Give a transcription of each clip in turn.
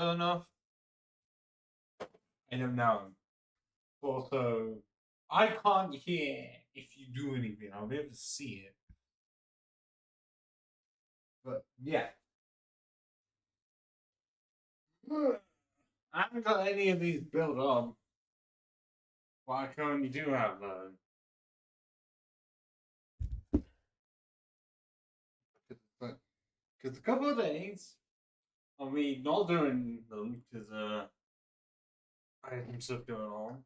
good enough? I don't know. Also, I can't hear if you do anything. I'll be able to see it. But yeah. I haven't got any of these built up. But I currently do have because a couple of days of me not doing them because I had some stuff going on.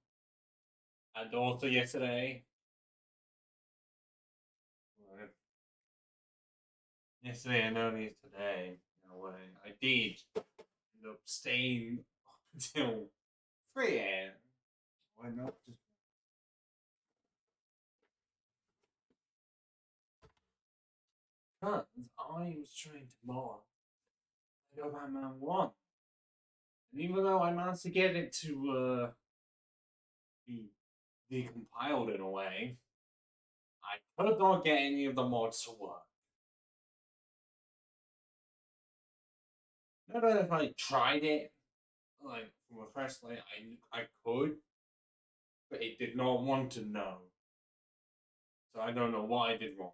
And also yesterday. Yesterday and earlier today, in a way, I did end up staying up until 3 a.m. Why not just. Because I was trying to mod Lego Batman 1. And even though I managed to get it to be decompiled in a way, I could not get any of the mods to work. Not that if I tried it, like from a fresh slate, I could, but it did not want to know. So I don't know what I did wrong.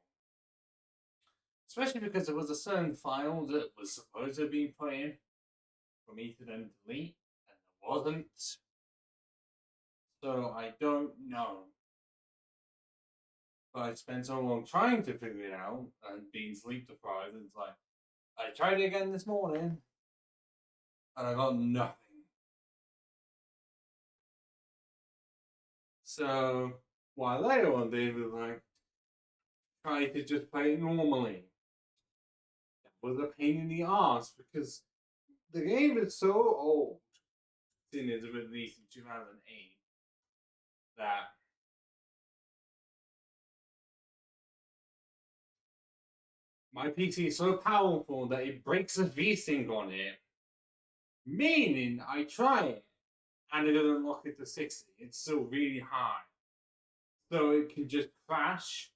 Especially because there was a certain file that was supposed to be put in for me to then delete, and there wasn't. So I don't know. But I spent so long trying to figure it out and being sleep deprived, and it's like, I tried it again this morning, and I got nothing. So what I later on did was like, try to just play it normally. That was a pain in the ass because the game is so old, since it was released in 2008, that my PC is so powerful that it breaks a V-Sync on it, meaning I try it and it doesn't lock it to 60. It's still really high. So it can just crash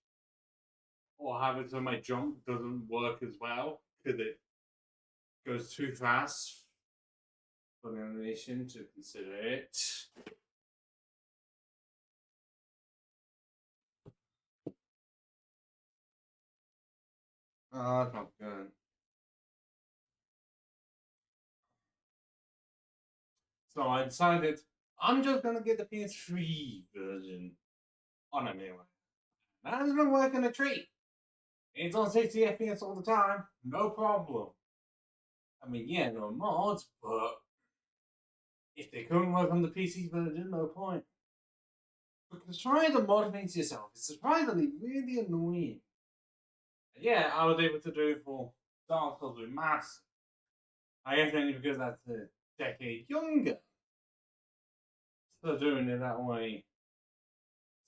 or have it so my jump doesn't work as well because it goes too fast for the animation to consider it. Oh, that's not good. So I decided I'm just gonna get the PS3 version on a new one. That's been working a treat. It's on 60 FPS all the time, no problem. I mean, yeah, no mods, but if they couldn't work on the PC version, no point. Because trying to mod things yourself is surprisingly really annoying. And yeah, I was able to do it for Dark Souls with Mass. I guess only because that's a decade younger. So doing it that way,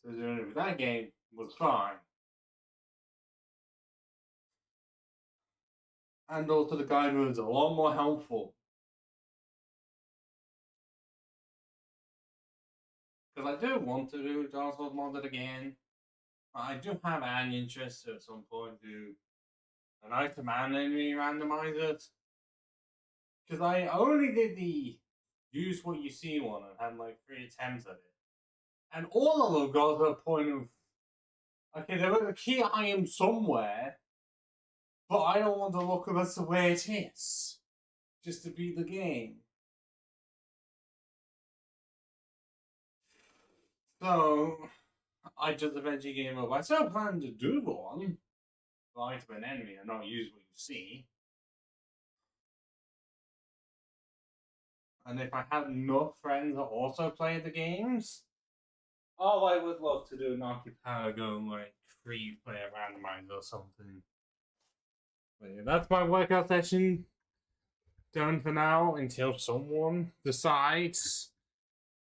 so doing it with that game was fine. And also the guide was a lot more helpful. Because I do want to do Dark Souls modded again. I do have an interest to at some point do an item and enemy randomizers. Because I only did the use what you see one and had like 3 attempts at it. And all of them got to a point of, okay, there was a key item somewhere, but I don't want to look at the way it is. Just to beat the game. So, I just eventually gave up. I still plan to do one, like to an enemy and not use what you see. And if I had enough friends that also play the games, oh, I would love to do an archipelago like free player randomizer or something. But yeah, that's my workout session done for now until someone decides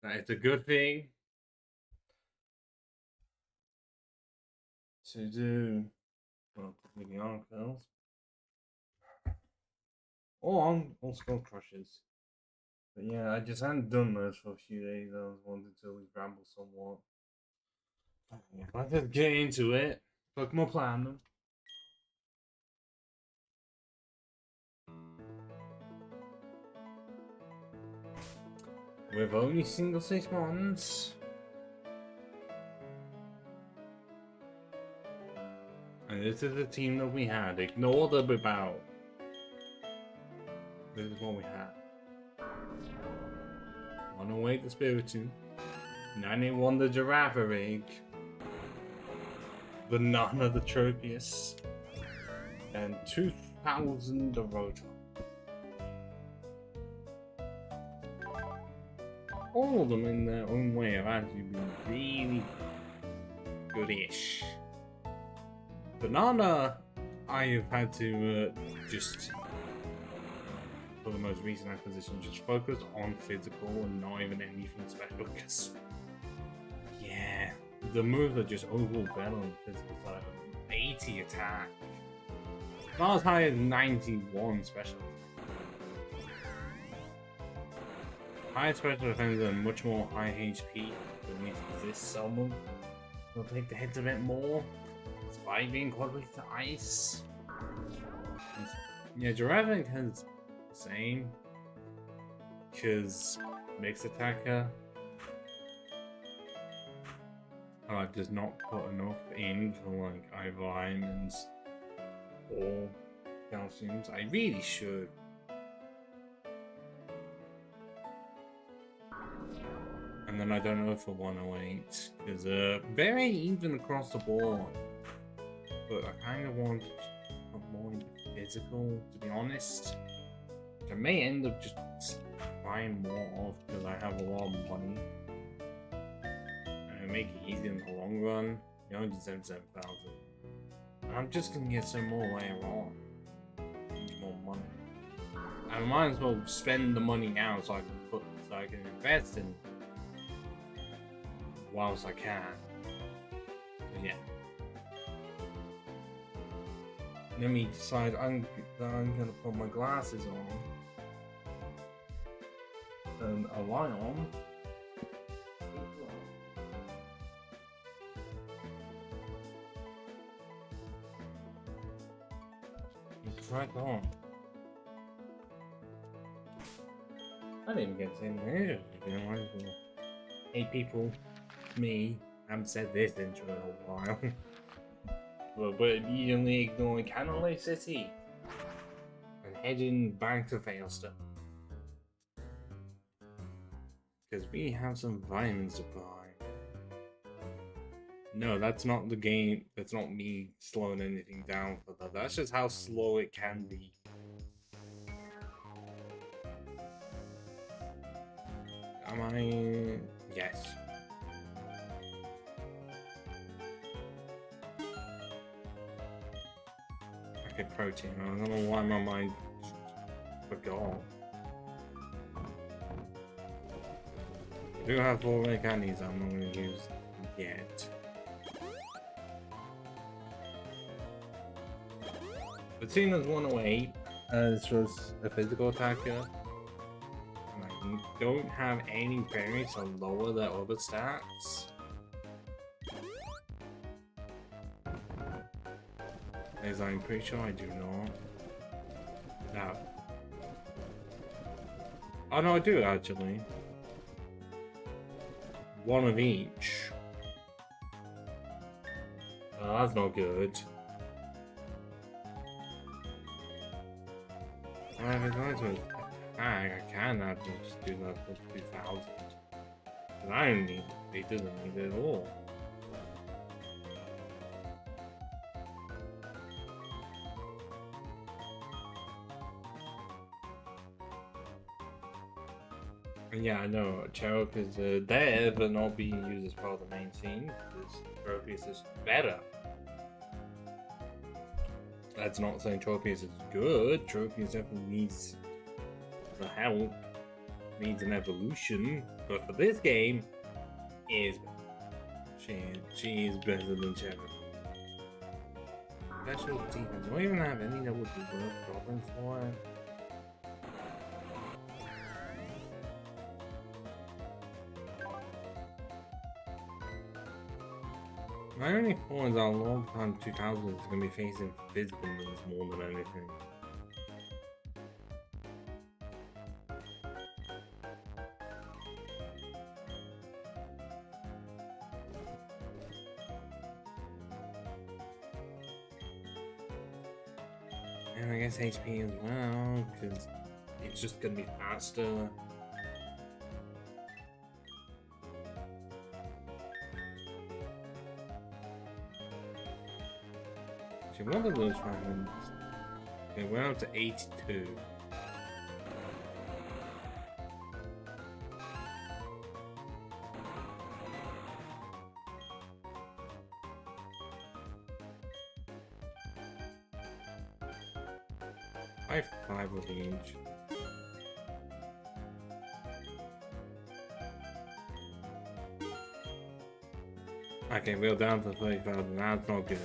that it's a good thing to do. Well, the articles. Or on Skull Crushers. But yeah, I just hadn't done those for a few days. I was wanting to at least ramble somewhat. But yeah, let's just get into it. Pokemon Platinum. with only Single Stage Mons. And this is the team that we had. Ignore the without. This is what we had. 108 the Spiritu, 91 the Girafarig, Banana the Tropius, and 2000 the Rotom. All of them in their own way have actually been really goodish. Banana, I have had to just, for the most recent acquisition, just focus on physical and not even anything special. Because, yeah, the moves are just overall better on the physical side. 80 attack, not as high as 91 special. High special defense and much more high HP beneath this someone. Will take the hits a bit more, despite being quite weak to ice. Yeah, Giraffe has the same, because mixed attacker. I've just not put enough in for like either diamonds or calciums. I really should. And then I don't know for 108, because very even across the board. But I kind of want to put more into physical, to be honest. I may end up just buying more of, because I have a lot of money. And make it easy in the long run. 177,000. I'm just gonna get some more later on. More money. I might as well spend the money now so I can invest in whilst I can. But yeah. Let me decide I'm gonna put my glasses on and a light on. It's right on. I didn't even get to say anything. Hey people, me, I haven't said this intro in a while. But we're immediately ignoring Canalave City and heading back to Failstone. Because we have some vitamins to buy. No, that's not the game. That's not me slowing anything down for that. That's just how slow it can be. Am I? Yes. Okay, protein. I don't know why my mind forgot. I do have 4 red candies I'm not going to use yet. But seeing as 108 as was a physical attacker, and I don't have any berries to lower their other stats. As I'm pretty sure I do not. No. Oh no, I do actually. 1 of each. Oh, that's not good. If it's going to attack, I can just do that for 2,000. But I don't need it. It doesn't need it at all. Yeah, I know. Cherub is there, but not being used as part of the main team, because Tropius is better. That's not saying Tropius is good. Tropius definitely needs the help, needs an evolution, but for this game, is she is better than Cherub. Special defense. Do I even have any that would be worth dropping for it? My only point is that a long time 2000 is going to be facing physical moves more than anything. And I guess HP as well, because it's just gonna be faster. Actually, one of those ones. Okay, we're up to 82. Five of each. Okay, we're down to 30,000. That's not good.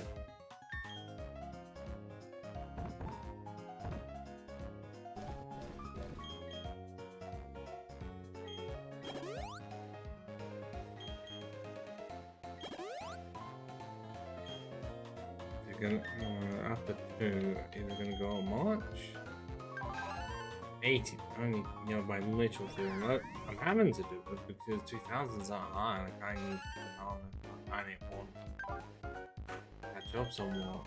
After 2, is it gonna go much? 80, only, you know, by literal doing it. I'm having to do it because 2000s are high, like I need I need one. Catch up somewhat.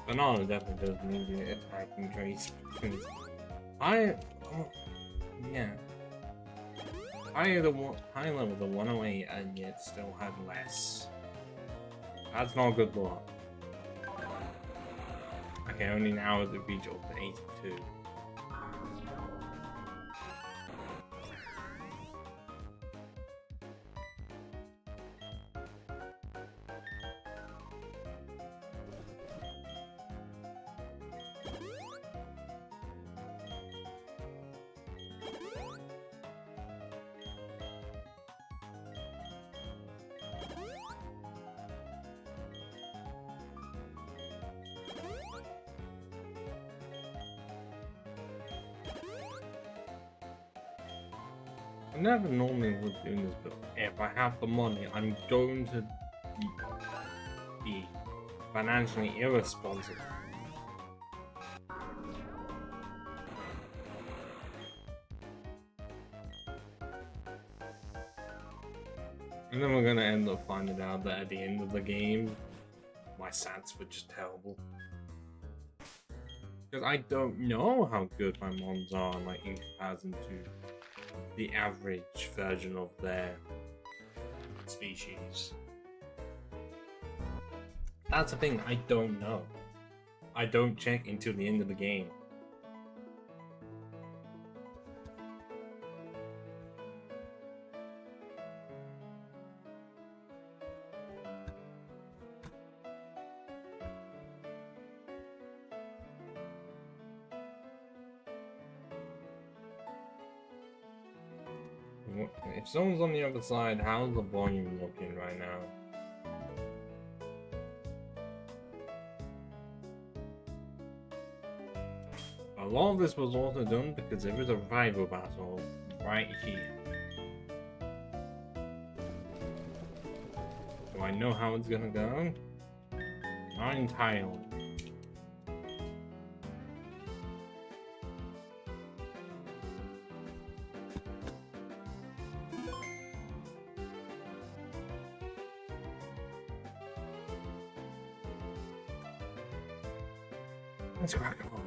Banana definitely does need the attacking traits. Yeah. High level the 108 and yet still had less. That's not good luck. Okay, only now has it reached up to 82. I never normally would do this, but if I have the money, I'm going to be financially irresponsible. And then we're gonna end up finding out that at the end of the game, my stats were just terrible. Because I don't know how good my mons are, like, in comparison to the average version of their species. That's the thing, I don't know. I don't check until the end of the game. If someone's on the other side, how's the volume looking right now? A lot of this was also done because there is a rival battle right here. Do I know how it's gonna go? Not entirely. Let's crack on.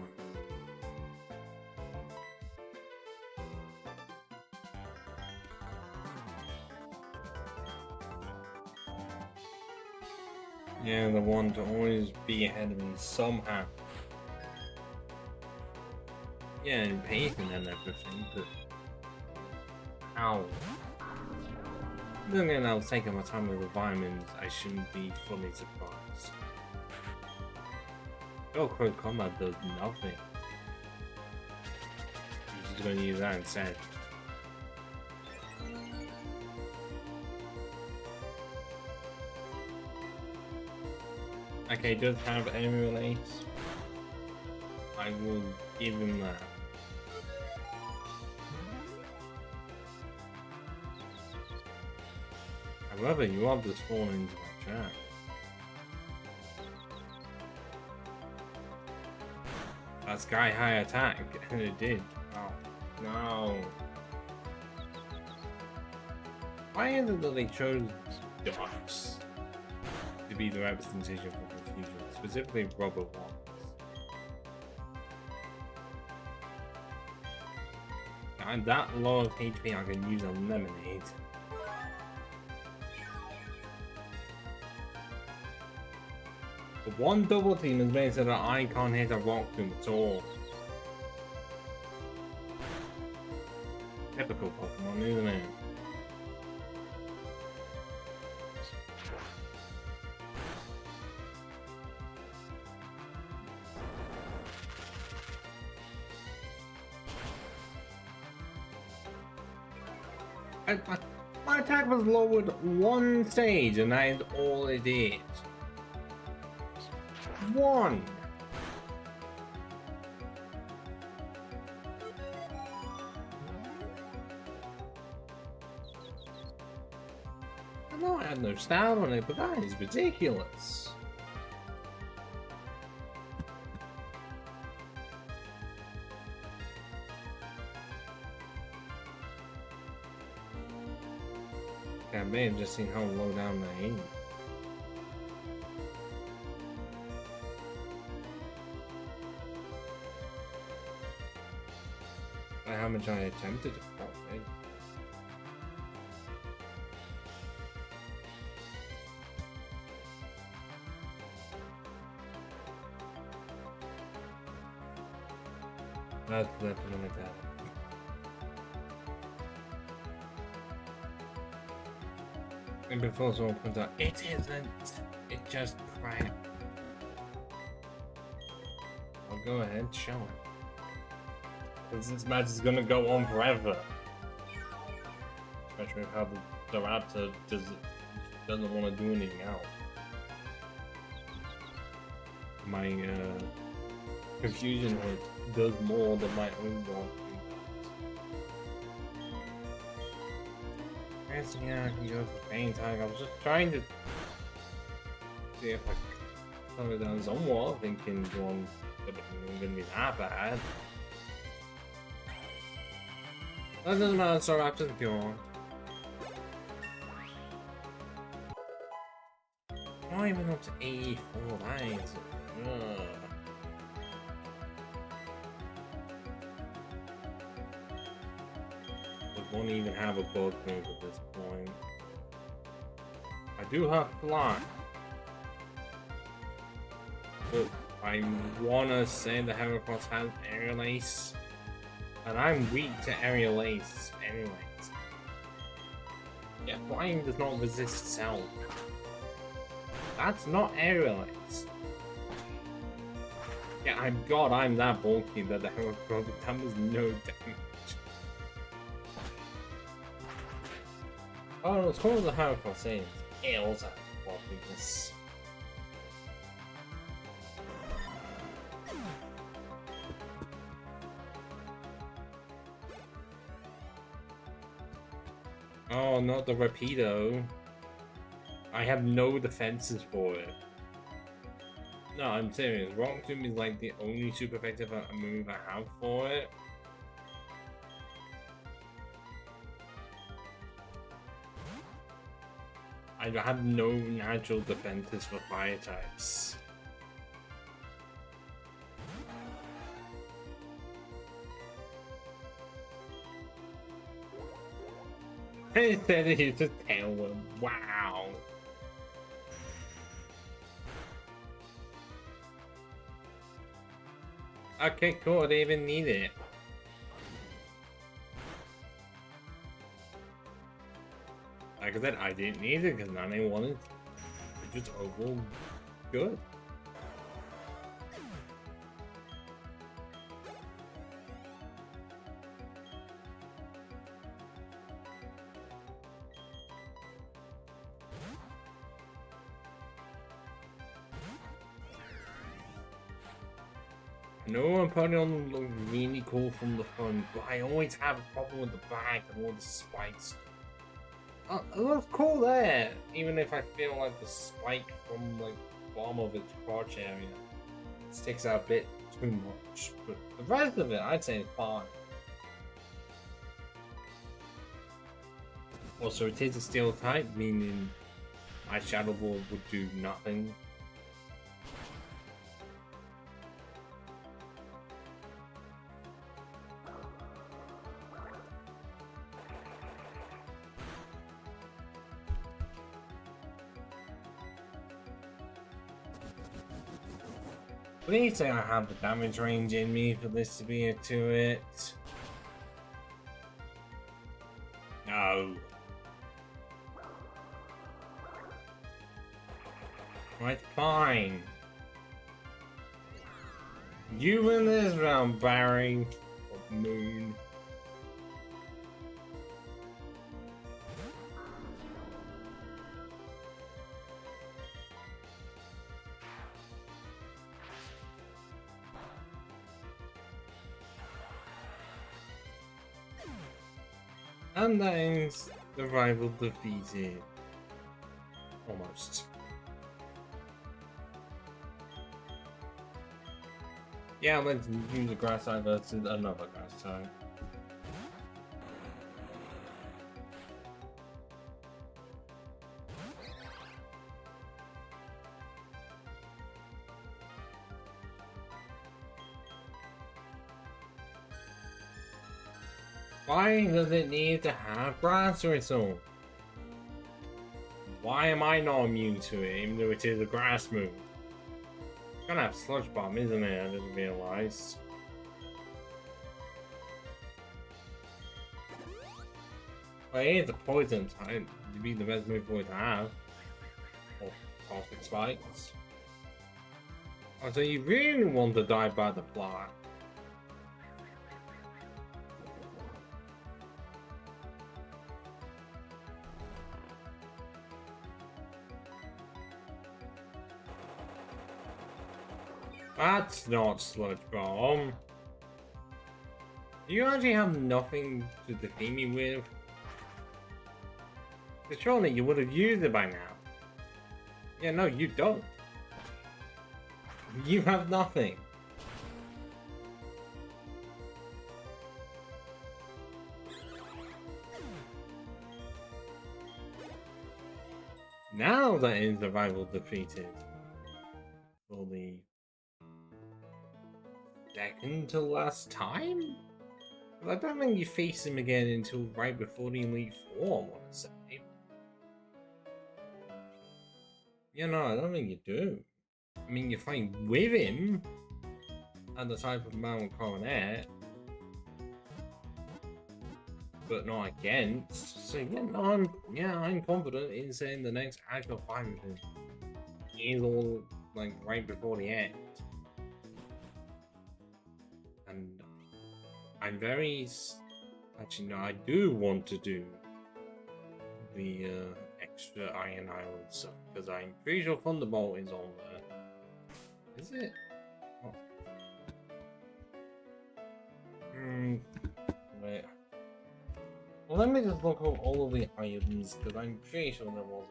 Yeah, the one to always be ahead of me somehow. Yeah, and pacing and everything, but how? Then again, I was taking my time with the vitamins, I shouldn't be fully surprised. Velcro combat does nothing. I'm just gonna use that instead. Okay, does have enemy release. I will give him that. However, you are just falling into my trap. That sky high attack, and it did. Oh. No. Why is it that they chose ducks to be the representation for confusion, specifically rubber ones? I'm that low of HP, I can use a lemonade. The one double team has made so that I can't hit a rock tomb at all. Typical Pokemon, isn't it? My attack was lowered one stage, and that is all it did. One! I know I had no style on it, but that is ridiculous. I may have just seen how low down I aim. How much I attempted to pop it. That's definitely like that. And before someone points out, it isn't. It just crap. I'll go ahead, show it. Because this match is gonna go on forever. Especially with how the Raptor doesn't want to do anything else. My confusion hit does more than my own one. Yeah, I can go for pain tag. I was just trying to see if I could slow it down somewhat, thinking one wasn't gonna be that bad. That doesn't matter, so Raptors if you want. Not even up to 84, that is. Won't even have a bug move at this point. I do have fly. But I wanna say the Heracross has aerial ace. And I'm weak to aerial ace anyways. Yeah, flying does not resist sound. That's not aerial ace. Yeah, I'm that bulky that the Heracross does no damage. Oh, it's called the Heracross saying Ails at weakness. Oh, not the Rapido. I have no defenses for it. No, I'm serious. Rock Tomb is like the only super effective move I have for it. I have no natural defenses for fire types. Instead it's a tailwind. Wow. Okay, cool. I didn't even need it. Like I said, I didn't need it because none I wanted. It's just overall good. No, I'm putting on look really cool from the front, but I always have a problem with the back and all the spikes. It looks cool there, even if I feel like the spike from like the bottom of its crotch area sticks out a bit too much. But the rest of it, I'd say is fine. Also, it is a steel type, meaning my Shadow Ball would do nothing. Please say I have the damage range in me for this to be a 2-hit. No. Right, fine. You win this round, Barry. Of Moon. And that ends the rival defeated. Almost. Yeah, let's use a grass type versus another grass type. Why does it need to have grass whistle? Why am I not immune to it, even though it is a grass move? It's gonna have Sludge Bomb, isn't it? I didn't realize. Well, it is a poison type. It'd be the best move for it to have. Or Caustic Spikes. Oh, so you really want to die by the fly? That's not Sludge Bomb. You actually have nothing to defeat me with? Because surely you would have used it by now. Yeah, no, you don't. You have nothing. Now that is the rival defeated. For the second to last time? I don't think you face him again until right before the Elite Four, I want to say. Yeah, no, I don't think you do. I mean, you fight with him at the type of Mt Coronet, but not against. So yeah, I'm confident in saying the next actual fight with him is all like right before the end. And I'm very... Actually, no, I do want to do the extra Iron Island stuff, because I'm pretty sure Thunderbolt is on there. Is it? Oh. Wait. Well, let me just look up all of the items, because I'm pretty sure there was a...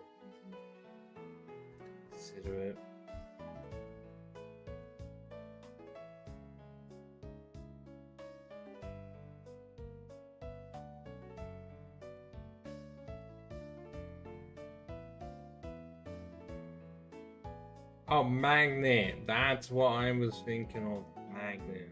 Consider it. Oh, Magnet. That's what I was thinking of. Magnet.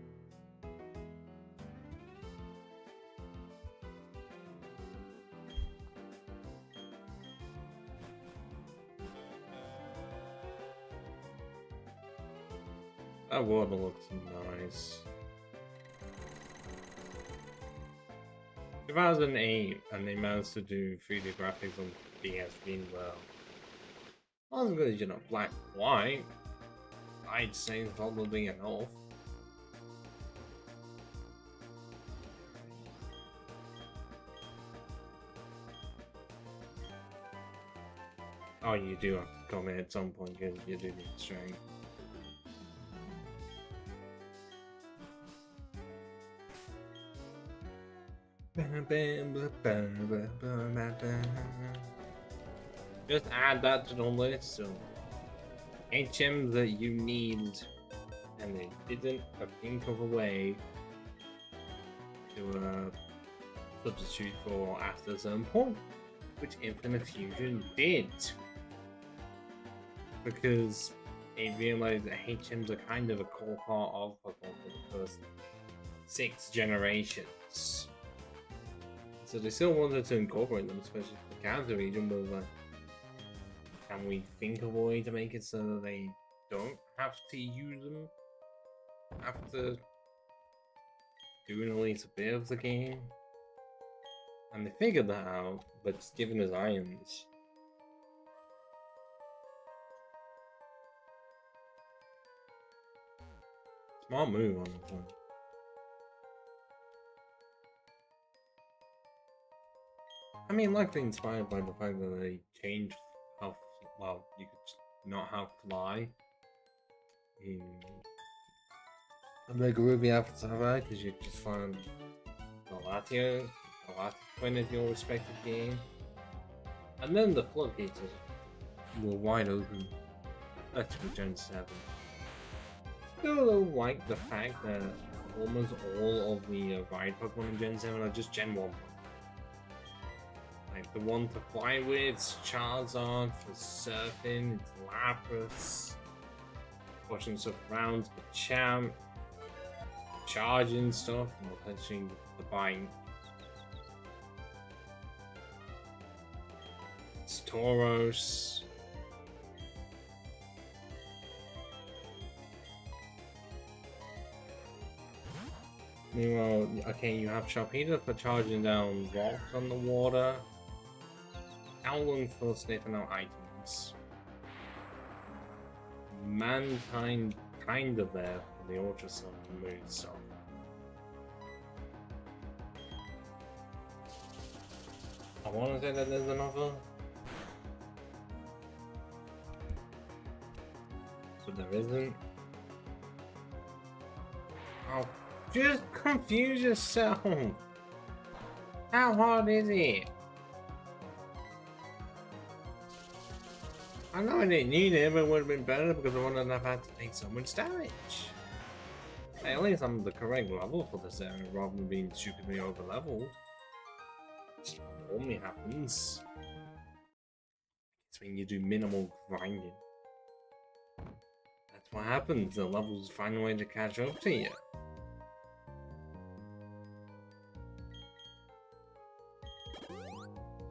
That water looks nice. 2008, and they managed to do 3D graphics on PS really well. Not as good as, you know, black and white. I'd say it's probably enough. Oh, you do have to come in at some point because you do need strength. Just add that to the list. So, HMs that you need, and they didn't think of a way to substitute for after a certain point. which Infinite Fusion did. Because it realized that HMs are kind of a core part of Pokemon for the first 6 generations. So they still wanted to incorporate them, especially for the Kanto region, but like, can we think of a way to make it so that they don't have to use them after doing at least a bit of the game? And they figured that out, but just giving us irons. Smart move on this one. I mean, likely inspired by the fact that they changed how well you could not have fly in the Ruby Avatar, because you just find Galatio twin in your respective game, and then the floodgates were wide open. That's for Gen 7. Still like the fact that almost all of the ride Pokemon in Gen 7 are just Gen 1. Like the one to fly with, it's Charizard. For surfing, it's Lapras. Pushing stuff around, the Champ. Charging stuff, and touching the bite. It's Tauros. Meanwhile, okay, you have Sharpedo for charging down rocks on the water. Howling for sniffing out items. Mankind kind of there for the ultrasound mood stuff. I want to say that there's another, but there isn't. Oh, just confuse yourself. How hard is it? I know I didn't need it, but it would have been better because I wouldn't have had to take so much damage. Hey, at least I'm the correct level for this area rather than being stupidly over leveled. Which normally happens. It's when you do minimal grinding. That's what happens, the levels find a way to catch up to you.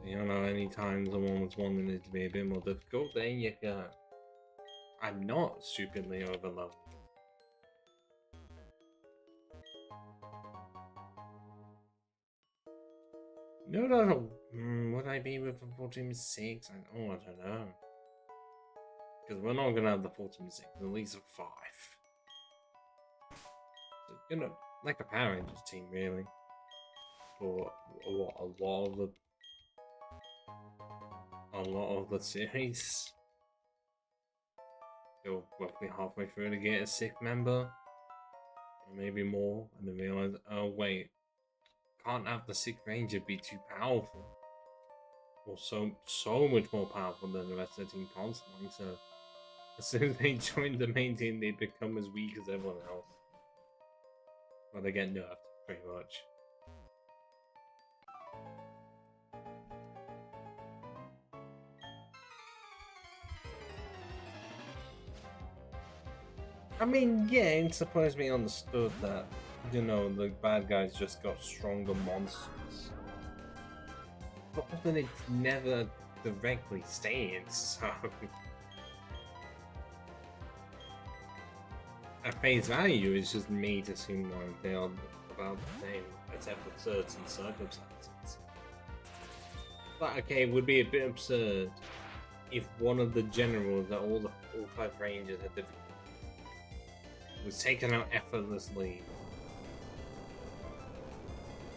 You know, anytime someone was wanting it to be a bit more difficult, there you go. I'm not stupidly overleveled. No. Would I be with the 14-6? I don't know. Because we're not gonna have the 14-6, at least a 5. So, you know, like a Power Rangers team, really. For a lot of the series. Go roughly halfway through to get a 6th member, or maybe more, and then realize, oh wait, can't have the 6th Ranger be too powerful, or so much more powerful than the rest of the team constantly. So as soon as they join the main team, they become as weak as everyone else. Well, they get nerfed pretty much. I mean, yeah, it's supposed to be understood that, you know, the bad guys just got stronger monsters. But often it's never directly stated, so... At face value, it's just made to seem like they are about the same, except for certain circumstances. But okay, it would be a bit absurd if one of the generals that all 5 rangers had different was taken out effortlessly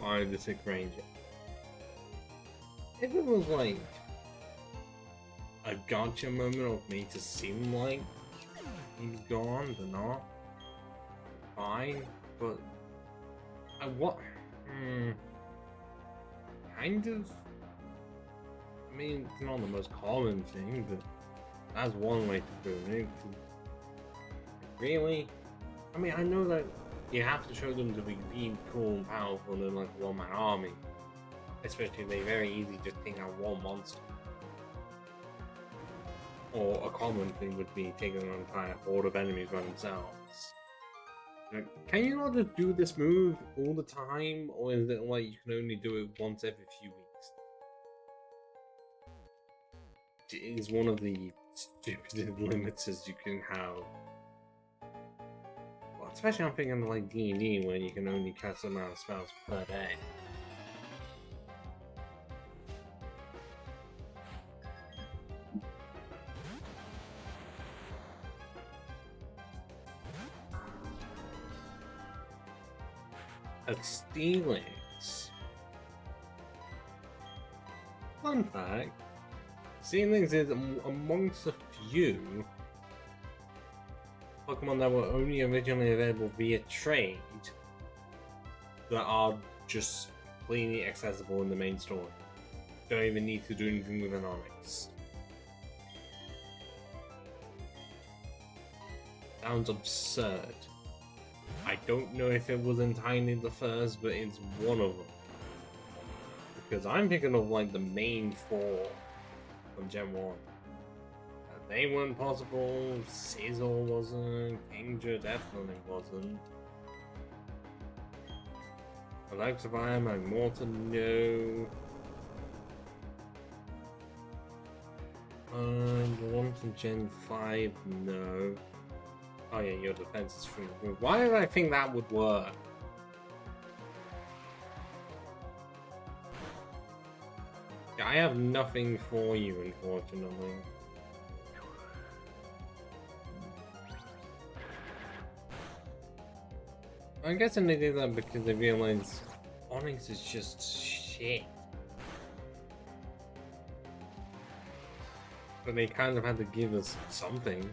by the 6th Ranger. If it was like a gotcha moment of me to seem like he's gone, but not, fine, but kind of. I mean, it's not the most common thing, but that's one way to do it. Really? I mean, I know that you have to show them to be cool and powerful in like a one-man army. Especially they very easy just take out one monster. Or a common thing would be taking an entire horde of enemies by themselves. Like, can you not just do this move all the time, or is it like you can only do it once every few weeks? It is one of the stupidest limiters you can have. Well, especially I'm thinking of like D&D, where you can only cast a amount of spells per day. At Steelix. Fun fact, Steelix is amongst a few Pokemon that were only originally available via trade that are just completely accessible in the main story. Don't even need to do anything with an Onix. Sounds absurd. I don't know if it was entirely the first, but it's one of them. Because I'm thinking of like the main four from Gen 1. They weren't possible, Sizzle wasn't, Kingdra definitely wasn't. Electivire, Magmortar, no. The one from Gen 5, no. Oh yeah, your defense is free. Why did I think that would work? Yeah, I have nothing for you, unfortunately. I'm guessing they did that because they realized Onix is just shit. But they kind of had to give us something.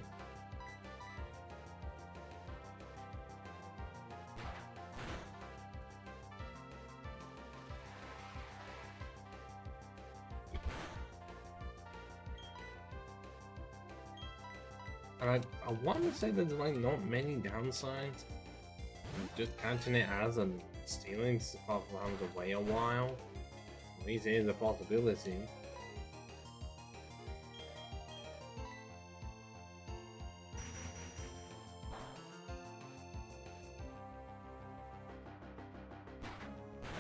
And I want to say there's like not many downsides. Just counting it as a stealing apart from having to wait a while. At least it is a possibility.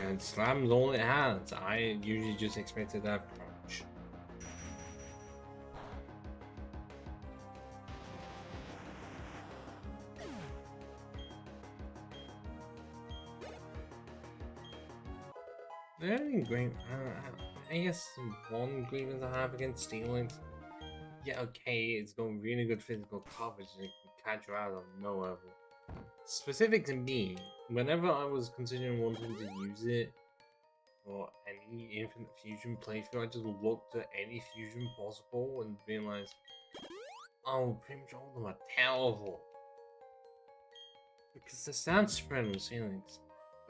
And Slam's all it has. I usually just expected that approach. The only I guess one grievance I have against Steelix, yeah, okay, it's got really good physical coverage and it can catch you out of nowhere. Specific to me, whenever I was considering wanting to use it for any Infinite Fusion playthrough, I just looked at any fusion possible and realized, oh, pretty much all of them are terrible. Because the sound spread on Steelix,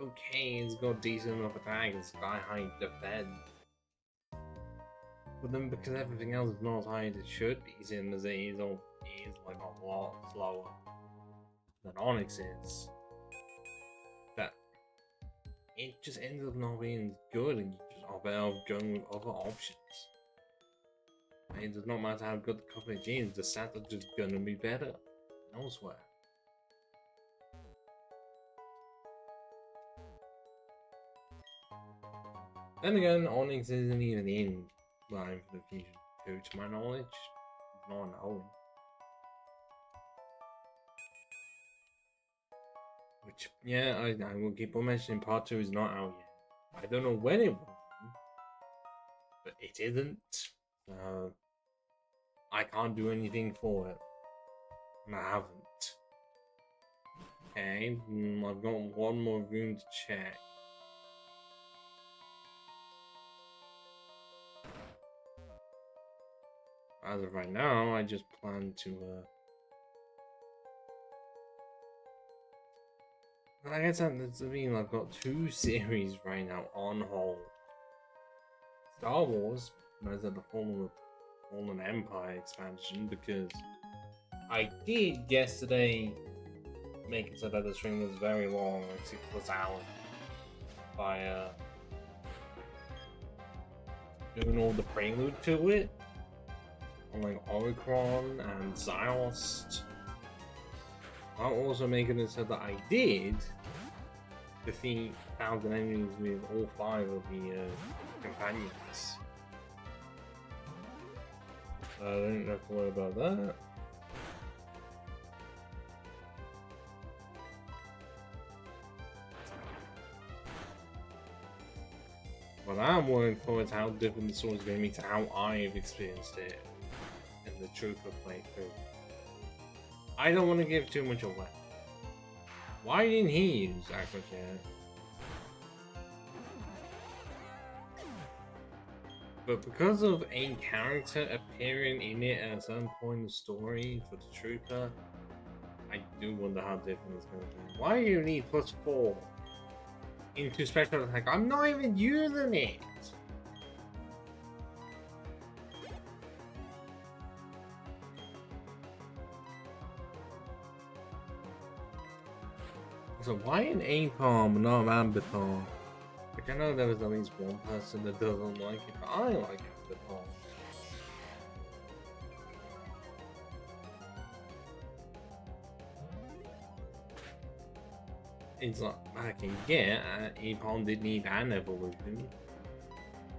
okay, it's got decent enough attack and sky high defense. But then because everything else is not as high as it should be, seeing as it is like a lot slower than Onix is, that it just ends up not being good and you just are better off going with other options. It does not matter how good the coverage is, the stats are just gonna be better elsewhere. Then again, Onix isn't even in line for the Fusion 2 to my knowledge. Not knowing. Which, yeah, I will keep on mentioning part 2 is not out yet. I don't know when it will be, but it isn't. So, I can't do anything for it. And I haven't. Okay, I've got one more room to check. As of right now, I just plan to, I guess that does mean I've got 2 series right now on hold. Star Wars, as at the Fallen Empire expansion, because I did yesterday make it so that the stream was very long, like 6+ hours, by doing all the prelude to it. On like Oricron and Ziost. While also making it so that I did defeat 1,000 enemies with all 5 of the companions. So I don't have to worry about that. What I'm worried for is how different the story is going to be to how I've experienced it in the Trooper playthrough. I don't want to give too much away. Why didn't he use Aquachat? But because of a character appearing in it at some point in the story for the Trooper, I do wonder how different it's going to be. Why do you need +4 into special attack? I'm not even using it! So why an Apom, not an Ambiton? Like I know there was at least one person that doesn't like it, but I like Ambiton. It's like I can get Apom did need an evolution.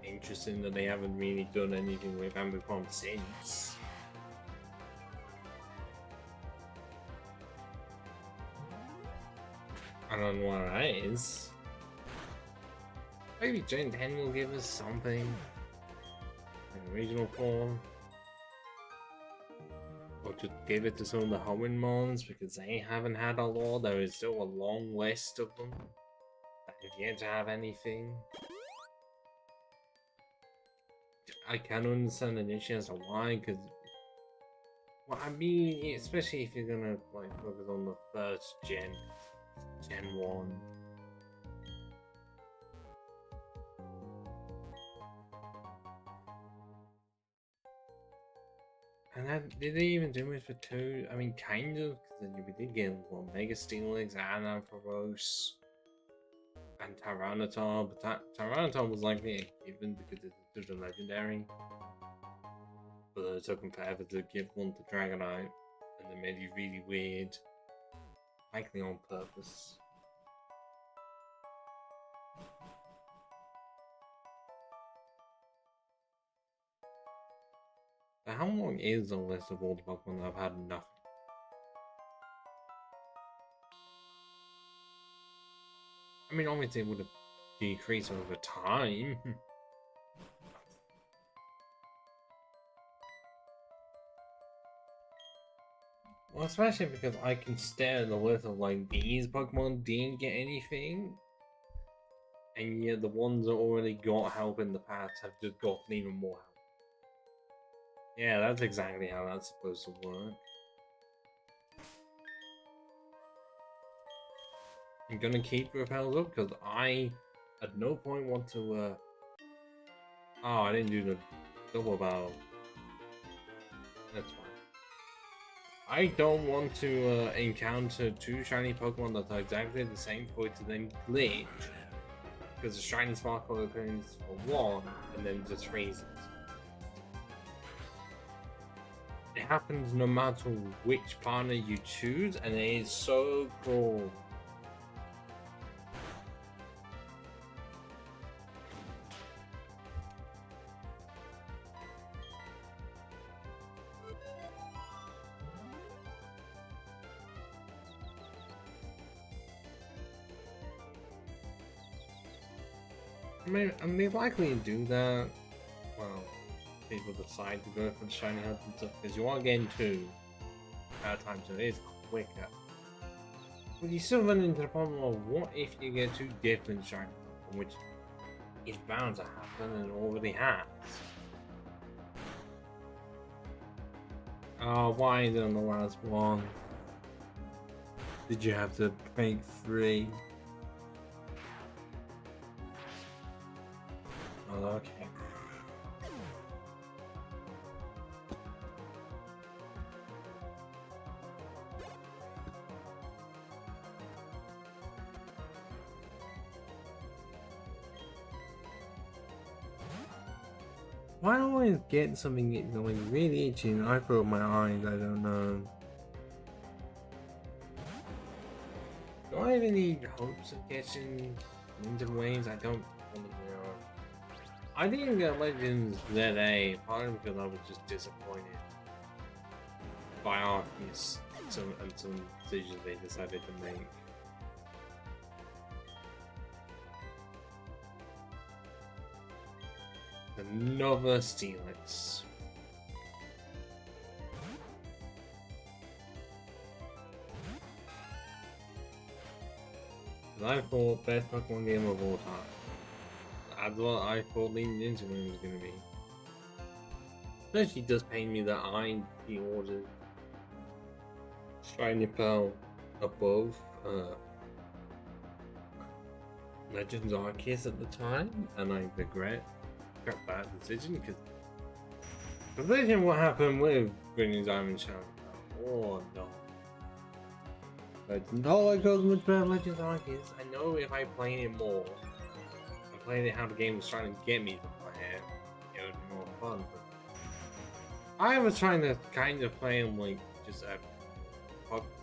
Interesting that they haven't really done anything with Ambiton since. I don't know what that is. Maybe Gen 10 will give us something in regional form. Or just give it to some of the Hoenn Mons because they haven't had a lot. There is still a long list of them that have yet to have anything. I can understand initially as to why, because well, I mean, especially if you're gonna like focus on the first Gen 1. And then, did they even do it for 2? I mean, kind of, because then we did get Mega Steelix and Ampharos and Tyranitar, but Tyranitar was likely a given because it's a legendary. But it took them forever to give one to Dragonite, and they made it really weird, likely on purpose. But how long is the list of all the Pokemon that have had nothing? I mean, obviously it would have decreased over time. Well, especially because I can stare at the list of like these Pokemon didn't get anything, and yet the ones that already got help in the past have just gotten even more help. Yeah, that's exactly how that's supposed to work. I'm gonna keep repels up because I at no point want to oh, I didn't do the double battle. That's fine. I don't want to encounter 2 shiny Pokemon that are exactly the same for it to then glitch. Because the shiny sparkle opens for 1 and then just freezes. It happens no matter which partner you choose, and it is so cool. I mean, and they likely do that. Well, people decide to go for the shiny hunt and stuff because you are getting 2 at a time, so it is quicker. But you still run into the problem of what if you get 2 different shiny Pokemon, which is bound to happen and already has. Why is it on the last one? Did you have to make 3? Oh, okay. Why do I always get something going really itchy and I put my eyes? I don't know. Do I have any hopes of catching Wind and Waves? I don't really know. I didn't get Legends ZA, partly because I was just disappointed by Arceus and some decisions they decided to make. Another Steelix. I thought best Pokemon game of all time. That's what I thought leading into when it was going to be. Especially does pain me that I pre-ordered Shiny Pearl above Legends Arceus at the time, and I regret that decision because imagine what happened with Green Diamond Shiny Pearl. Oh no. But not like those much better Legends Arceus. I know if I played it more, I played it how the game was trying to get me to play it, it would be more fun. But I was trying to kind of play them like just a,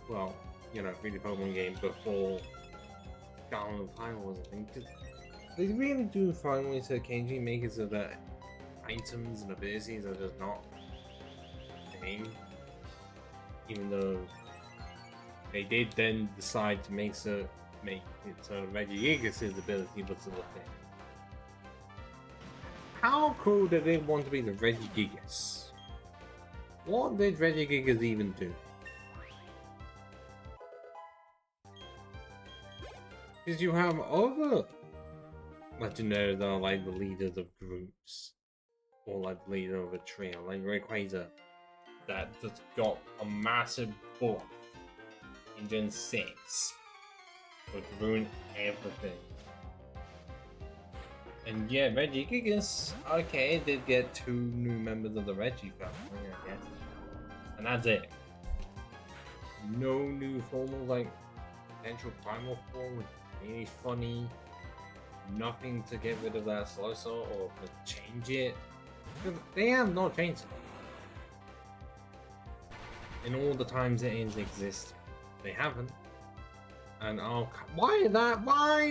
well, you know, 3D Pokemon game before Gallon of Time was, I think. They really do find ways to occasionally make it so that items and abilities are just not the same. Even though they did then decide to make it so Regigigas' ability was still a thing. How cool did they want to be the Regigigas? What did Regigigas even do? Because you have other legendaries that are like the leaders of groups, or like the leader of a trio, like Rayquaza, that just got a massive buff in Gen 6, which ruined everything. And yeah, Regigigas, okay, it did get 2 new members of the Reggie family, I guess. And that's it. No new formal, like, potential primal form, really funny. Nothing to get rid of that Slowso or to change it. They have not changed it. In all the times it is exist, they haven't. And oh, why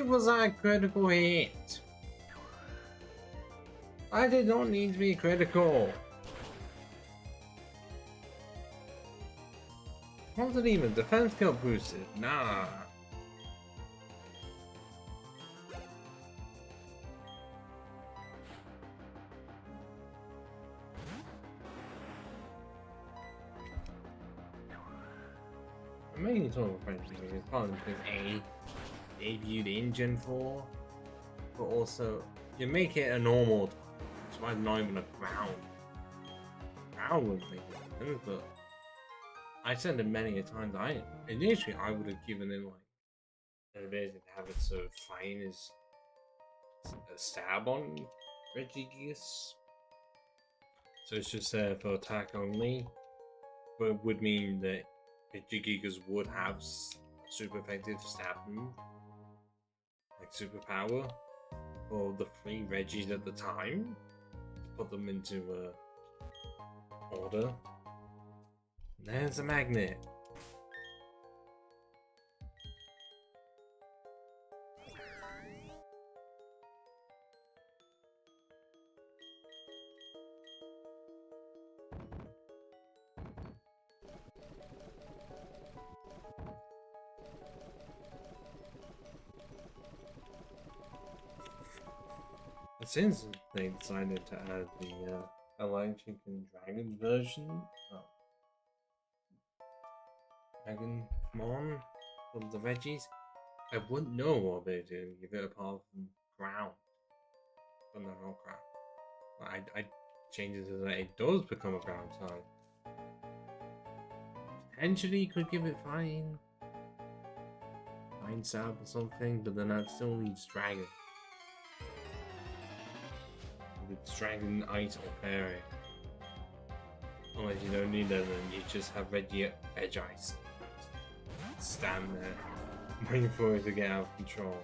was that a critical hit? I did not need to be critical. Wasn't even defense got boosted. Nah. I'm mainly talking about French because partly because A, debuted in Gen 4, but also you make it a normal time, so I'm not even a ground. Ground would make it sense, but I said it many a times. Initially I would have given it like an ability to have it so fine as a stab on Regigigas. So it's just for attack only, but it would mean that Regigigas would have super effective stab move, like superpower, for the 3 Reggies at the time, to put them into order. There's a magnet. Since they decided to add the Electric and Dragon version, Dragonmon of the Reggies, I wouldn't know what they're doing if it apart from ground. But no, not ground. I change it so that it does become a ground type. Potentially could give it fine stab or something, but then that still needs dragon. It's dragon, ice, or fairy. Unless you don't need that, then you just have Reggie Edge Ice. Stand there, waiting for it to get out of control.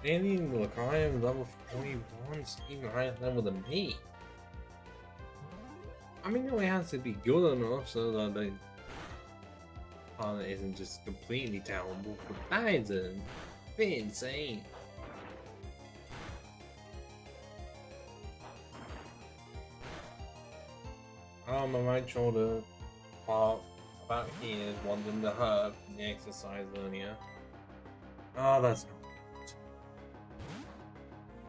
Alien, look, I am level 41, it's even higher level than me. I mean, it only has to be good enough so that the pilot isn't just completely terrible, but that is a bit insane. My right shoulder part about here is wanting to hurt from the exercise earlier. Oh, that's not good.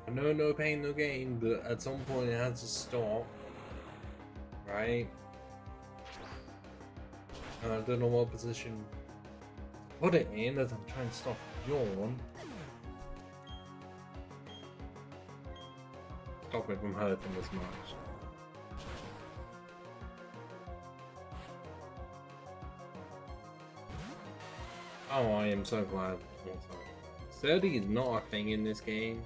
I know no pain, no gain, but at some point it has to stop. Right? And I don't know what position to put it in as I'm trying to stop yawn. Stop it from hurting as much. Oh, I am so glad. 30 is not a thing in this game.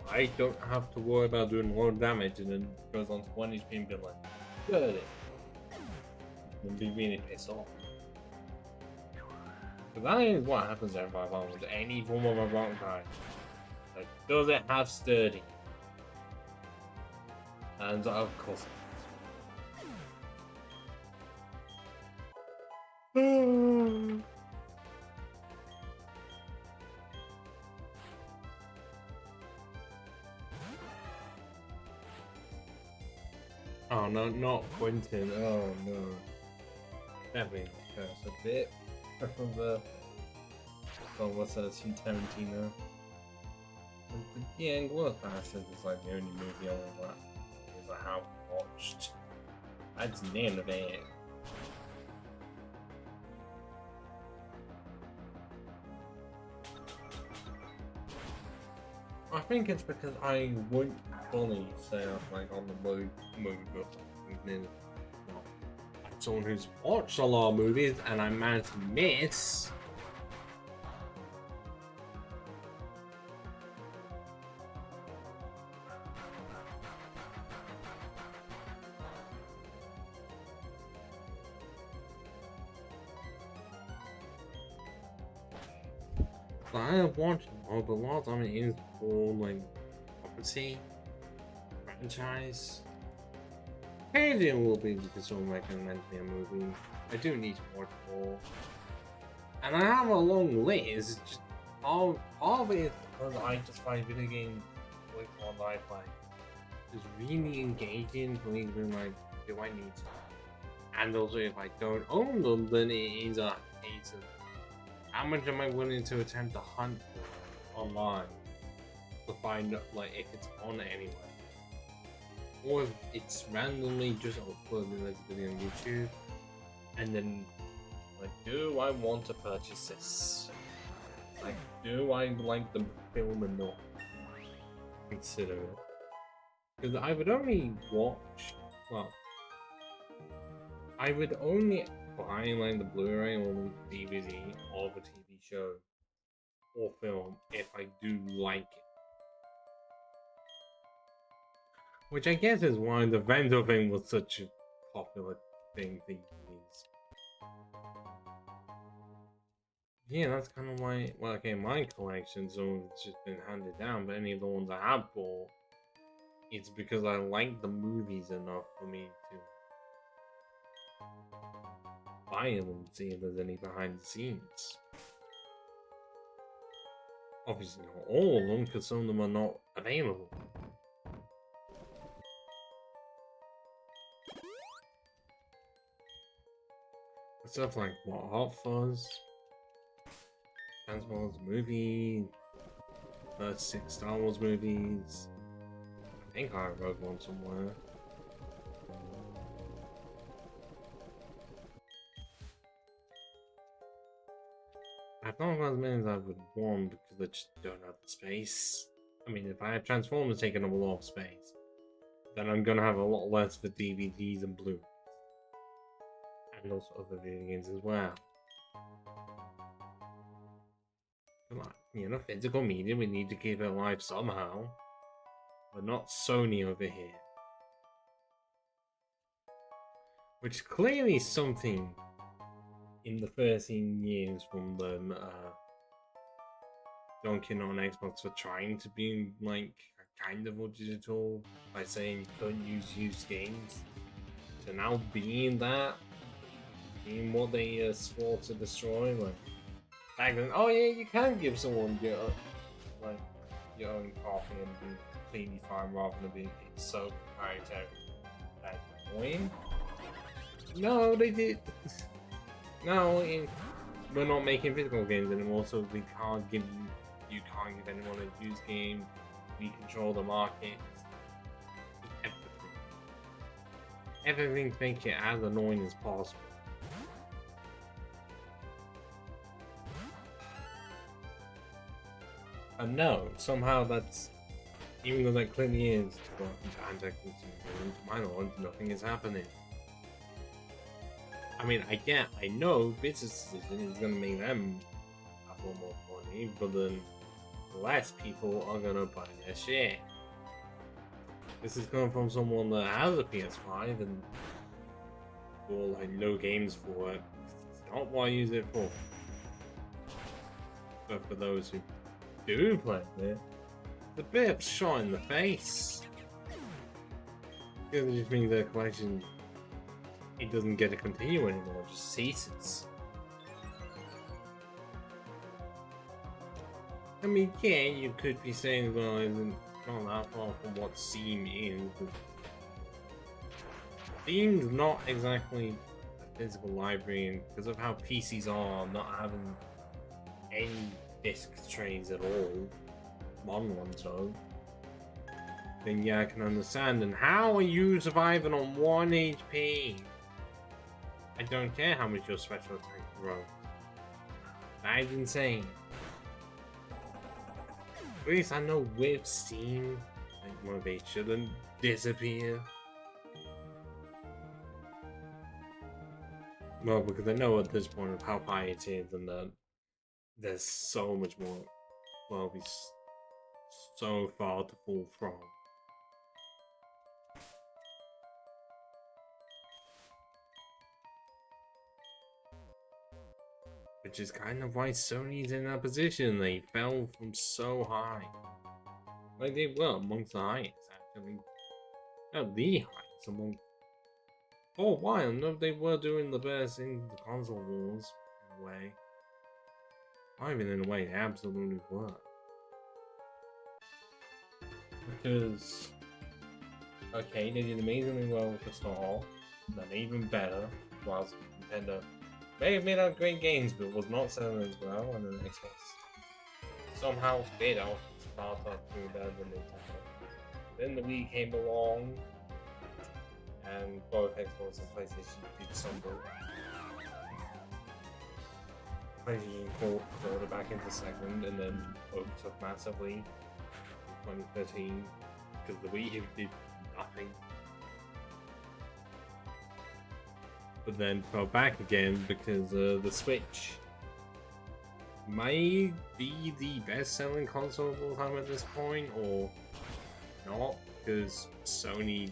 I don't have to worry about doing more damage and then it goes on to 1 HP and be like, 30. And be really pissed off. But that is what happens every 5 hours with any form of a rock type. Like, does it have sturdy? And of course it does. Oh no, not Quentin. Oh no. Definitely not curse a bit from the. Oh, what's that? It's from Tarantino. Yeah, Inglourious Basterds is like the only movie I have watched. That's the end of it. I think it's because I won't fully say I'm like on the movie book. Well, I'm someone who's watched a lot of movies and I managed to miss. I have watched all, but a lot of time it is for like property, franchise. Occasionally it will be because someone recommends me a movie. I do need to watch more. And I have a long list. Just all of it is because I just find video games like on life like just really engaging for me to be like, do I need to? And also if I don't own them, then it is a case of how much am I willing to attempt to hunt for online to find like if it's on anywhere, or if it's randomly just uploaded as a video on YouTube, and then like, do I want to purchase this? Like, do I like the film or not? Consider it, because I would only watch. Well, I would only buy like the Blu-ray or the DVD of a TV show or film if I do like it. Which I guess is why the Vento thing was such a popular thing these days. Yeah, that's kind of why. Well, okay, my collection, so it's just been handed down, but any of the ones I have bought, it's because I like the movies enough for me to buy them and see if there's any behind the scenes. Obviously not all of them, because some of them are not available. Stuff like what, Hot Fuzz, Transformers movie, first 6 Star Wars movies. I think I wrote one somewhere. I've not got as many as I would want because I just don't have the space. I mean, if I had Transformers taking up a lot of space, then I'm gonna have a lot less for DVDs and Blu-rays. And also other video games as well. Come on, you know, physical media, we need to keep it alive somehow. But not Sony over here. Which clearly is something in the 13 years from them dunking on Xbox for trying to be like kind of more digital by saying you couldn't use used games. So now being that, being what they swore to destroy, like back then, oh yeah, you can give someone your like your own copy and be completely fine rather than being so proprietary. That's annoying. No, they did. No, we're not making physical games anymore, so we can't give you can't give anyone a used game. We control the market. Everything to make it as annoying as possible. And no, somehow that's, even though that clearly is, well, to my knowledge, nothing is happening. I mean, I know business decision is gonna make them have a little more money, but then less people are gonna buy their share. This is coming from someone that has a PS5 and will like no games for it. It's not what I use it for. But for those who do play it, it's a bit of a shot in the face. Because it just means their collection, it doesn't get to continue anymore, it just ceases. I mean, yeah, you could be saying, well, isn't not that far from what Steam is. Steam's not exactly a physical library, and because of how PCs are not having any disk trays at all, modern ones though, then yeah, I can understand. And how are you surviving on 1 HP? I don't care how much your special attack grows. That is insane. At least I know with Steam, like, well, they shouldn't disappear. Well, because I know at this point of how high it is, and that there's so much more, well, be so far to fall from. Which is kind of why Sony's in that position. They fell from so high. Like they were amongst the highest, actually. Not the highest, among... For a while, no, they were doing the best in the console wars, in a way. Not even in a way, they absolutely were. Because... okay, they did amazingly well with the Star, then even better, whilst Nintendo may have made out great games, but was not selling as well, and then Xbox somehow stayed out Sparta through better than Nintendo. Then the Wii came along, and both Xbox and PlayStation did stumble. PlayStation fell back into second, and then overtook massively in 2013 because the Wii did nothing. But then fell back again because the Switch might be the best-selling console of all time at this point, or not, because Sony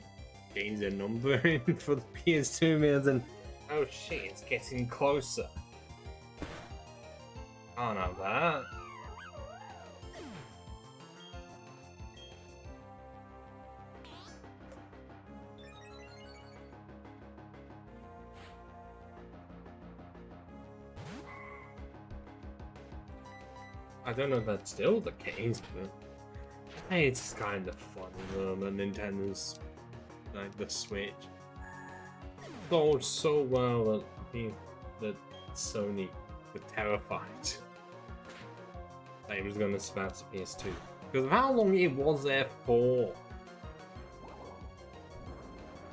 gained their number in for the PS2 millions, and oh shit, it's getting closer. Can't have that. I don't know if that's still the case, but hey, it's kind of funny that Nintendo's like the Switch sold so well that Sony were terrified that it was going to smash the PS2 because of how long it was there for.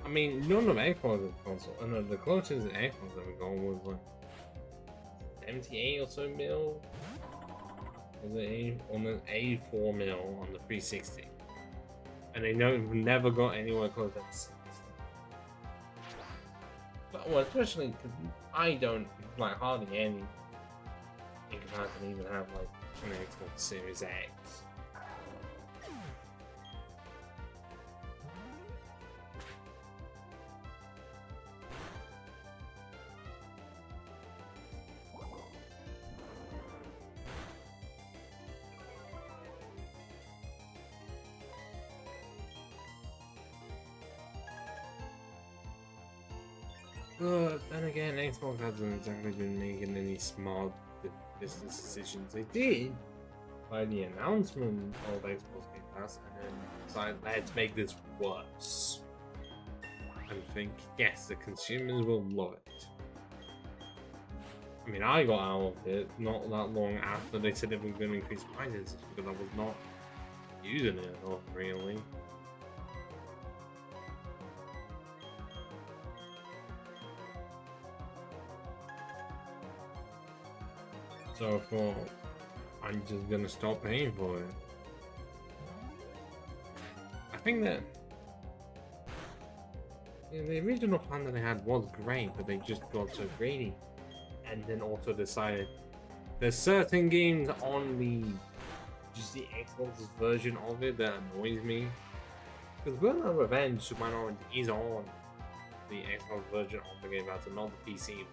I mean, none of Xbox's console, and the closest Xbox ever gone was like 78 or so mil. Was it almost 84 mil on the 360, and they never got anywhere close to that. But, well, especially because I don't like hardly any in comparison even have like an Xbox Series X. But then again, Xbox hasn't exactly been making any smart business decisions. They did by the announcement of Xbox Game Pass, and then decided, let's make this worse. And think, yes, the consumers will love it. I mean, I got out of it not that long after they said they were going to increase prices because I was not using it at all, really. So I thought, I'm just gonna stop paying for it. I think that the original plan that they had was great, but they just got so greedy. And then also decided there's certain games on the Xbox version of it that annoys me. Because Burnout Revenge to my knowledge is on the Xbox version of the game and not the PC.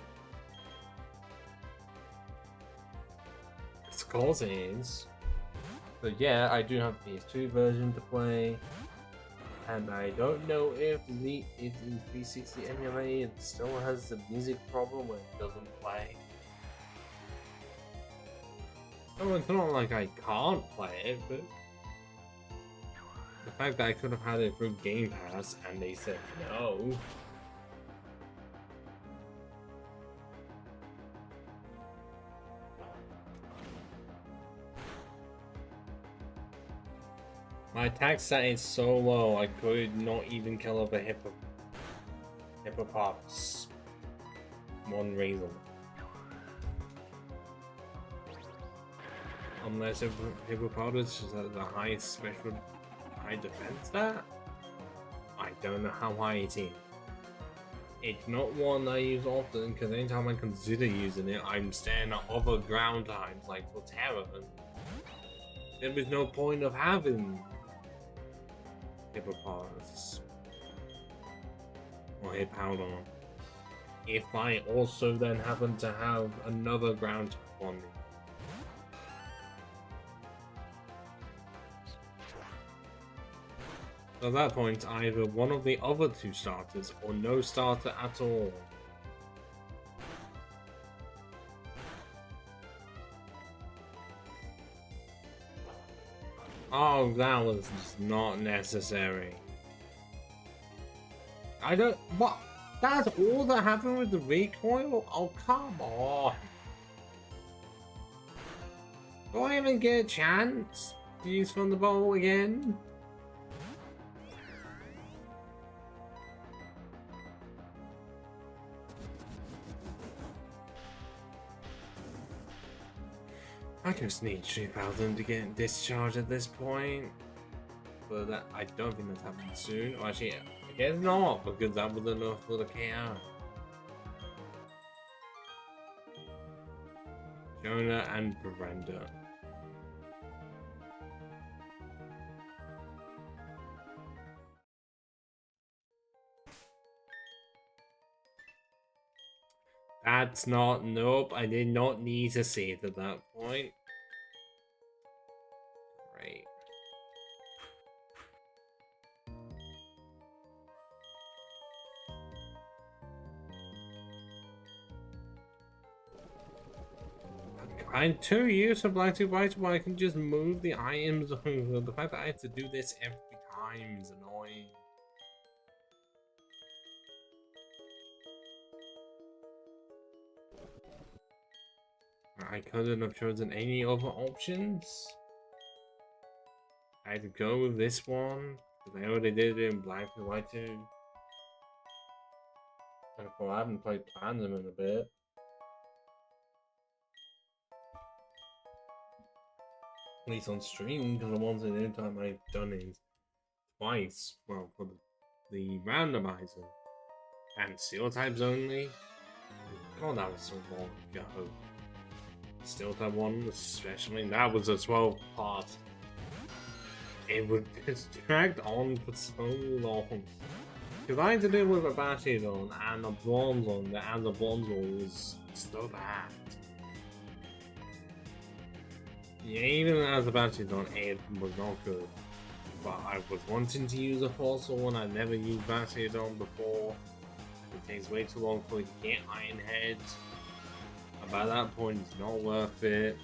Skulls is. But yeah, I do have the PS2 version to play. And I don't know if the 360 emulator still has the music problem when it doesn't play. So it's not like I can't play it, but the fact that I could have had it through Game Pass and they said no. My attack stat is so low, I could not even kill off a hippopotamus. One razor. Unless hippopotamus is at the highest special high defense stat. I don't know how high it is. It's not one I use often because anytime I consider using it, I'm staring at other ground types like Terra. There is no point of having hippopotamus or hippowdon if I also then happen to have another ground type on me. So at that point, either one of the other two starters or no starter at all. Oh, that was just not necessary. I don't. What? That's all that happened with the recoil? Oh, come on. Do I even get a chance to use Thunderbolt again? I just need 3,000 to get discharged at this point. But that, I don't think that's happening soon. Or actually, I guess not, because that was enough for the KO. Jonah and Brenda. That's not, nope, I did not need to see it at that point. Great. I'm too used to Black 2 Bites where I can just move the items over. The fact that I have to do this every time is annoying. I couldn't have chosen any other options. I had to go with this one, because I already did it in Black 2 White 2. Therefore, I haven't played Phantom in a bit. At least on stream, because the ones that the only time I've done it twice. Well, for the randomizer. And Steel types only. God, that was so long ago. Steel type one, especially, that was a 12-part. It would just drag on for so long. Because I had to deal with a Battledon and a Bronzon, and the Bronzon was so bad. Yeah, even as a Battledon, it was not good. But I was wanting to use a fossil one, I'd never used Battledon before. It takes way too long for it to get Iron Head. And by that point, it's not worth it.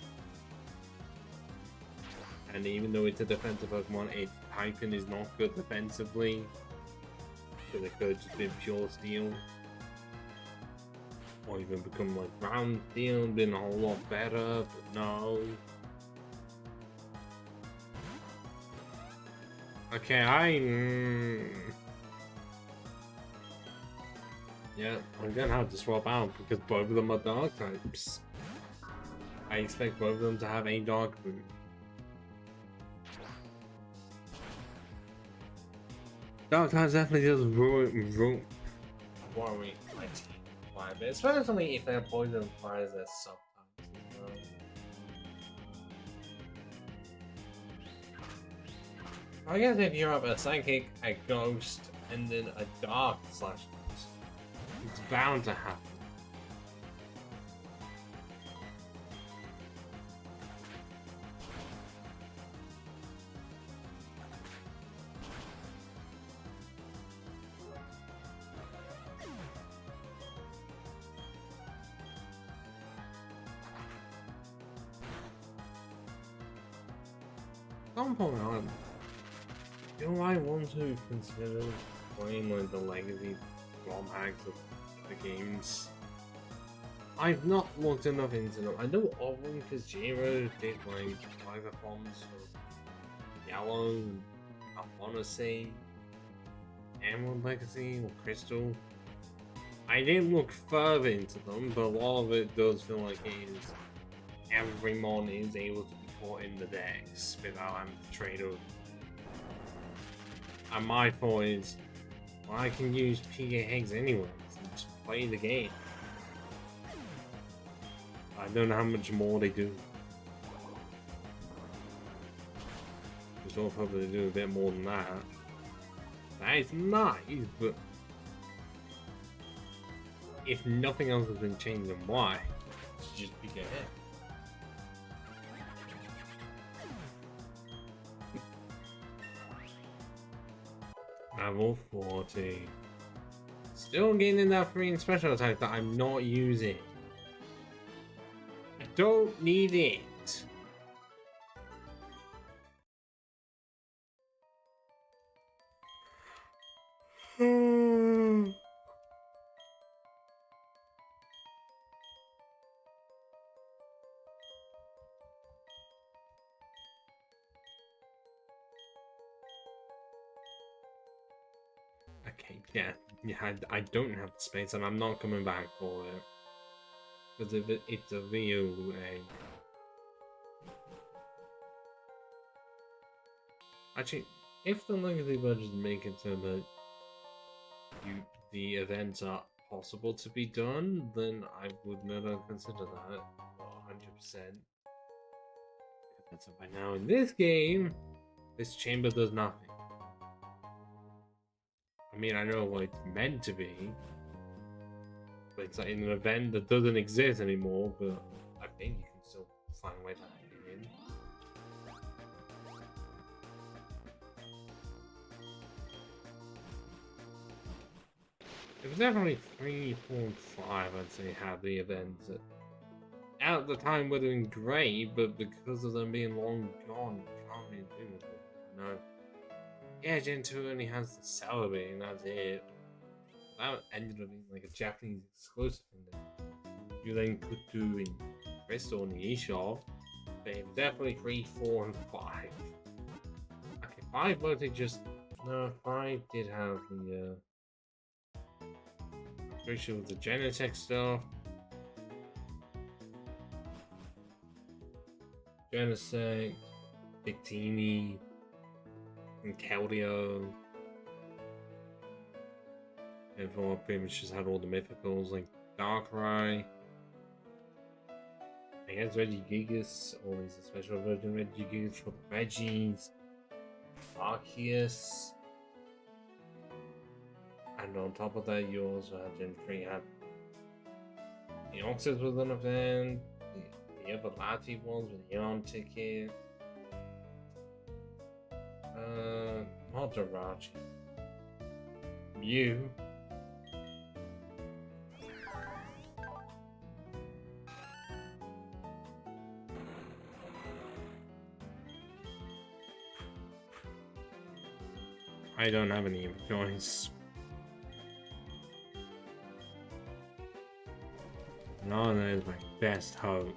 And even though it's a defensive Pokemon, its typing is not good defensively. So it could have just been pure steel. Or even become like ground steel, been a whole lot better, but no. Okay, yeah, I'm gonna have to swap out because both of them are dark types. I expect both of them to have a dark move. Dark types definitely does ruin worry my team quite a bit, especially if their poison requires their subtypes as well. I guess if you're up a psychic, a ghost, and then a dark slash ghost, it's bound to happen. At some point on, do I want to consider playing like the legacy ROM hacks of the games? I've not looked enough into them. I know of them because Jiro did like private bombs for Yellow, and I want to say Emerald Legacy or Crystal. I didn't look further into them, but a lot of it does feel like it is every mon is able to be put in the decks without having to trade over. And my thought is, well, I can use PK Hegs anyways and just play the game. I don't know how much more they do. Just all probably do a bit more than that. That is nice, but if nothing else has been changed, then why? It's just PK Hegs. Level 40. Still gaining that free and special attack that I'm not using. I don't need it. Okay, yeah, I don't have the space and I'm not coming back for it. Because if it's a real egg. Actually, if the legacy budgets make it so that the events are possible to be done, then I would never consider that 100%. That's by now in this game, this chamber does nothing. I mean, I know what it's meant to be, but it's like in an event that doesn't exist anymore, but I think you can still find a way to get in. It was definitely 3, 4, and 5, I'd say, have the events that at the time were doing great, but because of them being long gone, you can't really do anything. No. Yeah, Gen 2 only has the Celebi, and that's it. That ended up being like a Japanese exclusive thing that you then could do in Crystal and the eShop. But it was definitely 3, 4, and 5. Okay, 5 mostly just. No, 5 did have the. Pretty sure with the Genetech stuff. Genesect, Victini, and Keldeo. Everyone pretty much just had all the mythicals like Darkrai. I guess Regigigas, all these special version Regigigas for the Reggies. Arceus. And on top of that, you also had Gen 3 had the Oxys was an event, the Everlati ones with the Yarn ticket. Not Jirachi. Mew. I don't have any choice. Nana is my best hope.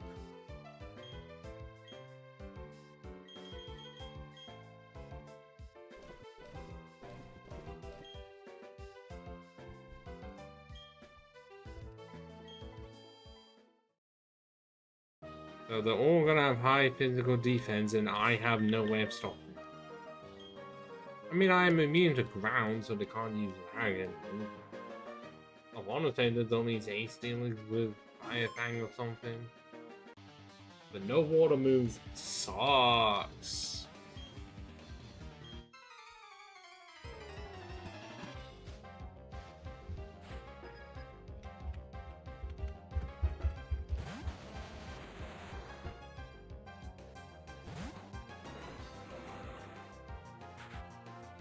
So they're all gonna have high physical defense, and I have no way of stopping it. I mean, I am immune to ground, so they can't use dragon. I want to say there's only Ace Stealings with Fire Fang or something. But no water moves sucks.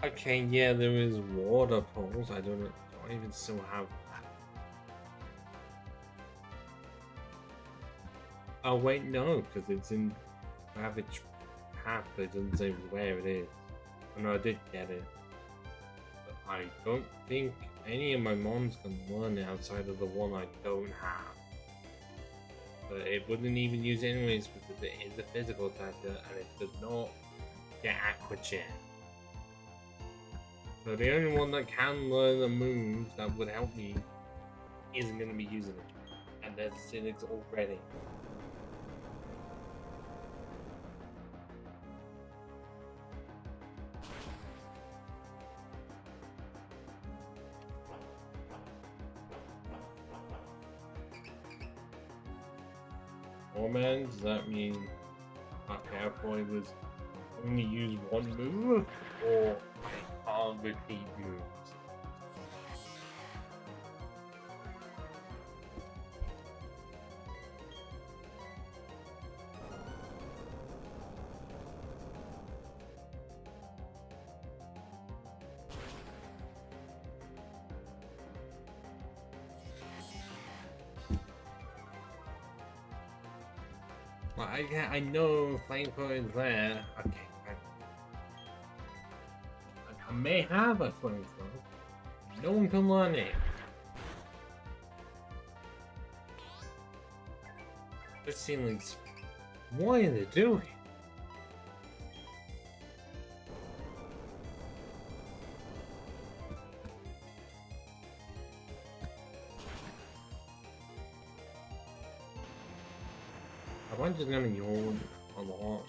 Okay, yeah, there is water pulls. I don't even still have that. Oh wait, no, because it's in Ravage Path, but it doesn't say where it is. Oh no, I did get it. But I don't think any of my mons can learn it outside of the one I don't have. But it wouldn't even use it anyways because it is a physical attacker and it does not get Aqua Jet. So the only one that can learn a move that would help me isn't going to be using it. And there's Cynics already. Oh man, does that mean okay, I thought it was only use one move or I can't repeat moves? Like, I know flamethrower is there. Okay, I may have a flamethrower. No one can learn it. The ceilings. What are they doing? I'm just gonna yawn a lot.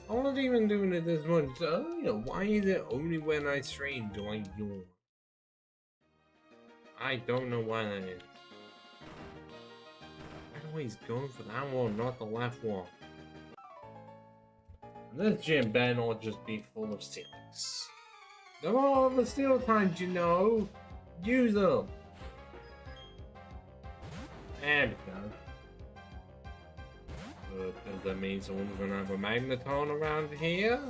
I'm not even doing it this much. Why is it only when I stream do I yawn? I don't know why that is. I always go for that one, not the left one. And this gym better not just be full of sticks. There are the steel times, you know. Use them. There we go. Does that mean someone's gonna have a magneton around here?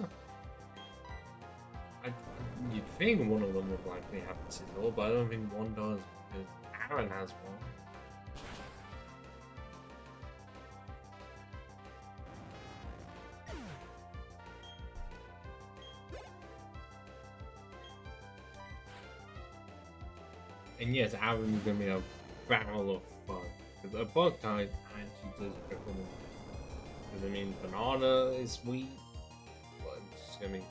You'd think one of them would likely have a sizzle, but I don't think one does because Aaron has one. And yes, Aaron's gonna be a barrel of fun. Because a bug type actually does triple them. Because I mean, banana is sweet, but it's just gonna be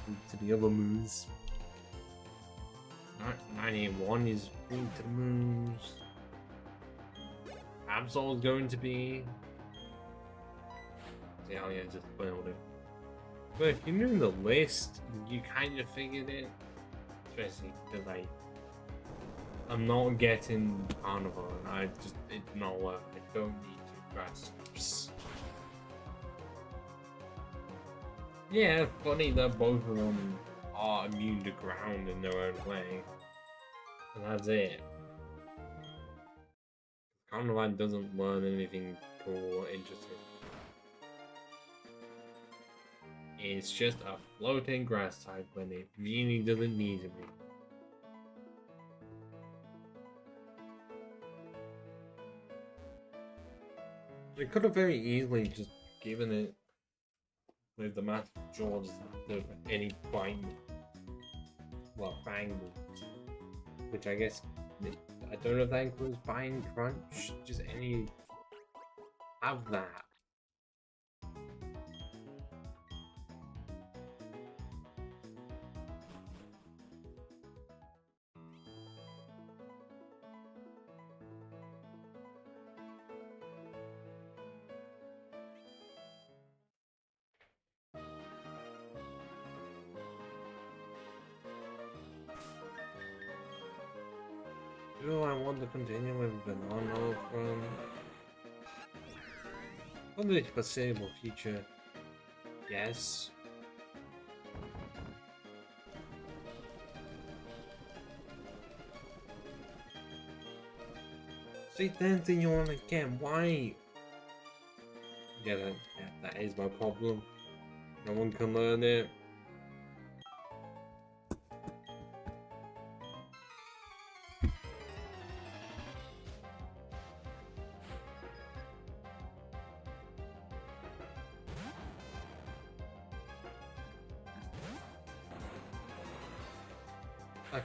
weak to the other moves. 91 is weak to the moves. Absol is going to be. See how just spoiled it. But if you knew the list, you kind of figured it. Especially because I'm not getting Carnival, and it's not worth it. I don't need to grass tops. Yeah, it's funny that both of them are immune to ground in their own way. And that's it. Carnival doesn't learn anything cool or interesting. It's just a floating grass type when it really doesn't need to be. They could have very easily just given it with the massive jaws of any fang, well, fang moves, which I guess I don't know if that includes fang crunch, just any have that. Do I want to continue with banana from for the foreseeable future? Yes. See, then thing you want to get why? Yeah, that is my problem. No one can learn it.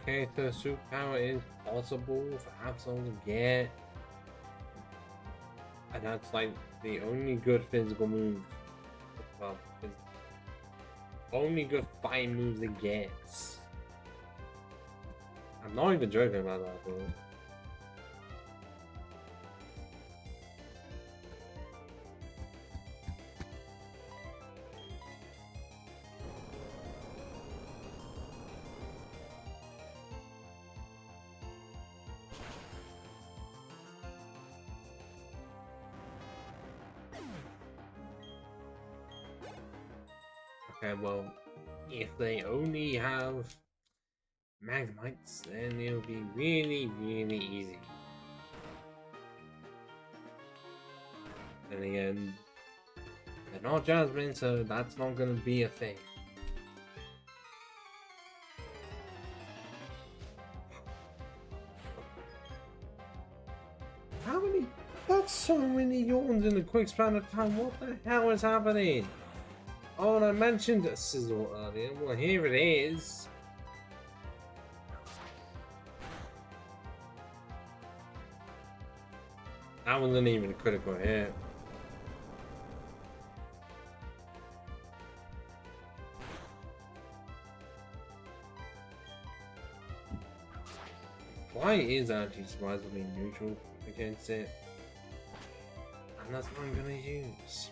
Okay, so superpower is possible for Absol to get. And that's like the only good physical move. Well, only good fighting moves it gets. I'm not even joking about that, bro. Okay, well, if they only have Magmites, then it'll be really, really easy. Then again, they're not Jasmine, so that's not gonna be a thing. How many? That's so many yawns in a quick span of time. What the hell is happening? Oh, and I mentioned a sizzle earlier. Well, here it is. That wasn't even a critical hit. Why is actually surprisingly neutral against it? And that's what I'm gonna use.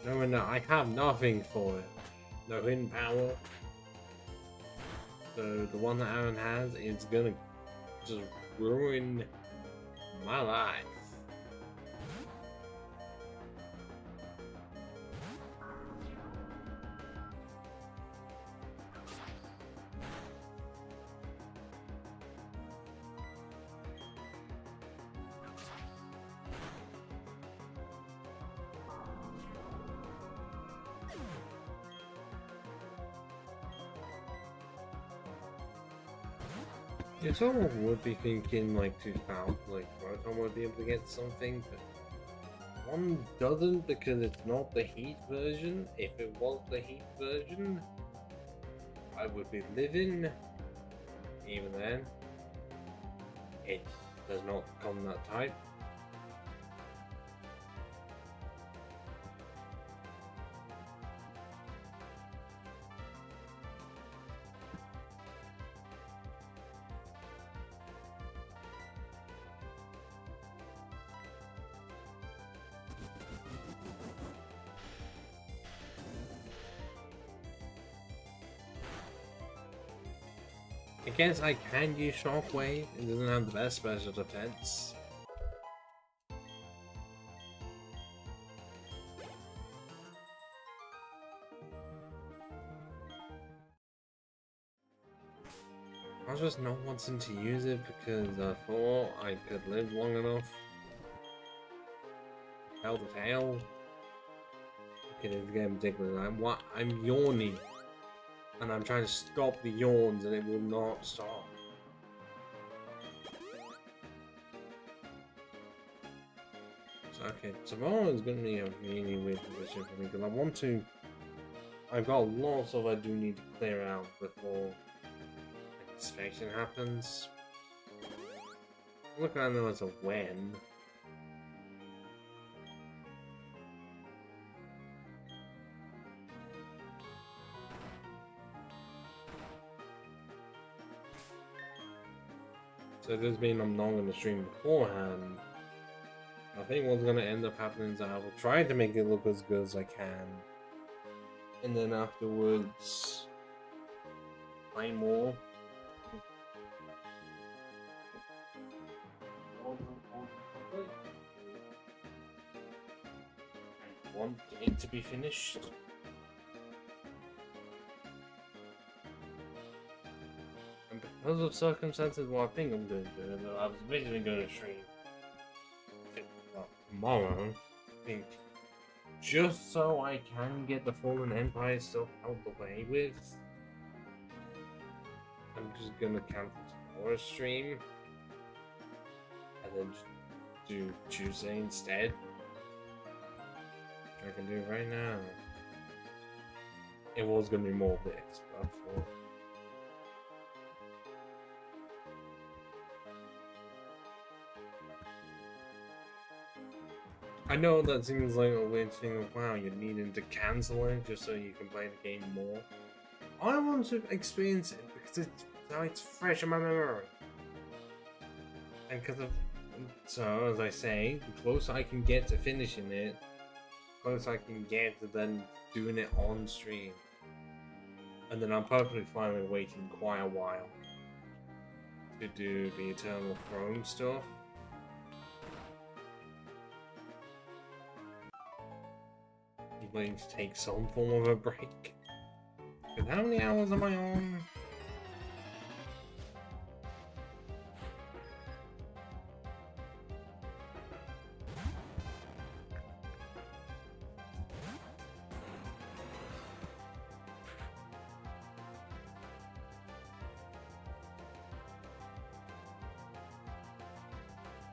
No, I have nothing for it. No hidden power. So the one that Aaron has is gonna just ruin my life. Yeah, someone would be thinking like 2000, like Proton would be able to get something, but one doesn't because it's not the Heat version. If it was the Heat version, I would be living. Even then, it does not come that type. I guess I can use Shockwave. It doesn't have the best special defense. I was just not wanting to use it because I thought I could live long enough. Hell to tail. Okay, this game particularly. I'm yawning. And I'm trying to stop the yawns and it will not stop. Okay, tomorrow is going to be a really weird position for me because I want to. I've got lots of I do need to clear out before inspection happens. Look, I know it's a when. So does mean I'm not going to stream beforehand. I think what's going to end up happening is I will try to make it look as good as I can. And then afterwards, play more. I want it to be finished. And because of circumstances, what I think I'm going to do, I was originally going to stream tomorrow, I think, just so I can get the Fallen Empire stuff out the way with. I'm just gonna cancel tomorrow's stream and then just do Tuesday instead, which I can do right now. It was gonna be more of this, but I thought. I know that seems like a weird thing of, wow, you're needing to cancel it just so you can play the game more. I want to experience it because it's fresh in my memory. And because of, so as I say, the closer I can get to finishing it, the closer I can get to then doing it on stream. And then I'm perfectly fine with waiting quite a while to do the Eternal Throne stuff. Going to take some form of a break. Because how many hours am I on?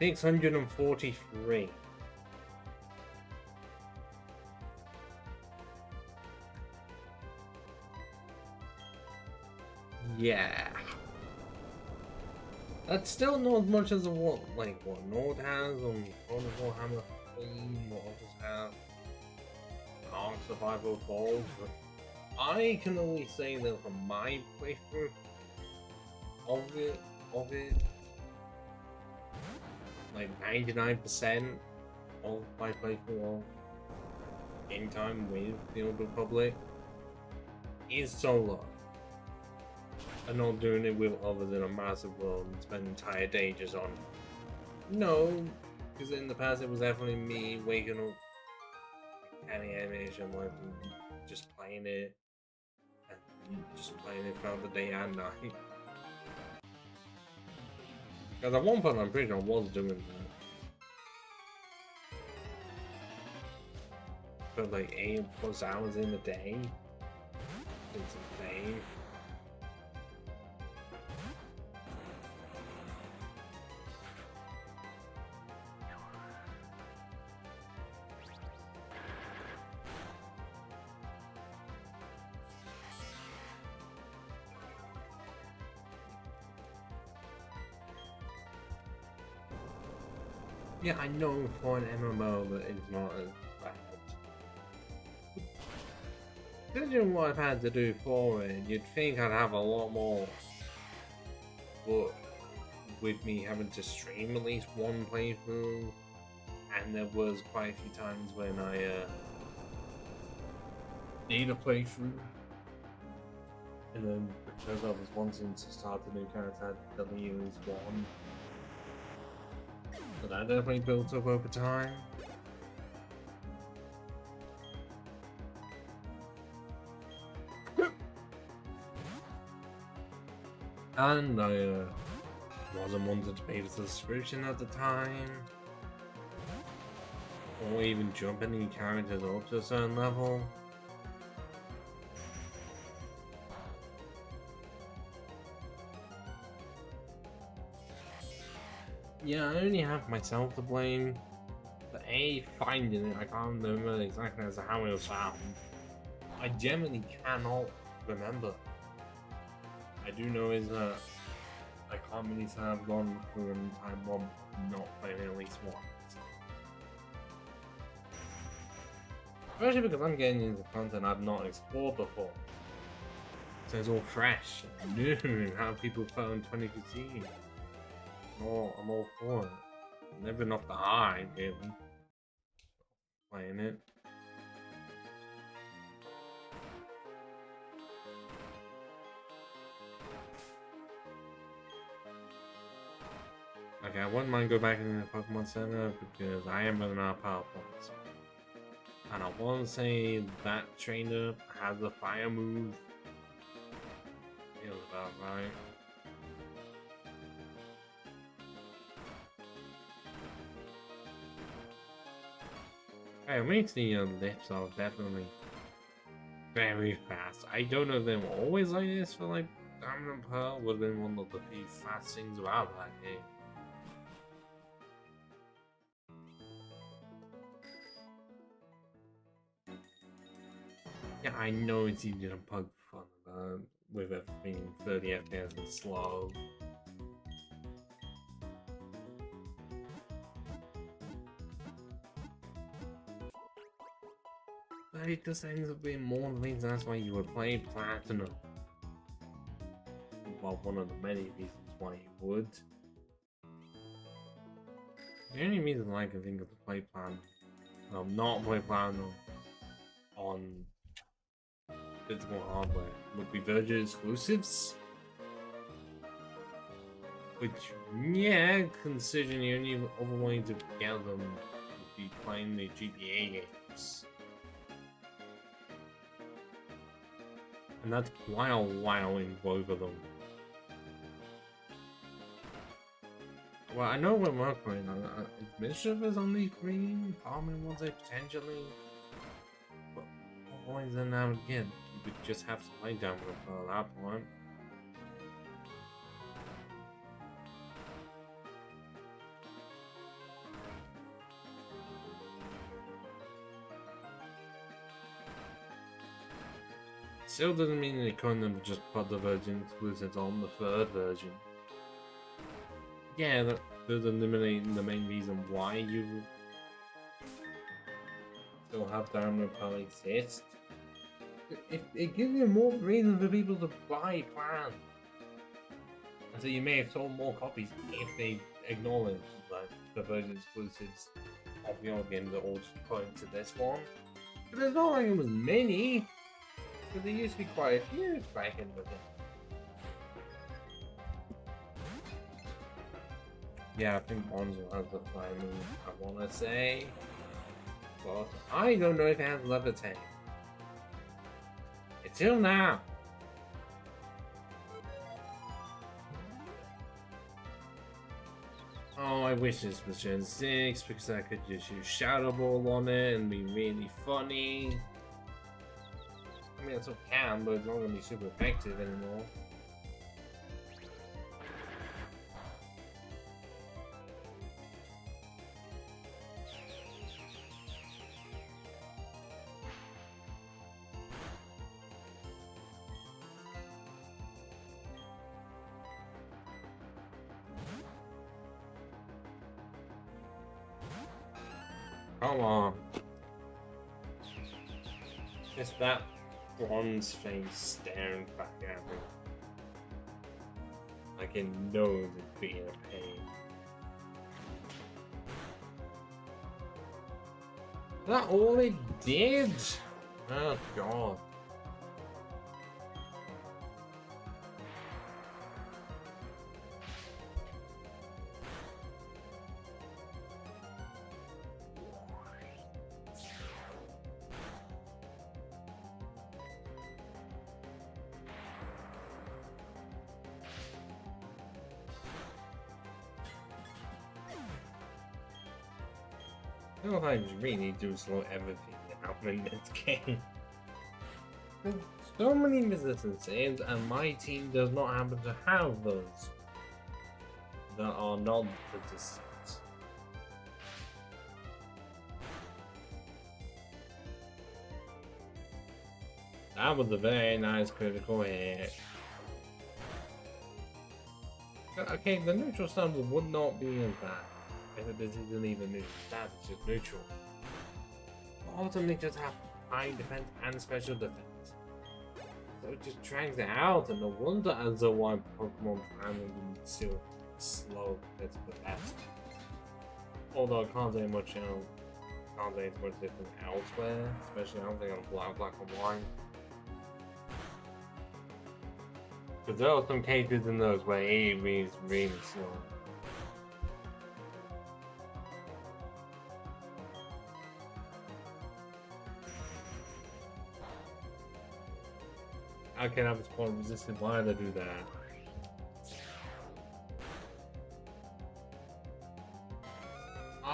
$643. Yeah. That's still not as much as what Nord has, or Warhammer 3, what others have. Ark Survival Evolved, but I can only say that from my playthrough of it, like 99% of my playthrough of game time with the Old Republic is solo. And not doing it with others in a massive world and spend an entire day just on it. No, because in the past it was definitely me waking up, any animation, like just playing it, and just playing it throughout the day and night. Because at one point I'm pretty sure I was doing that. But like 8+ hours in a day, it's insane. Yeah, I know for an MMO that it's not as bad. Considering what I've had to do for it, you'd think I'd have a lot more. But with me having to stream at least one playthrough, and there was quite a few times when I need a playthrough, and then because I was wanting to start a new character, I had to delete at least one. So that definitely built up over time. And I wasn't wanting to pay for the subscription at the time, or even jump any characters up to a certain level. Yeah, I only have myself to blame for finding it. I can't remember exactly as to how it was found. I genuinely cannot remember. I do know is that I can't really say I've gone through an entire one not playing at least once. Especially because I'm getting into content I've not explored before. So it's all fresh and new, how people felt in 2015. I'm all for it. Never enough the high, really. Playing it. Okay, I wouldn't mind go back into the Pokemon Center because I am running out of power points. And I want to say that trainer has a fire move. Feels about right. Hey, it makes the lifts are definitely very fast. I don't know if they were always like this for like Diamond and Pearl. Would have been one of the few fast things about that game. Yeah, I know it's easy to poke fun about with everything 30 FPS and slow. But it just ends up being more things, that's why you would play Platinum. Well, one of the many reasons why you would. The only reason I can think of to play Platinum, not play Platinum on physical hardware would be Virgin exclusives. Which, yeah, considering the only other way to get them would be playing the GBA games. And that's quite a while in both of them. Well, I know we're working on Mischief is on the screen, Farming was it potentially. But always and now again, you would just have to play down with it at that point. Still doesn't mean they couldn't just put the Virgin exclusives on the third version. Yeah, that does eliminate the main reason why you still have Diamond Pearl exist. It gives you more reason for people to buy Plan. And so you may have sold more copies if they acknowledge that the Virgin exclusives of the old games are all just put into this one. But it's not like it was many. Because there used to be quite a few back in the day. Yeah, I think Mons will have the fire move, I want to say. But I don't know if it has levitate. Until now. Oh, I wish this was Gen 6 because I could just use Shadow Ball on it and be really funny. I mean, it still can, but it's not going to be super effective anymore. Come on. It's that bronze face staring back at me. I can know it's being a pain. Is that all it did? Oh god. Sometimes you really do slow everything down in this game. There's so many resistances, and my team does not happen to have those that are non-resistant. That was a very nice critical hit. Okay, the neutral stun would not be as bad if it isn't even neutral. That's just neutral. Ultimately, just have high defense and special defense. So it just drags it out, and no wonder as to why Pokemon Family still slow gets the best. Although I can't say much, can't say it's much different elsewhere, especially I don't think on Black and White. Because there are some cases in those where it is really slow. I can have a spawn resistant. Why did I do that?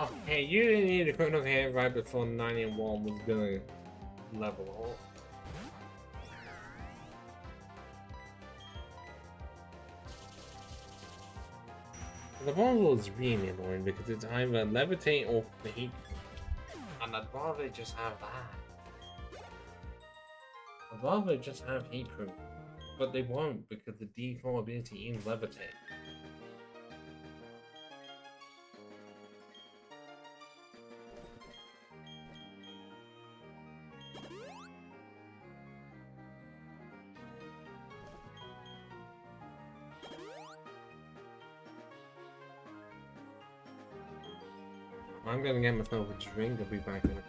Okay, you didn't need a critical hit right before 91 was gonna level up. The bundle is really annoying because it's either levitate or fake, and I'd rather just have that. I'd rather just have heat proof, but they won't because the default ability is levitate. I'm gonna get myself a drink. I'll be back in a bit.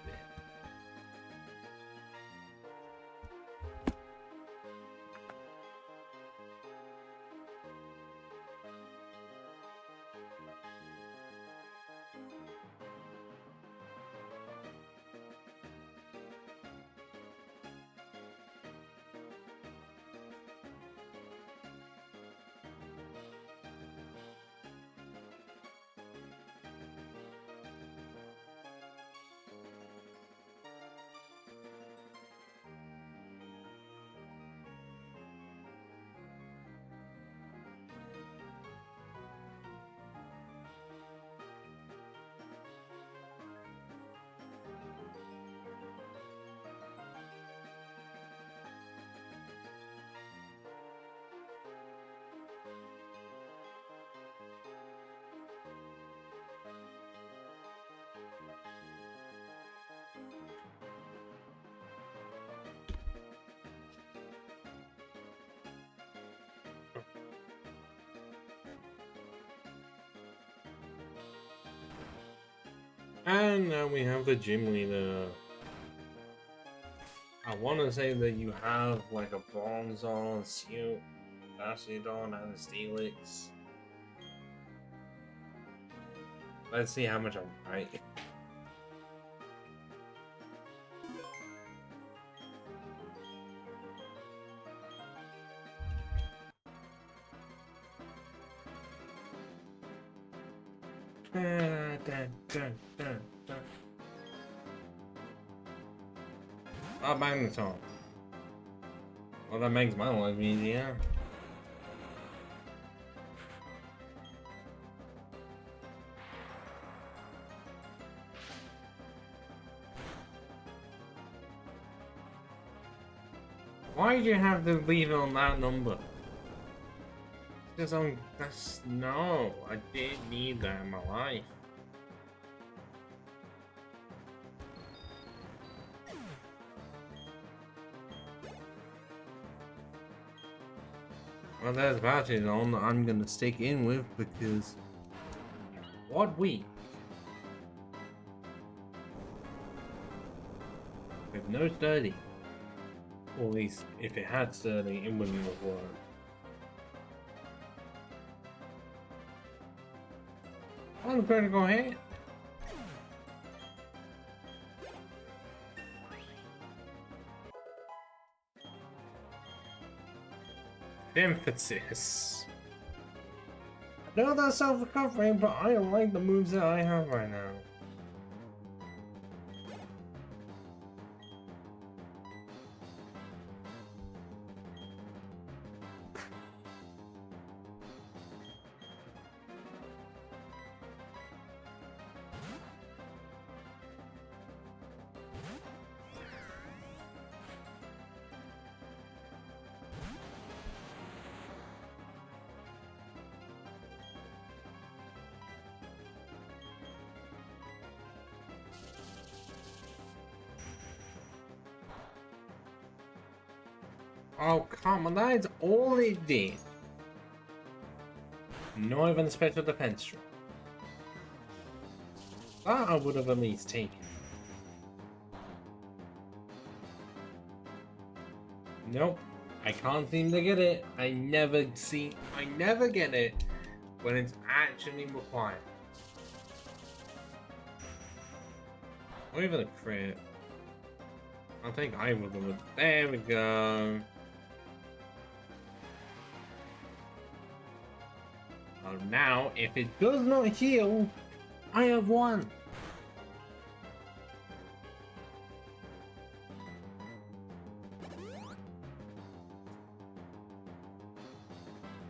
And now we have the gym leader. I want to say that you have like a Bronzor, Seal, Bastiodon, and a Steelix. Let's see how much I'm right. Oh, Magneton. Well, that makes my life easier. Why did you have to leave it on that number? Just on that's no, I didn't need that in my life. Well, there's Bastiodon that I'm gonna stick in with because what week? With no study. Or at least if it had study, it wouldn't have worked. I'm gonna go ahead. Emphasis. I know that's self-recovery, but I don't like the moves that I have right now. Oh, come on, that is all it did. Not even a special defense drop. That I would have at least taken. Nope. I can't seem to get it. I never get it when it's actually required. Or even a crit. I'll take either of them. There we go. Oh, now, if it does not heal, I have won.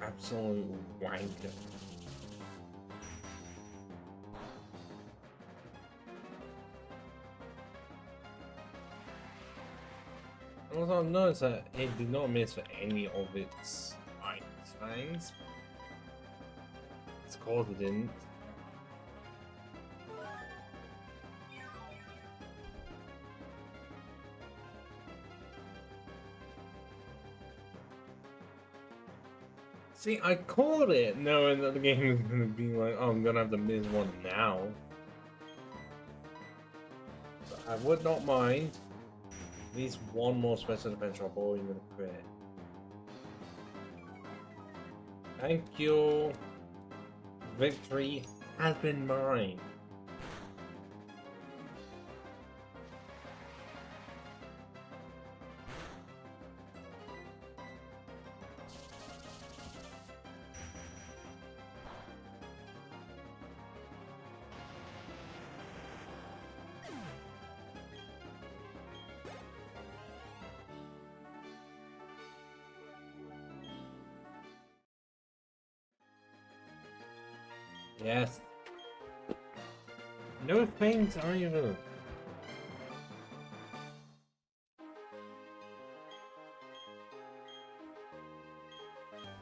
Absolute wanker. Also, I've noticed that it did not miss for any of its ice fangs. It's called it didn't. See, I called it knowing that the game is gonna be like, oh, I'm gonna have to miss one now. But I would not mind at least one more special defense drop or even a crit. Thank you. Victory has been mine. Yes. No thanks either.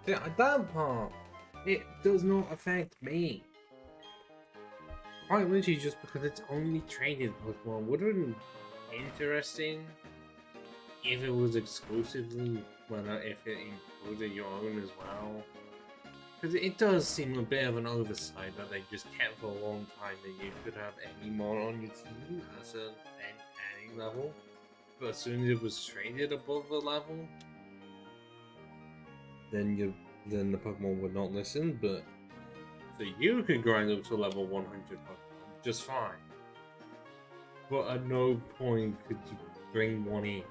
Yeah, that part, it does not affect me. Quite literally just because it's only traded Pokemon. Would have been interesting if it was exclusively, well, if it included your own as well. Because it does seem a bit of an oversight that they just kept for a long time that you could have any more on your team at any level. But as soon as it was traded above the level, then the Pokemon would not listen. But so you could grind up to level 100 Pokemon just fine. But at no point could you bring one in.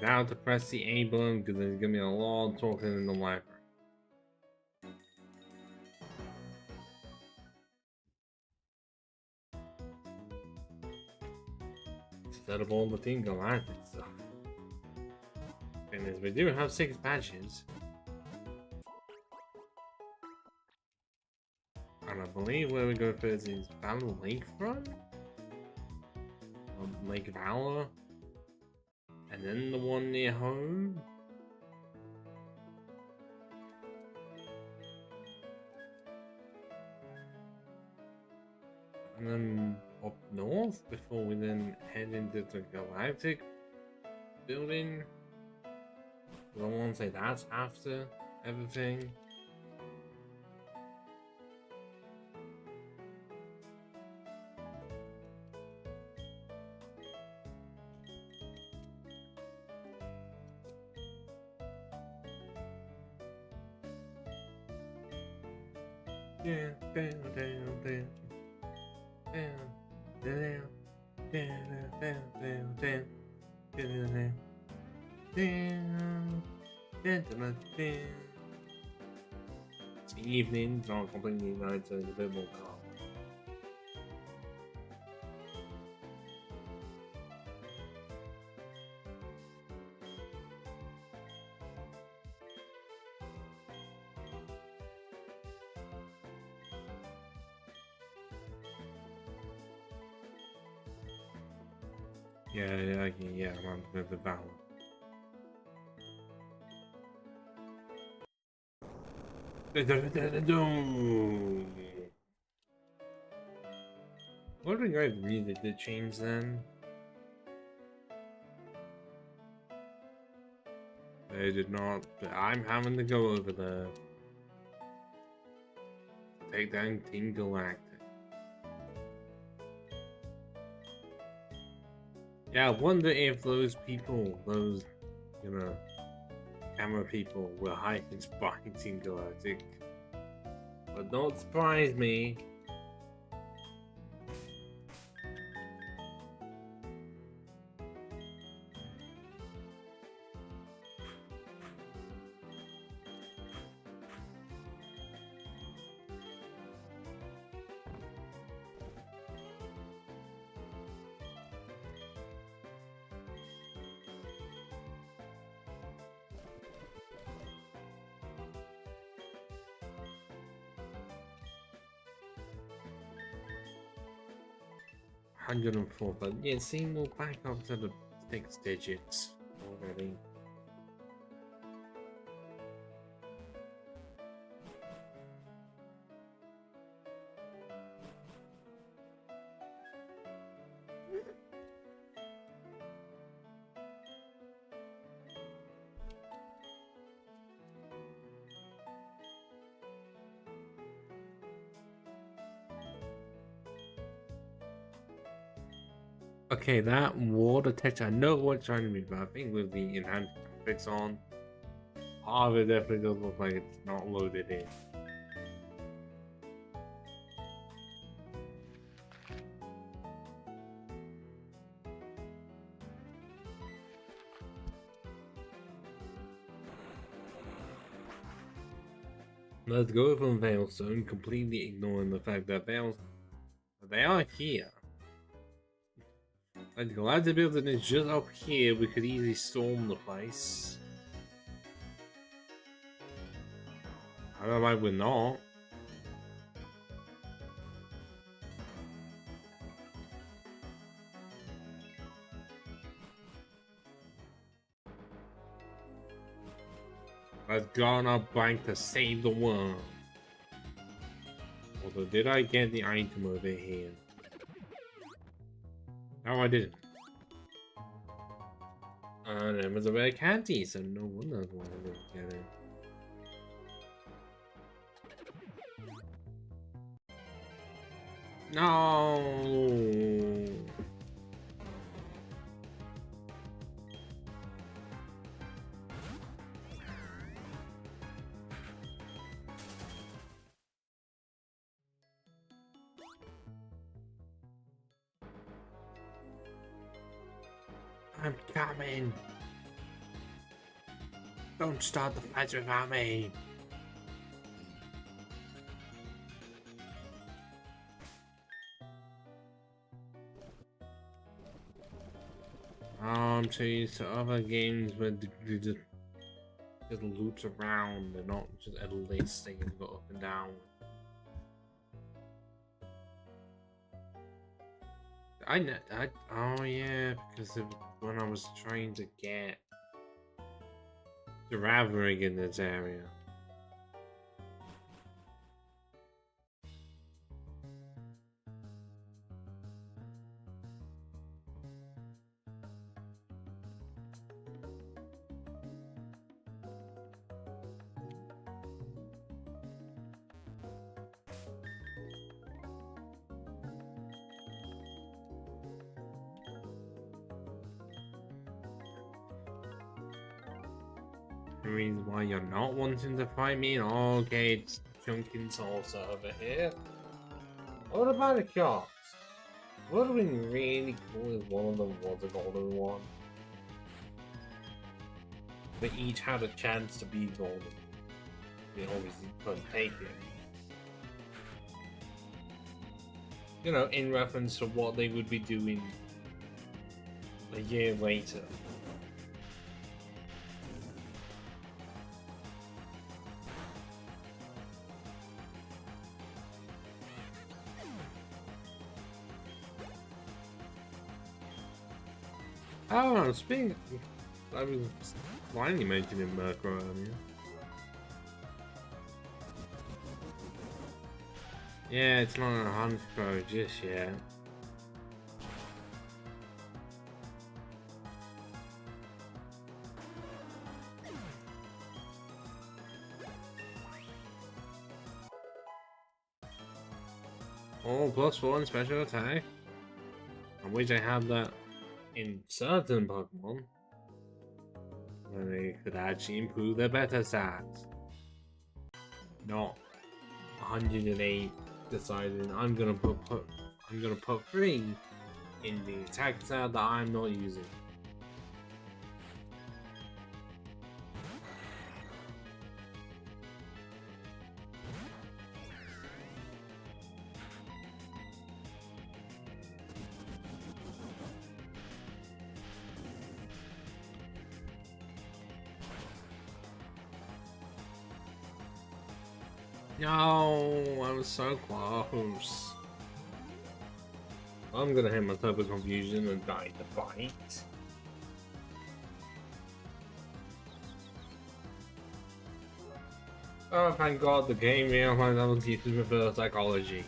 Now to press the A button because there's gonna be a lot of talking in the library. Instead of all the Team Galactic stuff. And as we do have 6 badges. And I believe where we go first is Battle Lakefront? Lake Valor? And then the one near home? And then up north before we then head into the Galactic building? I don't want to say that's after everything. It's evening, it's not completely night, so it's a bit more calm. Yeah, I'm with the Valor. What did I really did change then? They did not, but I'm having to go over there. Take down Team Galactic. Yeah, I wonder if those people, those, you know, camera people were hired by Team Galactic. But don't surprise me. $104, but yeah, see, we're back up to the 6 digits already. Okay, that water texture, I know what's trying to be, but I think with the enhanced graphics on, part of it definitely does look like it's not loaded in. Let's go from Veilstone, completely ignoring the fact that they are here. I'm glad the building is just up here. We could easily storm the place. I don't know why we're not. I've gone up bank to save the world. Although, did I get the item over here? No, I didn't. And it was a rare candy, so no wonder I wanted to get it. No. I'm coming. Don't start the fight without me. I'm so used to other games where you just loot around and not just at a list and you go up and down. Oh yeah, because when I was trying to get the Ravering in this area. The reason why you're not wanting to fight me? Okay, it's chunking salsa over here. What about the cards? Would have been really cool if one of them was a golden one. They each had a chance to be golden. They obviously couldn't take it. You know, in reference to what they would be doing a year later. Oh, speaking, I was finally mentioning Mt Coronet. Yeah, it's not a hunt pro just yet. Oh, +1 special attack. I wish I had that in certain Pokemon. Where they could actually improve their better stats. Not 108 deciding I'm gonna put 3 in the attack stat that I'm not using. No, I was so close. I'm gonna hit my Turbo Confusion and die in the fight. Oh, thank God the game realized I was teaching reverse psychology.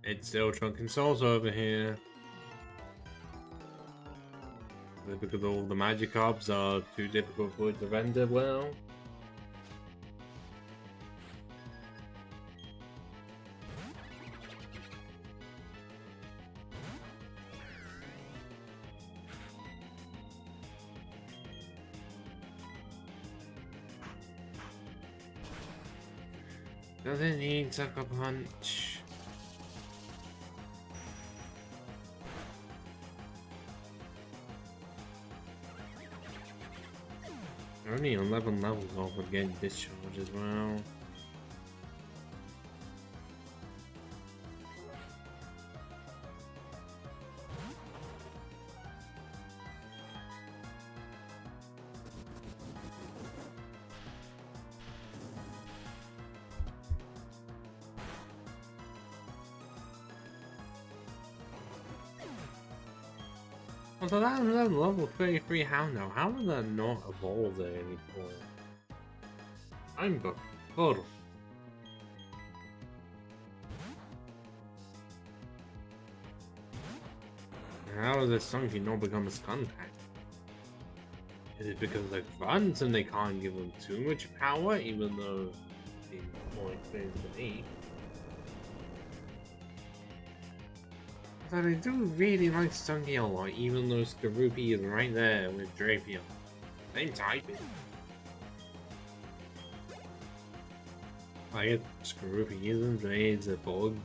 It's still Drunken Souls over here. Because all the Magikarps are too difficult for it to render well. Doesn't need Sucker Punch. Only 11 levels off of getting discharge as well. So that level 33 Hound now, how did that not evolve there anymore? I'm befuddled. How does this Sunky not become a Skuntank? Is it because they're grunts and they can't give them too much power, even though he's more experienced than me? But I do really like Stunky a lot, even though Skorupi is right there with Drapion. Same typing. I get Skorupi isn't, it's a bug.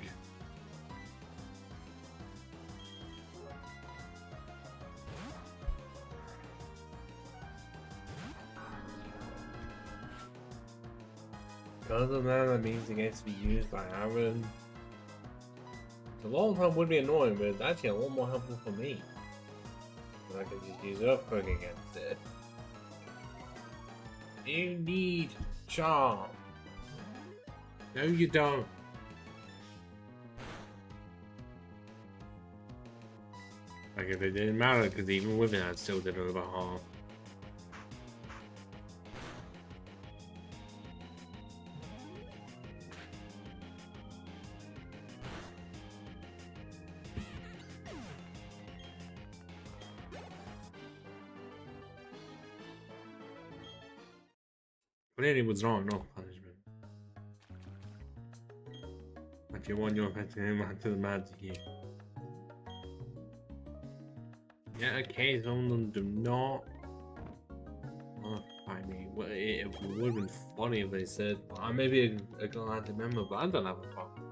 Other than that means it gets to be used by Aaron. The long time would be annoying, but it's actually a lot more helpful for me. I could just use Earthquake against it. You need Charm. No, you don't. Like if it didn't matter, because even with it, I still did over half. Clearly was not enough punishment. But you want your pet to him to the magic here. Yeah, okay, some of them do not. I mean, well, it would have been funny if they said, I may be a glad member, but I don't have a problem.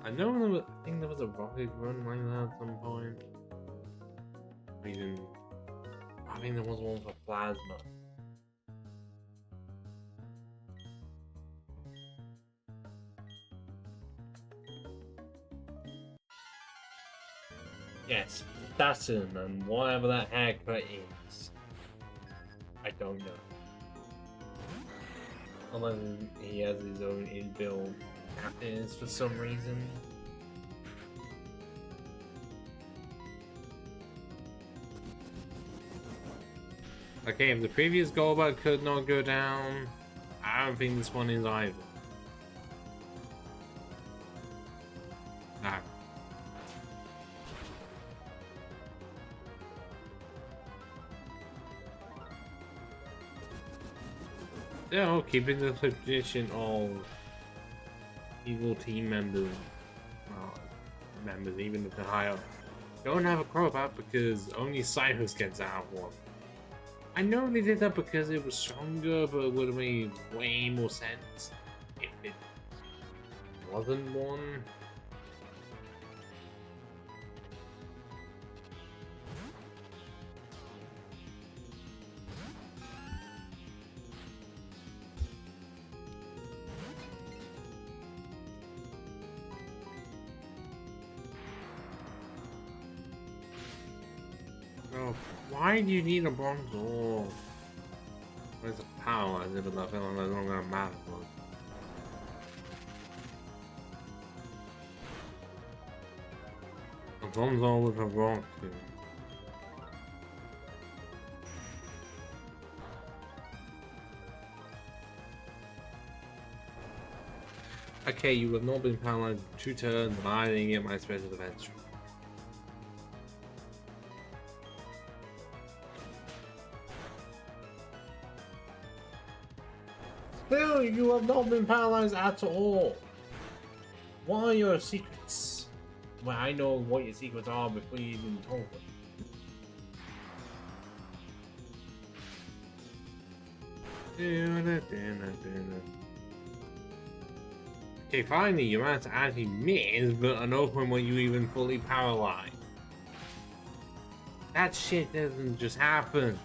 I know there was, I think there was a rocket run like that at some point. Even, I think there was one for Plasma. Yes, Saturn and whatever that haircut is. I don't know. Unless he has his own inbuilt happiness for some reason. Okay, if the previous Goldberg could not go down, I don't think this one is either. Still keeping the tradition of evil team members, even if they're high up, don't have a crop out because only Cyrus gets out of one. I know they did that because it was stronger, but it would have made way more sense if it wasn't one. Oh, why do you need a bronze ore? Where's the power? As if it's not feeling like I'm gonna matter. A bronze ore with a rock. Okay, you have not been paralyzed 2 turns, and I didn't get my special defense. Still, you have not been paralyzed at all. What are your secrets? Well, I know what your secrets are before you even told them. Okay, finally, you managed to actually miss, but an open when you even fully paralyzed. That shit doesn't just happen.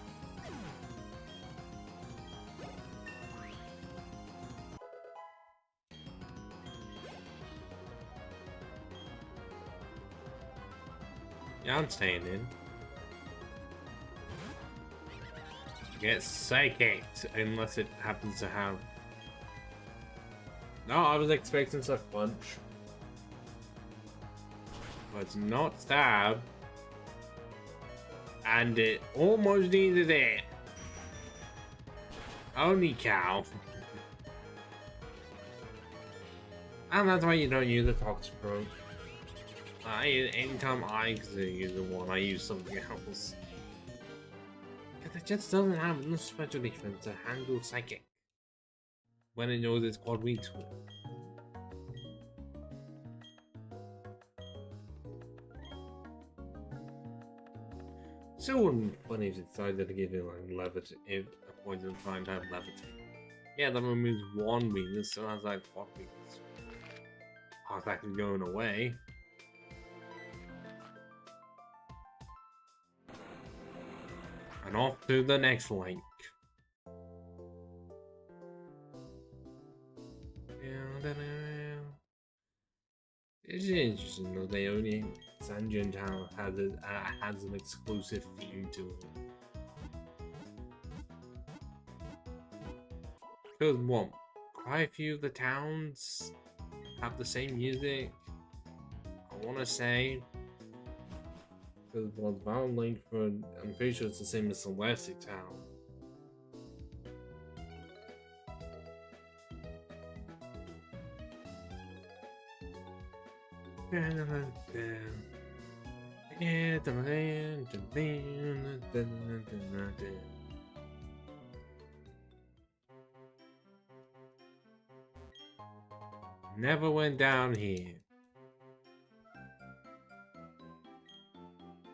Yeah, I'm staying in. Get psychic unless it happens to have. No, I was expecting such punch. But it's not stab. And it almost needed it. Only cow. And that's why you don't use a toxic rope. Anytime I use the one, I use something else. Because it just doesn't have enough special defense to handle psychic. When it knows it's quad weak to it. Still wouldn't be funny if it decided to give it like levitate, if a poison trying to have levitate. Yeah, that removes one weakness, still has like quad weakness. Half that is going away. And off to the next link. It's interesting though, they only Sanjian Town has an exclusive theme to it. Because what? Quite a few of the towns have the same music. I want to say. Because well, Valen Langford, I'm pretty sure it's the same as Celestic Town. Never went down here.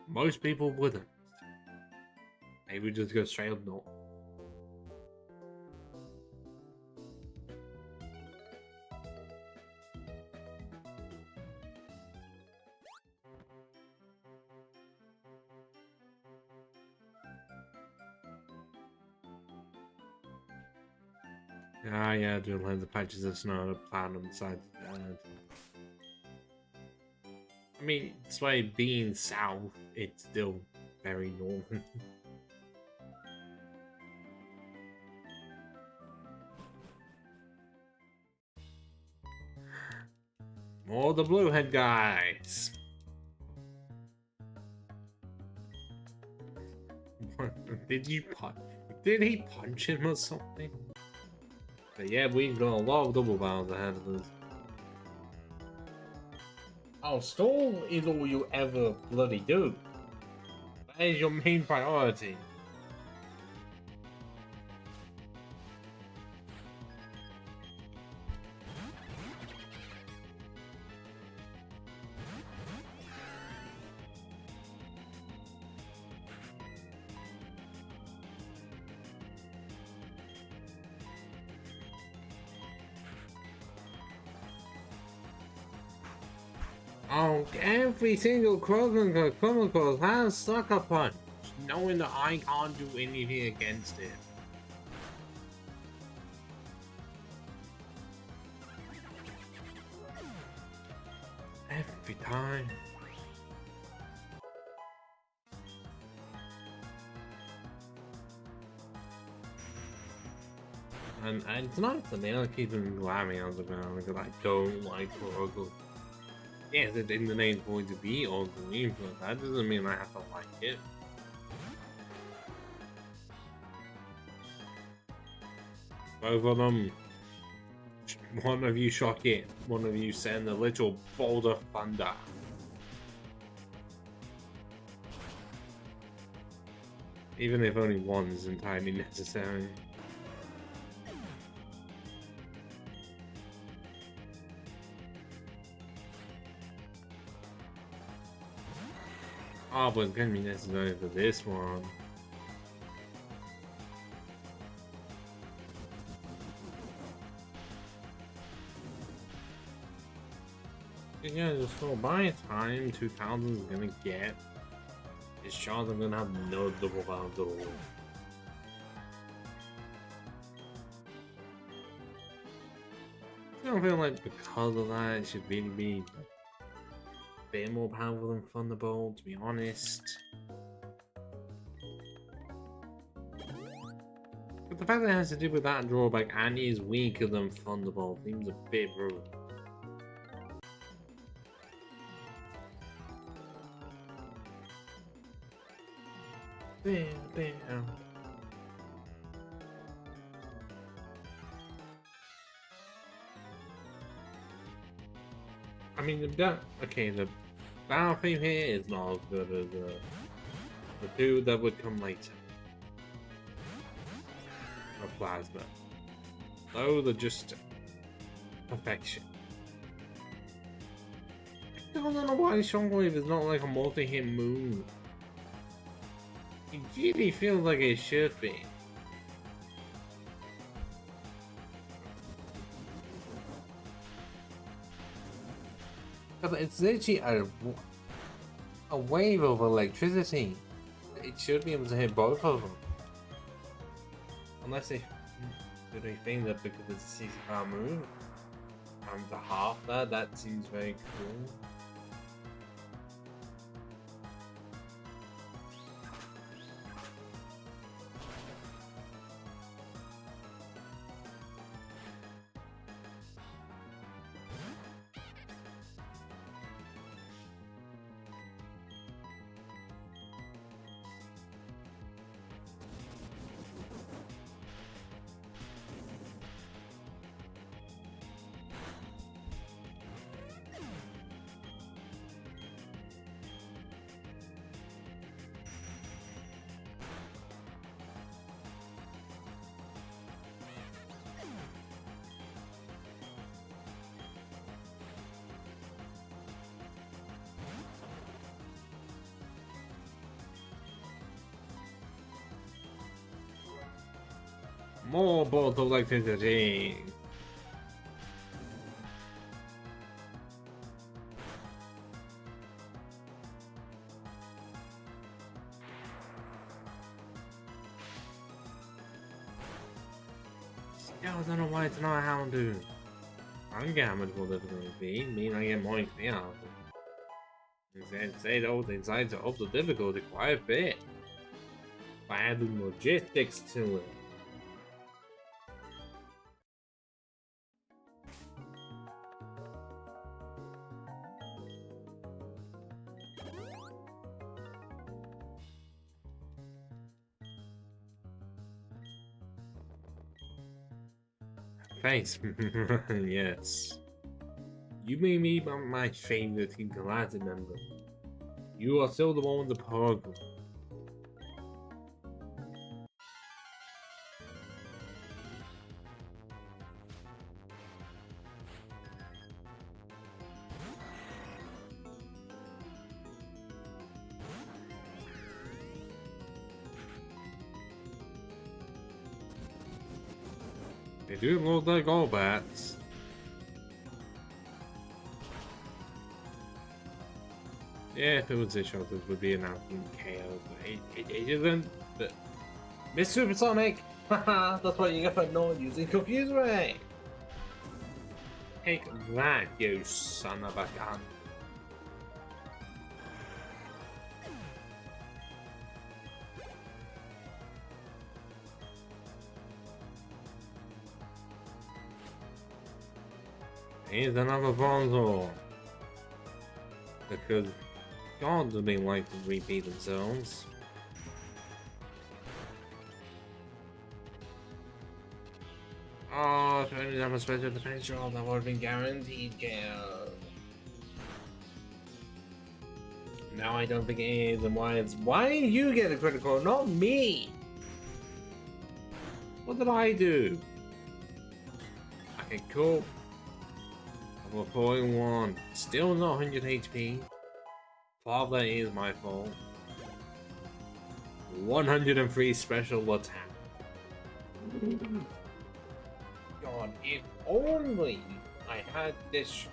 Most people wouldn't. They would just go straight up north. Ah, yeah, doing loads of patches of snow to plant on the side. I mean, despite being south, it's still very northern. More of the bluehead guys. Did you punch? Did he punch him or something? But yeah, we've got a lot of double barrels ahead of us. Oh, stall is all you ever bloody do. That is your main priority. Oh, every single Krogan I come across has Sucker Punch, knowing that I can't do anything against it. Every time. And it's nice that they are keeping glamming on the ground because I don't like Krogan. Yes, it's in the name's going to be ugly, but that doesn't mean I have to like it. Both of them. One of you shock it, one of you send a little bolt of thunder. Even if only one is entirely necessary. Oh, but it's gonna be necessary for this one. Yeah, just for by time 2000 is gonna get, it's chance I'm gonna have no double bounce at all. I don't feel like because of that it should really be a bit more powerful than Thunderbolt, to be honest. But the fact that it has to do with that drawback and is weaker than Thunderbolt seems a bit rude. Damn. I mean, the battle theme here is not as good as the two that would come later. Of Plasma. Those are just perfection. I don't know why Shockwave is not like a multi-hit move. It really feels like it should be. But it's literally a wave of electricity. It should be able to hit both of them. Unless they think that because it's a 60-power move. And to half that seems very cool. More bolt of electricity. Yeah, I don't know why it's not how to. I don't get how much more difficult it be. I mean, I get more XP out of it. Instead, say those inside to up the difficulty quite a bit by adding logistics to it. Thanks. Yes. You made me my favorite Team Canalave member. You are still the one with the program. They do look like all bats. Yeah, if it was this shot, this would be an absolute chaos. It isn't. But Miss Supersonic! Haha, that's what you get for not using Confuse Ray! Take that, you son of a gun! Here's another Bronzor! Because gods do they like to repeat themselves. Oh, if only have a special defense roll, that would have been guaranteed kill. Now I don't think it is, and why did you get a critical, not me? What did I do? Okay, cool. Level 41, still not 100 HP. Father is my fault. 103 special attack. God, if only I had this.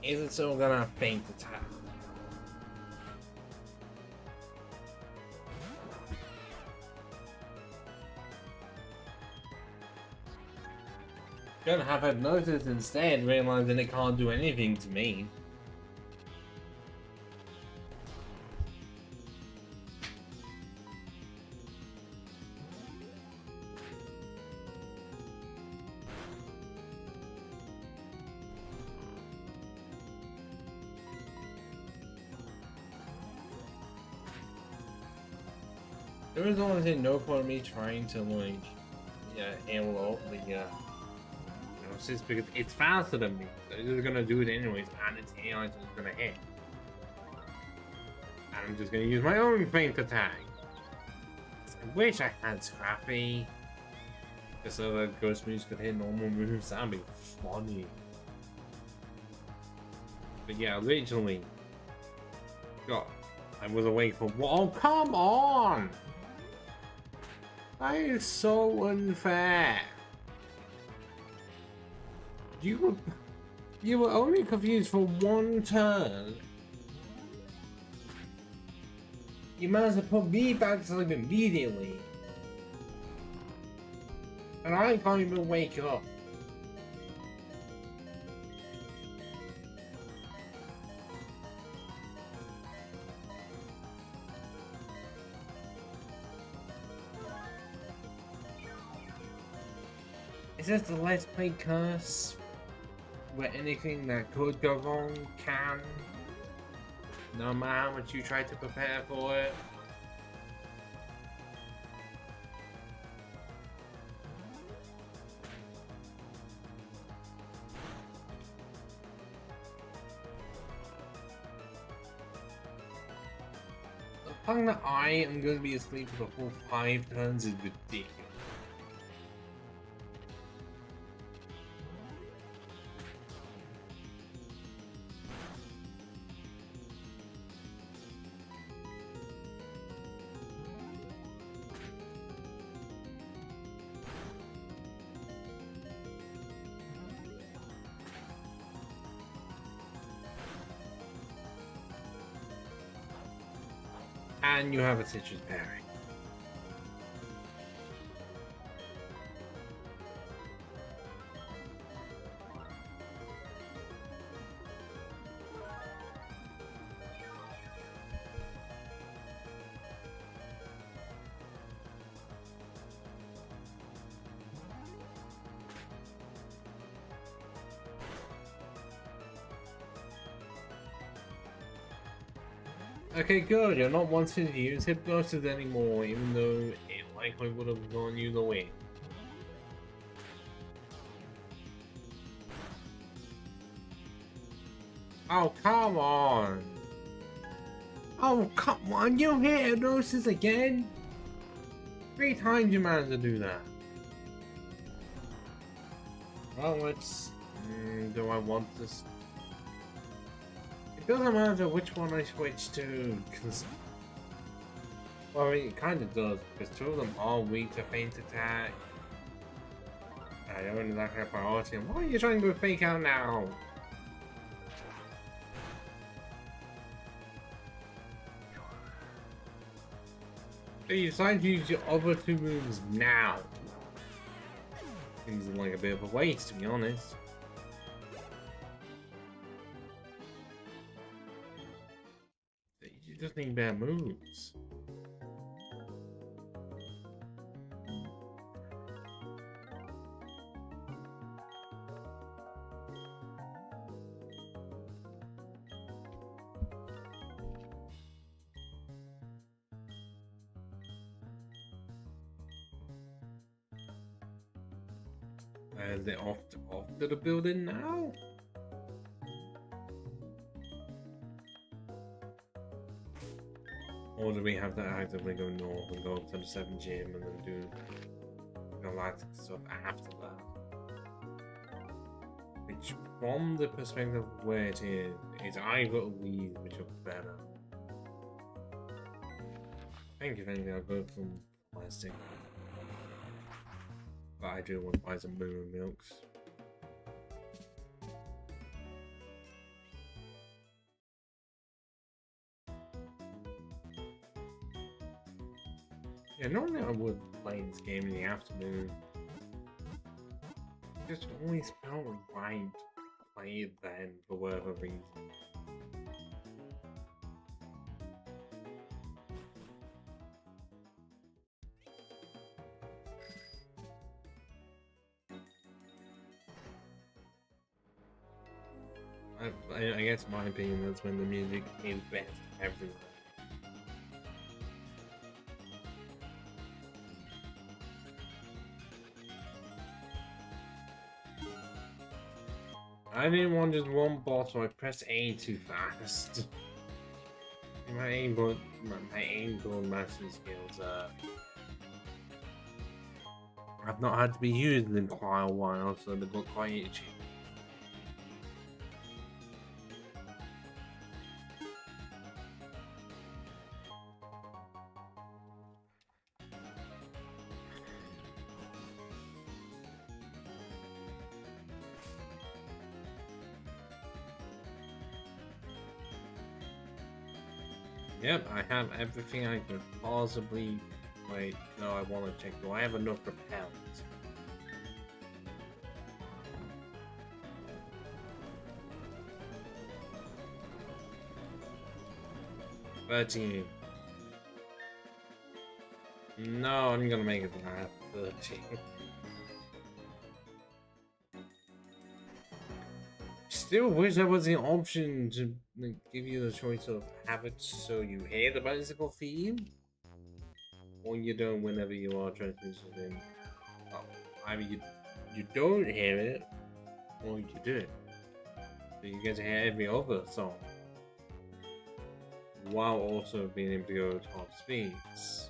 Is it still gonna faint attack? Gonna have hypnosis instead, realizing it can't do anything to me. There was honestly no point in me trying to like, handle the hypnosis because it's faster than me. So it's just gonna do it anyways, and it's AI, so it's gonna hit. And I'm just gonna use my own faint attack. I wish I had Scrappy, just so that Ghost moves could hit normal moves. That'd be funny. But yeah, originally, God, I was awake for. Oh, come on! That is so unfair. You were only confused for one turn. You managed to put me back to sleep immediately. And I can't even wake up. Is this the Let's Play curse? Where anything that could go wrong can? No matter how much you try to prepare for it? The fact that I am going to be asleep for the full 5 turns is ridiculous. And you have a citrus berry. Okay, good. You're not wanting to use hypnosis anymore, even though it likely would have gone you the way. Oh, come on! Oh, come on! You hit hypnosis again? 3 times you managed to do that. Well, let's... do I want this? It doesn't matter which one I switch to, because... Well, I mean, it kind of does, because 2 of them are weak to feint attack. I don't like a priority. Why are you trying to fake out now? You decide to use your other two moves now. Seems like a bit of a waste, to be honest. You just need better moves. Is it off to the building now? Or do we have to actively go north and go up to the 7th gym and then do galactic stuff after that? Which, from the perspective of where it is, it's either of these which are better. I think if anything, I'll go from plastic. But I do want to buy some moon milks. Yeah, normally I would play this game in the afternoon. It just always felt right to play it then for whatever reason. I guess in my opinion that's when the music is best everywhere. I didn't want just one boss, so I pressed A too fast. My aim gun mastery skills I've not had to be used in quite a while, so they got quite itchy. Yep, I have everything I could possibly... Wait, no, I want to check. Do I have enough repellent? $13. No, I'm gonna make it that. $13. Still wish there was the option to give you the choice of have it so you hear the bicycle theme, or you don't whenever you are transitioned in. Well, either you don't hear it, or you do. So you get to hear every other song, while also being able to go top speeds.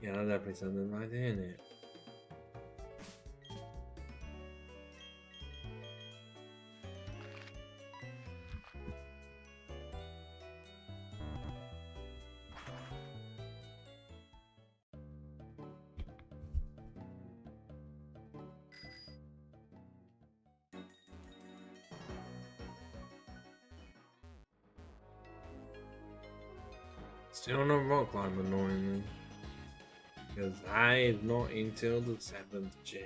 Yeah, that's definitely something right there in it. Still no rock climb, annoyingly. Because I'm not until the 7th gym.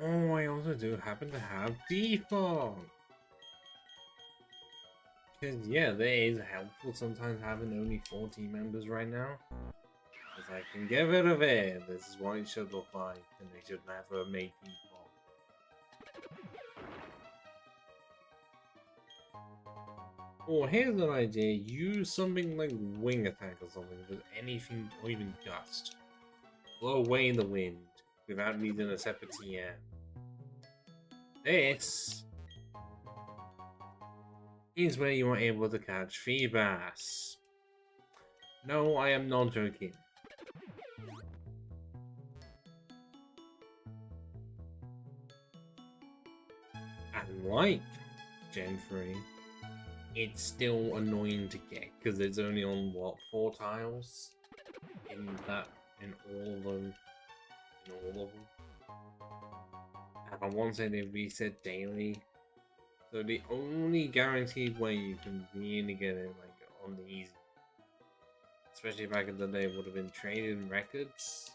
Oh, I also do happen to have default. Because, yeah, that is helpful sometimes having only 4 team members right now. Because I can get rid of it. This is what it should look like. And they should never make default. Or here's an idea. Use something like wing attack or something. With anything, or even gust. Blow away the wind without needing a separate TM. This is where you are able to catch Feebas. No, I am not joking. And like Gen 3, it's still annoying to get because it's only on what, 4 tiles in all of them. And I want to say they reset daily. So the only guaranteed way you can really get it like on the easy, especially back in the day, would have been trading records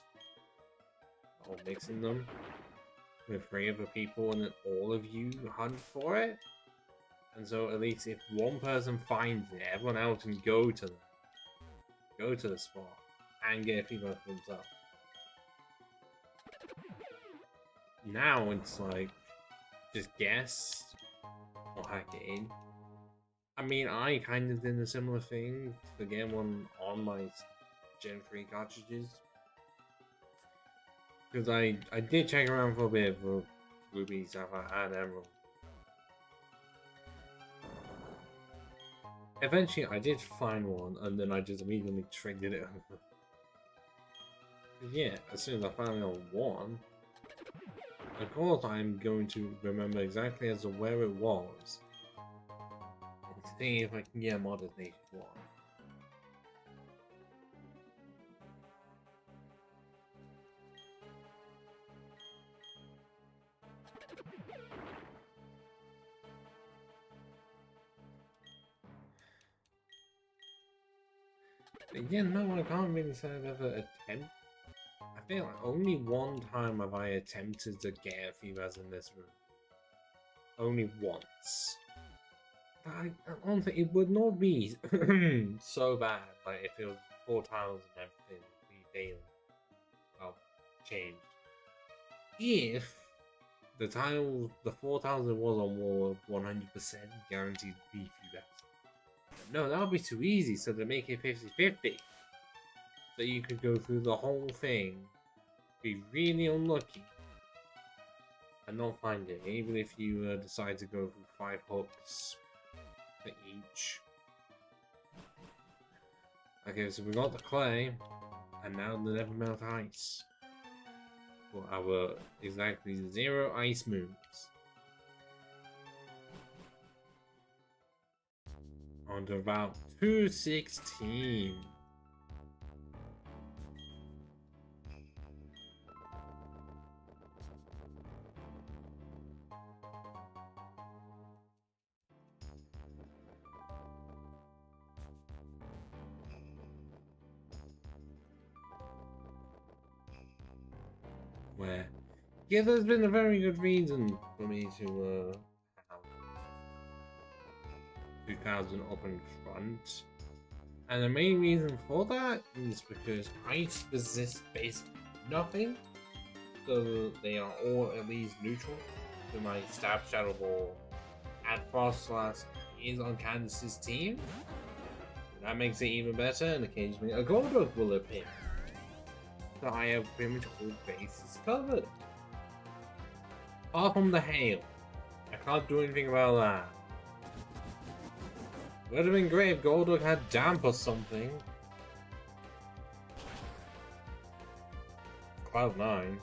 or mixing them with 3 other people and then all of you hunt for it. And so at least if one person finds it, everyone else can go to the spot and get a feedback for themselves. Now it's like just guess or hack it in. I mean, I kind of did a similar thing to get one on my Gen 3 cartridges. Because I did check around for a bit for Ruby, Sapphire, and Emerald. Eventually, I did find one, and then I just immediately traded it over. Yeah, as soon as I found out one, of course I'm going to remember exactly as to where it was, and see if I can get a modded nationwide. Again, no, I can't really say I've ever attempted. I feel like only one time have I attempted to get a Feebas in this room. Only once. I honestly, it would not be so bad, like if it was 4 tiles and everything would be daily. Well, changed. If the 4 tiles it was on were 100% guaranteed to be Feebas. No, that would be too easy, so they make it 50-50. So you could go through the whole thing, be really unlucky, and not find it, even if you decide to go through 5 hooks for each. Okay, so we got the clay, and now the never melt ice. For our exactly 0 ice moves. On to Route 216. Where? Yeah, there's been a very good reason for me to have 2000 up in front. And the main reason for that is because ice resists basically nothing. So they are all at least neutral to my Stab Shadow Ball and Frost Slash is on Candace's team. That makes it even better, and occasionally a Golduck will appear. So I have pretty much all bases covered. Apart from the hail. I can't do anything about that. Would have been great if Golduck had damp or something. Cloud 9.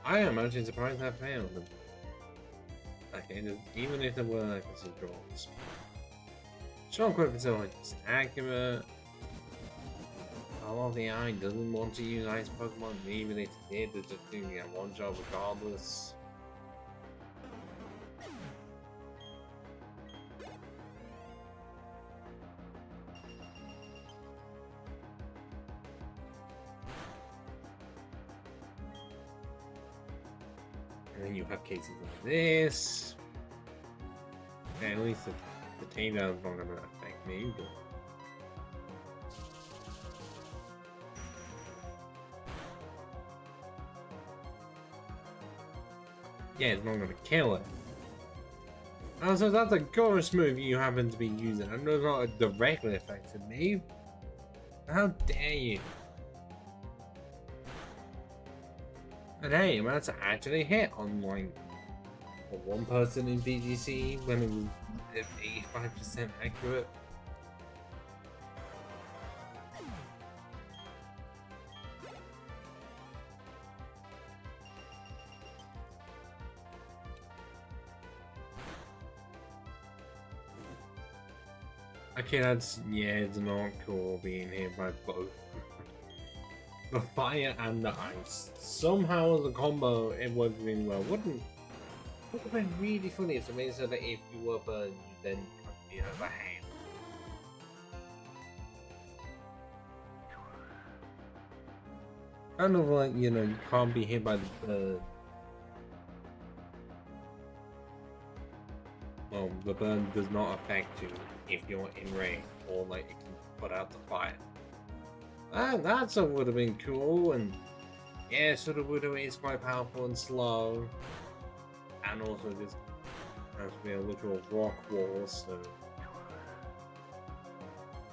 I am actually surprised that failed. Okay, even if there were, I can see draws. Strong Quick Facility is accurate. All of the eye doesn't want to use ice Pokemon, even if it did, they're just doing it one job regardless. And then you have cases like this. Okay, at least the takedown is not going to affect me, but... yeah, it's not going to kill it. And so that's a ghost move you happen to be using. I know it's not directly affected me. How dare you? And hey, that's actually hit on like one person in VGC when it was 85% accurate. Okay, yeah, it's not cool being hit by both the fire and the ice. Somehow as a combo, it worked really well. Would have been really funny if it made so that if you were burned, you then cut the other hand. Kind of like, you know, you can't be hit by the burn. Well, the burn does not affect you if you're in range, or like it can put out the fire. That would have been cool, and yeah, Sudowoodo is quite powerful and slow, and also just has to be a literal rock wall, so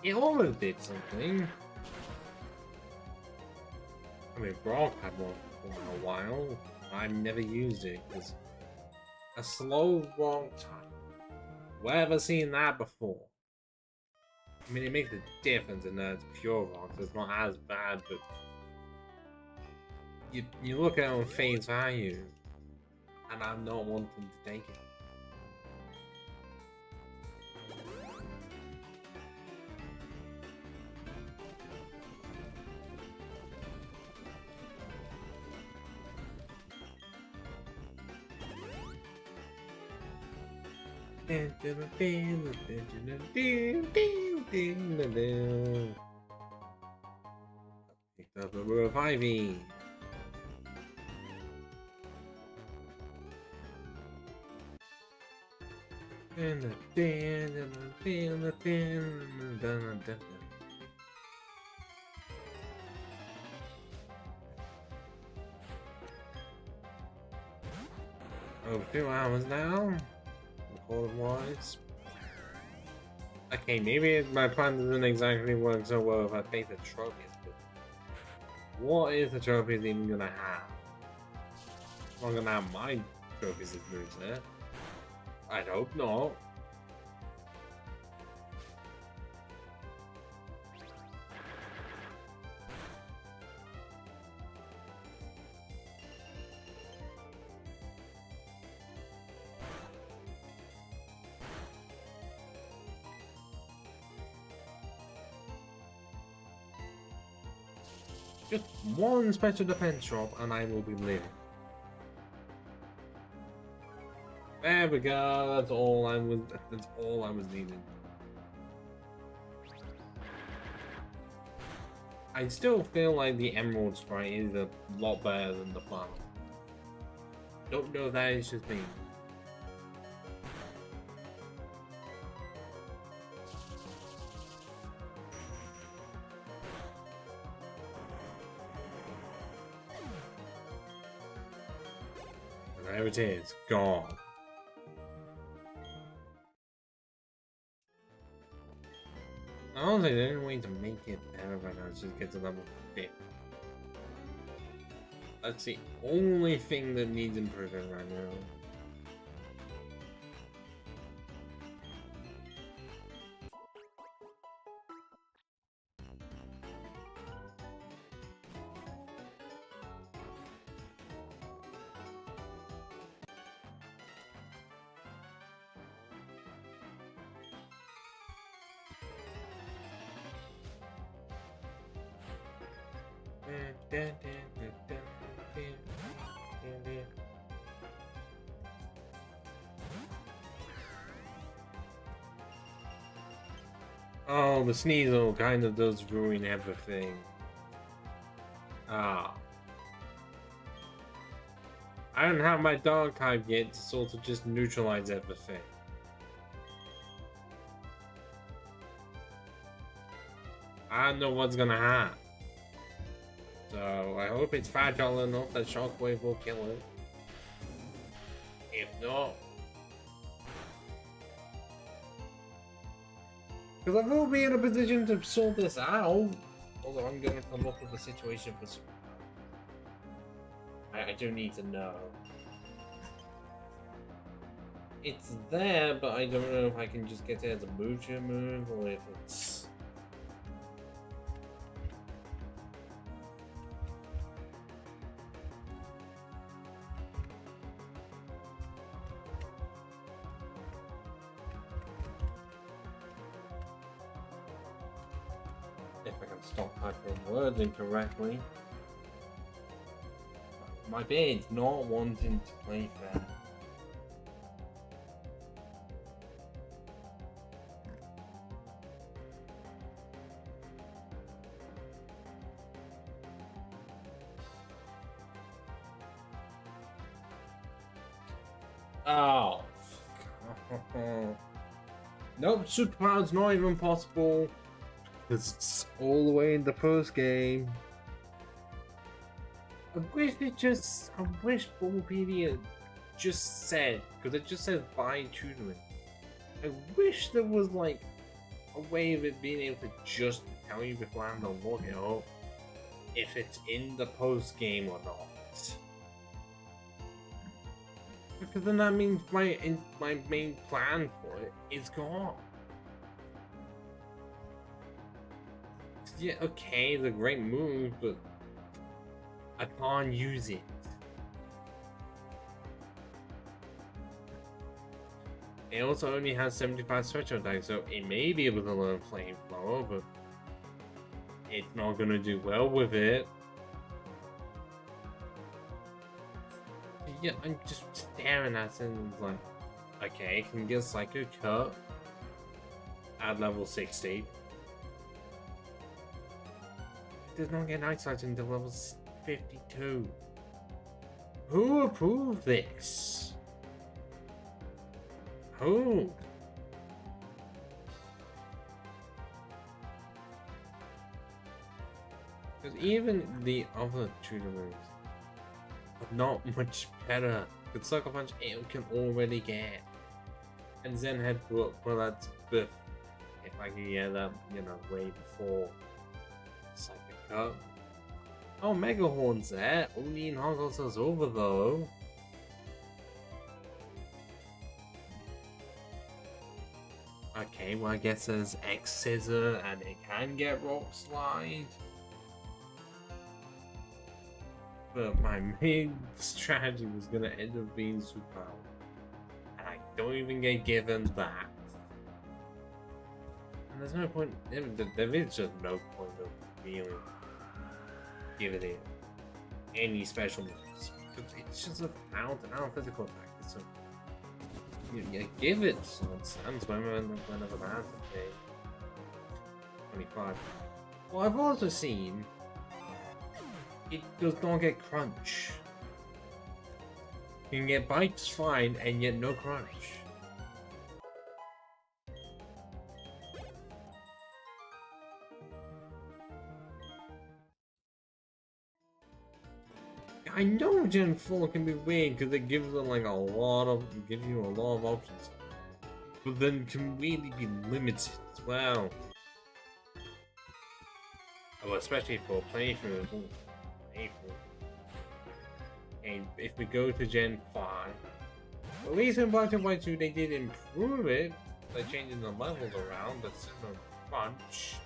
it almost did something. I mean, Brock had one for a while. I've never used it because a slow rock type. Wherever seen that before? I mean, it makes a difference in that it's pure rock, so it's not as bad, but you look at it on face value, and I'm not wanting to take it. Picked up a row of ivy. Oh, 2 hours now. Wise. Okay, maybe my plan doesn't exactly work so well if I take the trophies, but what is the trophies even gonna have? It's not gonna have my trophies as moves there. I'd hope not. Just one special defense drop and I will be living. There we go, that's all I was needing. I still feel like the Emerald Sprite is a lot better than the Platinum. Don't know if that is just me. There it is, gone. Honestly, the only way to make it better right now is just get to level 50. That's the only thing that needs improving right now. Oh, the Sneasel kind of does ruin everything. Ah. I don't have my dog type yet to sort of just neutralize everything. I don't know what's gonna happen. So I hope it's fragile enough that Shockwave will kill it. If not, because I will be in a position to sort this out. Although I'm going to look at the situation for some. I do need to know. It's there, but I don't know if I can just get it as a Mucha move or if it's... If I can stop typing words incorrectly. My bed's not wanting to play fair. Oh. Nope, superpower's not even possible. Because it's all the way in the first game. I wish Bulbapedia just said, because it just says by tutoring. I wish there was like a way of it being able to just tell you beforehand to look it up if it's in the post game or not. Because then that means my main plan for it is gone. Yeah, okay, it's a great move, but I can't use it. It also only has 75 special attacks, so it may be able to learn Flamethrower, but it's not gonna do well with it. Yeah, I'm just staring at it and it's like, okay, it can get Psycho Cut at level 60. It does not get Night Sight until level 52. Who approved this? Who? Because even the other tutor moves are not much better. With Sucker Punch, it can already get. And Zen Head for that buff. If I can get that, you know, way before Psychic Cut. Oh, Mega Horn's there. Only in Hogwarts over though. Okay, well I guess there's X Scissor and it can get Rock Slide. But my main strategy was gonna end up being Super. And I don't even get given that. And there's no point, there is just no point of really giving it any special moves. It's just a out physical attack. So you give it some sense whenever that's okay. 25. Well, I've also seen it does not get crunch. You can get bites fine and yet no crunch. I know Gen 4 can be weird because it gives them like gives you a lot of options. But then can really be limited as well. Oh, especially for playthrough. And if we go to Gen 5, at least in Black and White 2 they did improve it by changing the levels around, but still no crunch.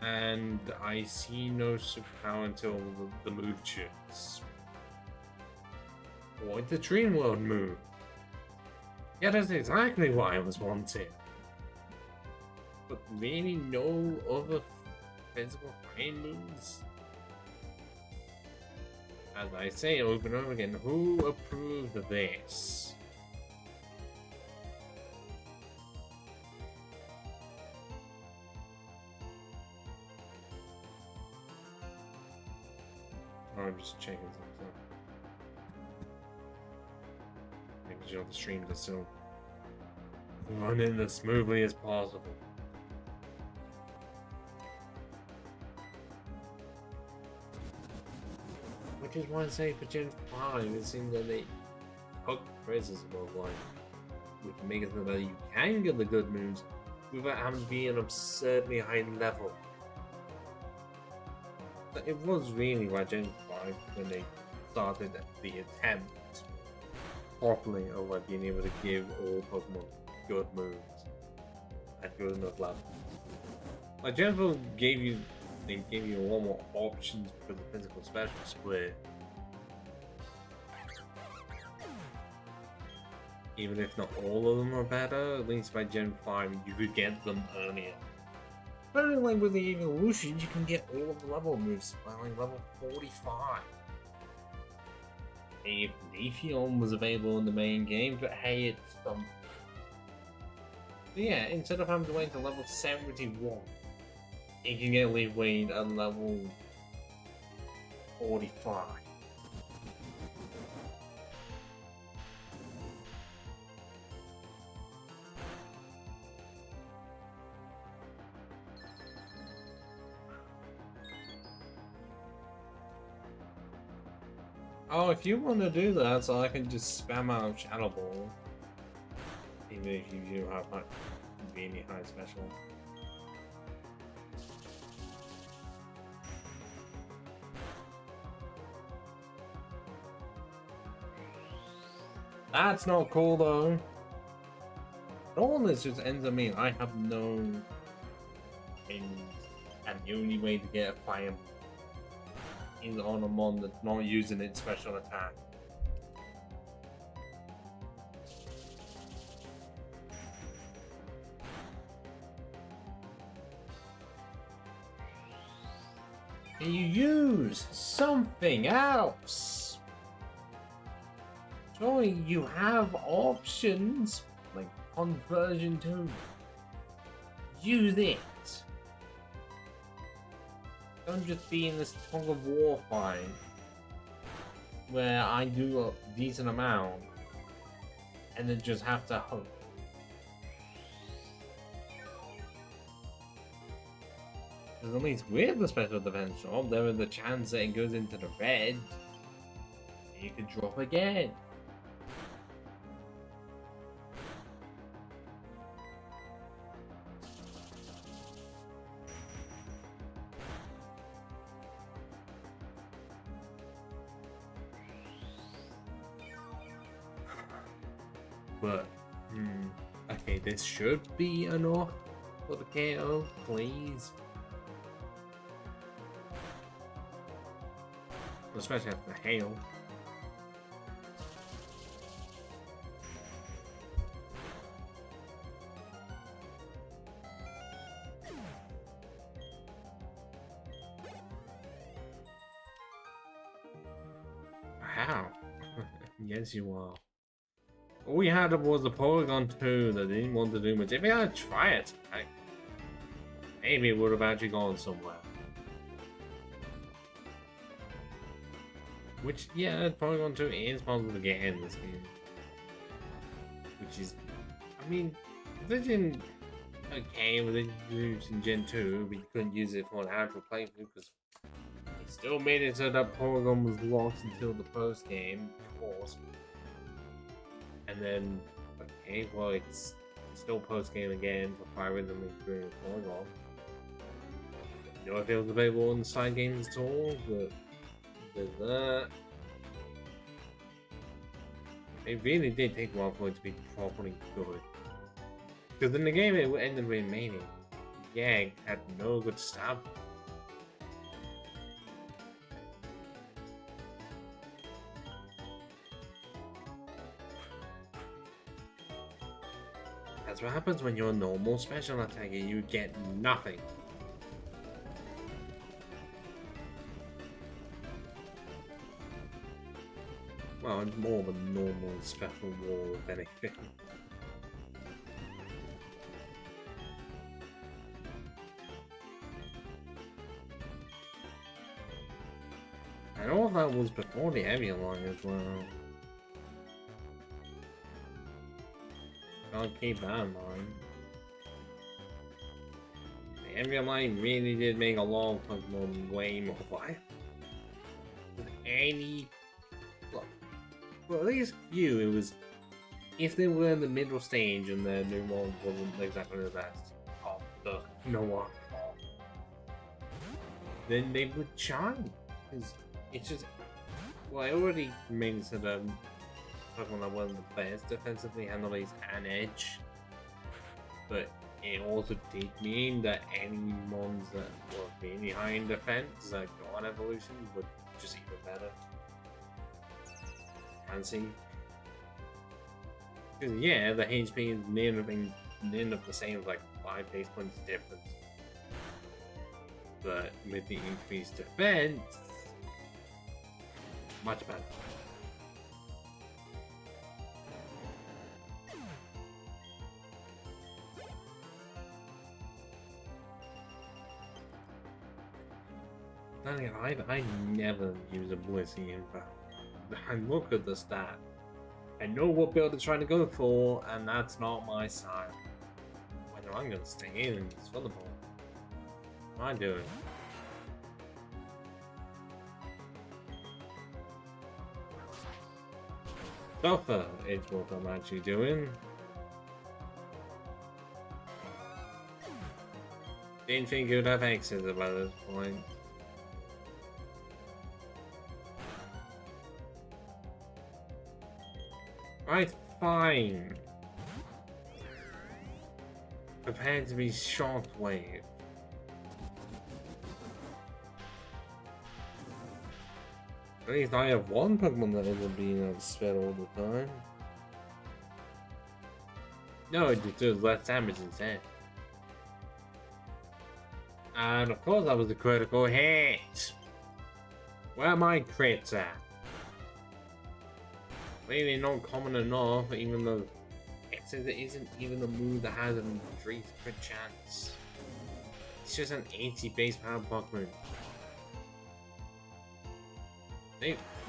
And I see no superpower until the move shifts. Or the Dream World move. Yeah, that's exactly what I was wanting. But really no other physical fighting moves? As I say over and over again, who approved this? I'm just checking something. Making sure the streams are still running as smoothly as possible. Which is why I say for Gen 5, it seems that they took criticism of like, which make it so that you can get the good moves without having to be an absurdly high level. It was really why Gen 5 when they started the attempt properly of like being able to give all Pokemon good moves at good enough level. Like Gen 4 gave you a lot more options for the physical special split. Even if not all of them are better, at least by Gen 5 you could get them earlier. But like with the evolutions, you can get all of the level moves by like level 45. If Leafeon was available in the main game, but hey, it's but yeah, instead of having to wait until level 71, you can get Leafeon at level 45. Oh, if you want to do that, so I can just spam out Shadow Ball. Even if you do have really high special. That's not cool though. All this just ends up meaning I have no things, and the only way to get a fire is on a mon that's not using its special attack. Can you use something else? Surely you have options like conversion 2. Use it. Don't just be in this tug of war fight where I do a decent amount and then just have to hope. Because at least with the special defense drop, there is the chance that it goes into the red and you can drop again. But, okay, this should be enough for the KO, please. Especially after the hail. Wow. Yes, you are. All we had was a Polygon 2 that didn't want to do much. If we had tried it, maybe it would have actually gone somewhere. Which, yeah, Polygon 2 is possible to get in this game. Which is, I mean, Vision, okay, was introduced in Gen 2, but you couldn't use it for an actual playthrough because it still made it so that Polygon was locked until the post game, of course. And then, okay, well, it's still post game again for Pirate and Imperial Polygon. I don't know if it was available in the side games at all, but there's that. It really did take a while for it to be properly good. Because in the game it ended up remaining. Yang had no good stuff. That's what happens when you're a normal special attacker, you get nothing. Well, it's more of a normal special wall than anything. And all that was before the heavy line as well. I'll keep that in mind. The heavy line really did make a lot of Pokemon way more viable. Any... Well, at least few, it was... If they were in the middle stage and the new one wasn't exactly the best of the Noah, then they would shine. Because it's just, well, it already means that Pokemon are one of the best defensively handlers and edge, but it also did mean that any mons that were really high in defense that got an evolution would just even better. Fancy. Because yeah, the HP is near enough the same, like 5 base points difference. But with the increased defense, much better. I never use a Blissey in fact. I look at the stat. I know what build they're trying to go for, and that's not my style. Whether I'm gonna stay in is for the ball. What am I doing? Tougher is what I'm actually doing. Didn't think you'd have access by this point. Right, fine. Prepared to be shockwave. At least I have one Pokemon that isn't being outsped all the time. No, it just does less damage instead. And of course that was a critical hit! Where are my crits at? Maybe not common enough, even though it says it isn't even a move that has an increased crit chance. It's just an 80 base power Pokemon.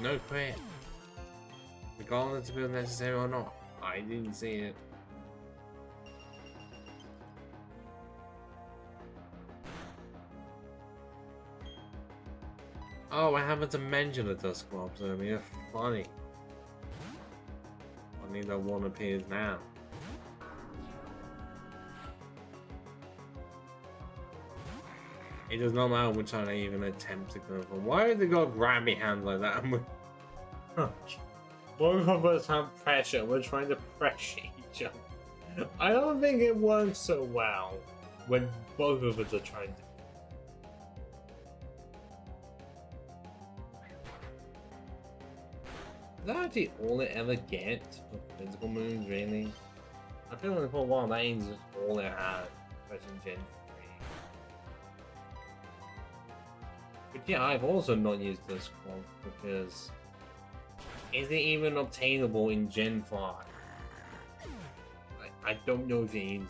No crit. Regardless of if it's necessary or not. I didn't see it. Oh, I haven't to mention the Dusclops earlier. Funny. Funny that one appears now. It does not matter which one I even attempt to go for. Why have they got grabby hands like that? Both of us have pressure. We're trying to pressure each other. I don't think it works so well when both of us are trying to. Is that actually all it ever gets for physical moves, really? I feel like for a while that is just all it had, especially Gen 3. But yeah, I've also not used this clock because is it even obtainable in Gen 5? I don't know if it is.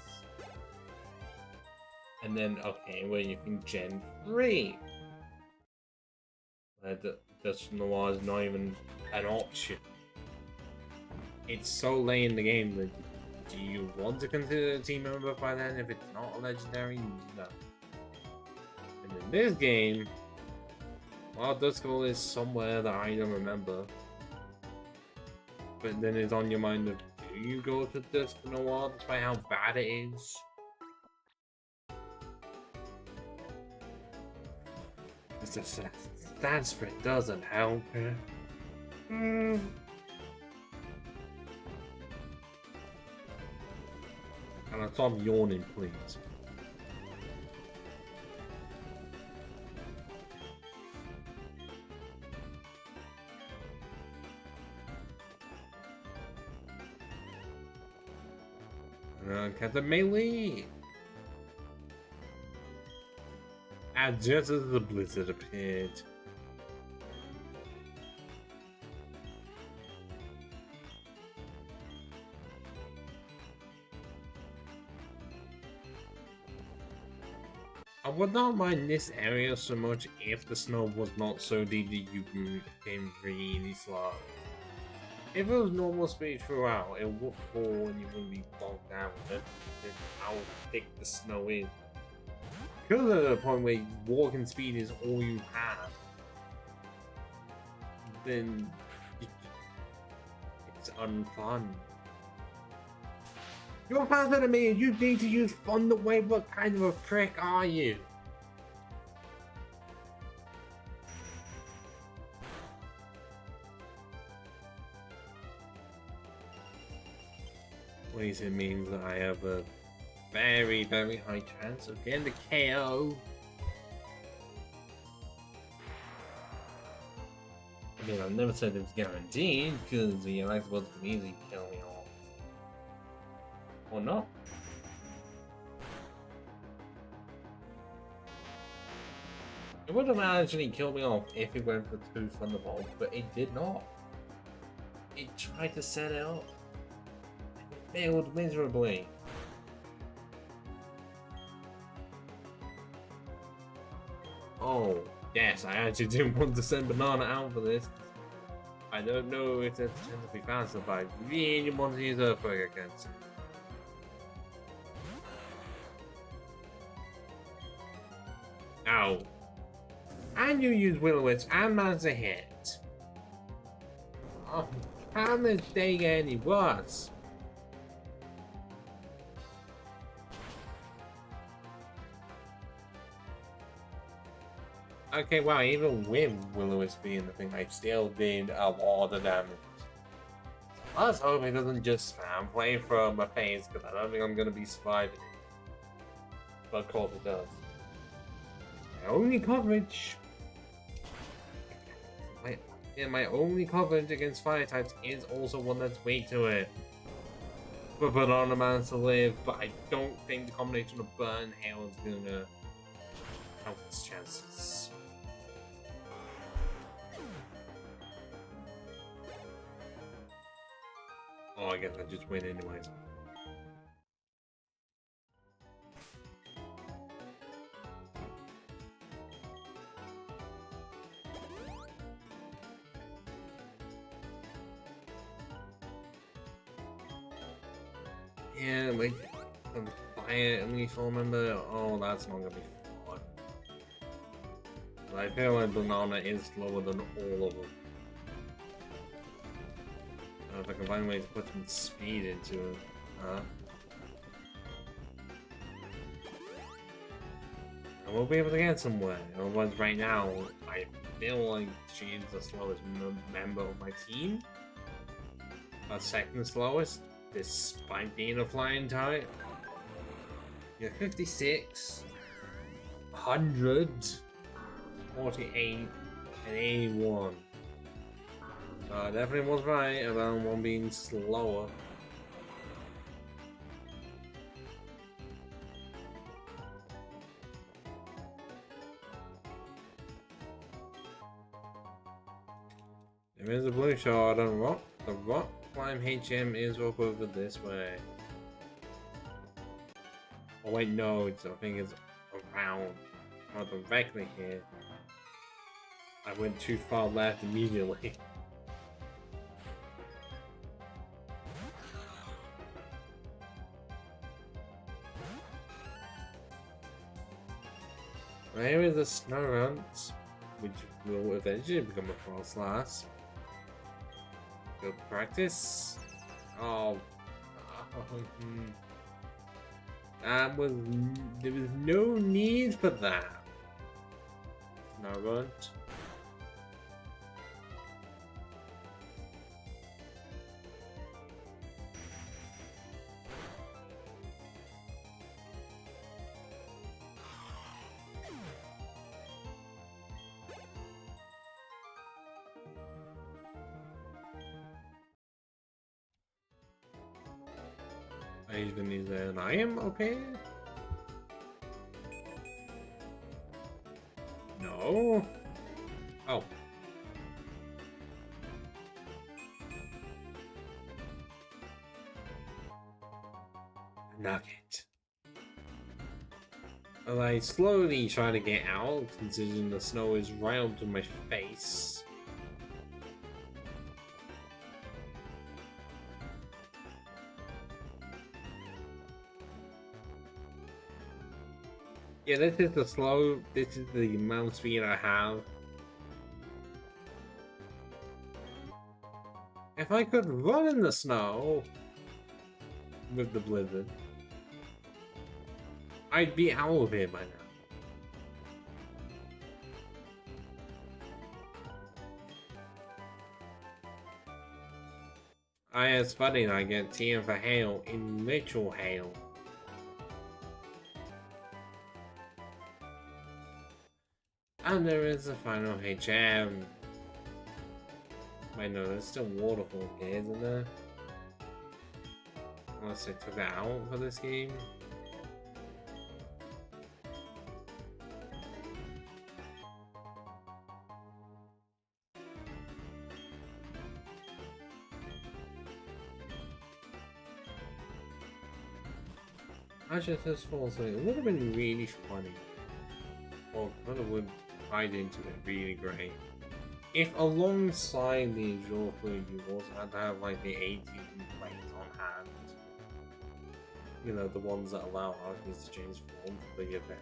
And then, okay, well you think Gen 3? That's Noir is not even an option. It's so late in the game that do you want to consider a team member by then if it's not a legendary? No. And in this game, while Duskull is somewhere that I don't remember, but then it's on your mind of do you go to Dusk Noir despite how bad it is? It's just that spread doesn't help. Can I stop yawning, please? Got the melee! And just as the blizzard appeared. I would not mind this area so much if the snow was not so deep that you became really slow. If it was normal speed throughout, it would fall and you wouldn't be bogged down with it. Just how thick the snow is. Because at the point where walking speed is all you have, then it's unfun. You're faster than me and you need to use fun the way. What kind of a prick are you? least it means that I have a very, very high chance of getting the KO. I mean, I've never said it was guaranteed, because the Electabuzz can easily kill me off. Or not. It would have actually killed me off if it went for 2 Thunderbolts, but it did not. It tried to set it up. It failed miserably. Oh, yes, I actually didn't want to send Banana out for this. I don't know if that's going to be faster, but I really want to use Earthquake against it. Ow. And you use Will-O-Wisp and manage to hit. Oh, can this day get any worse? Okay, wow, even with Will-O-Wisp being the thing, I still did a lot of damage. Let's hope it doesn't just spam flamethrower my face, because I don't think I'm going to be surviving it. But of course it does. My only coverage... my only coverage against fire types is also one that's weak to it. But Banana Man's to live, but I don't think the combination of Burn and Hail is gonna help his chances. Oh, I guess I just win anyways. Yeah, like, fire and lethal member, oh, that's not gonna be fun. But I feel like Banana is slower than all of them. If I can find a way to put some speed into it, I will be able to get somewhere. Otherwise, right now, I feel like she's the slowest member of my team. Second slowest. Despite being a flying type. You're 56, 100, 48, and 81. I definitely was right about one being slower. There is a blue shard on rock. The rock climb HM is up over this way. Oh wait, no, I think it's around, not directly here. I went too far left immediately. Here is the snow runt, which will eventually become a frost lass. Good practice. Oh, there was no need for that. Snow runt. I even need an I am okay. No. Oh. Nugget. Well, I slowly try to get out, considering the snow is right up to my face. Yeah, this is the amount of speed I have. If I could run in the snow with the blizzard, I'd be out of here by now. It's funny that I get TM for hail in literal hail. And there is a final HM. Wait, no, there's still waterfall here, isn't there? Unless they took that out for this game. Actually, if this falls away, it would have been really funny. Or kind of would tied into it really great. If alongside the Azure food you also had to have like the 18 planes on hand. You know, the ones that allow armies to change form for the event.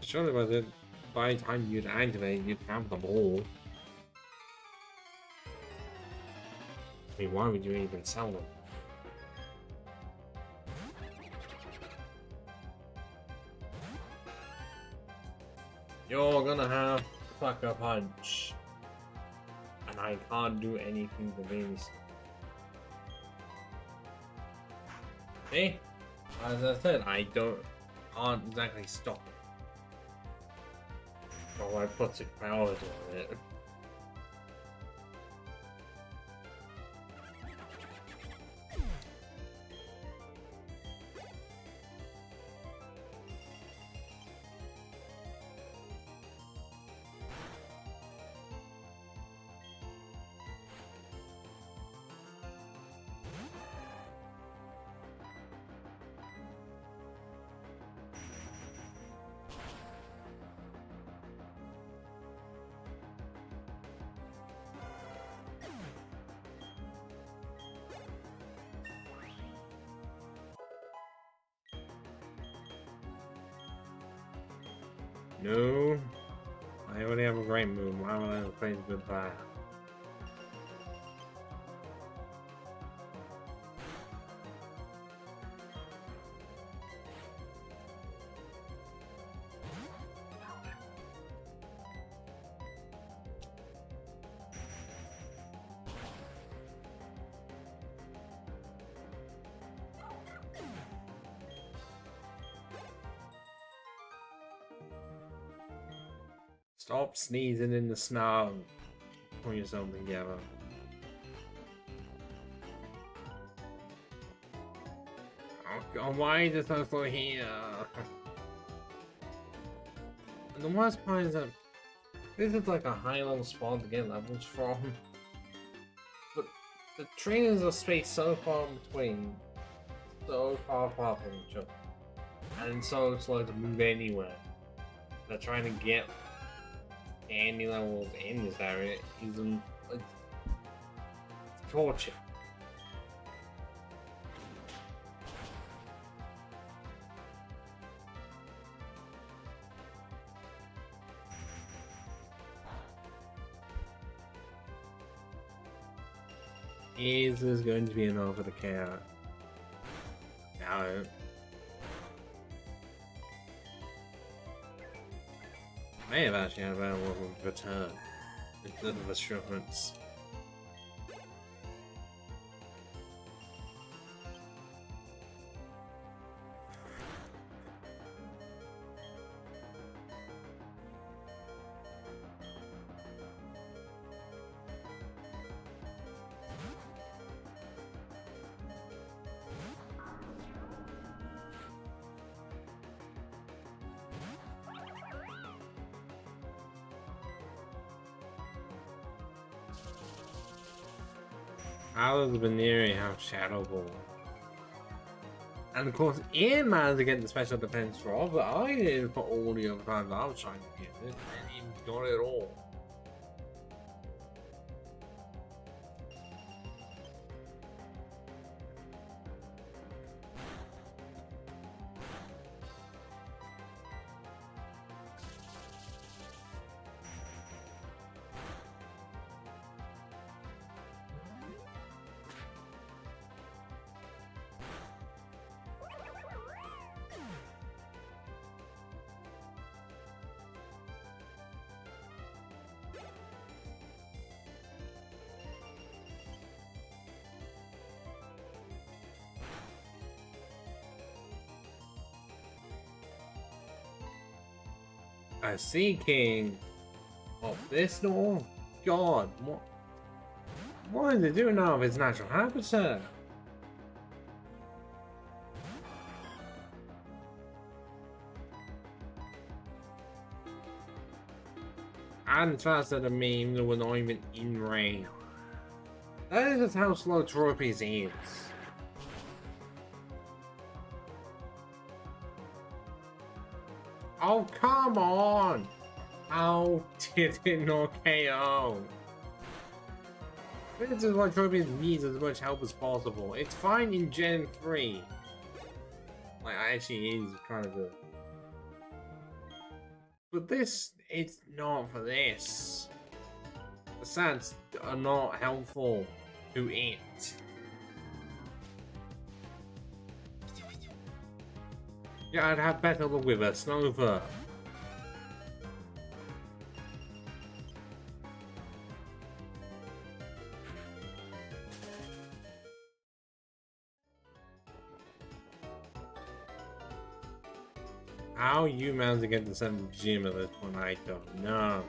Surely by the time you'd activate, you'd have them all. I mean, why would you even sell them? You're gonna have to fuck a punch. And I can't do anything to really stop. See? As I said, can't exactly stop it. Oh, I put 6 powers on it. No, I already have a great move. Why would I play goodbye? Stop sneezing in the snow. Pull yourself together. Oh god, why is it so slow here? And the worst part is that this is like a high level spot to get levels from. But the trainers are spaced so far in between. So far apart from each other. And so slow to move anywhere. They're trying to get any levels in this area isn't torture. Is this going to be enough for the care? No. May have actually had a better one with return instead of assurance. How does Veneering have Shadow Ball? And of course, Ian managed to get the special defense draw, but I didn't for all the other times I was trying to get it, and he got it all. A Sea King. Oh, this door? God, what are they doing now of its natural habitat? And faster than me, even though we're not even in range. That is just how slow Trophies is. Oh, come on! How did it not KO? This is what Trophies needs as much help as possible. It's fine in Gen 3. Like, actually is kind of good. But this, it's not for this. The stats are not helpful to it. Yeah, I'd have better luck with a Snowfur. How you managed to get the 7th gym at this point, I don't know.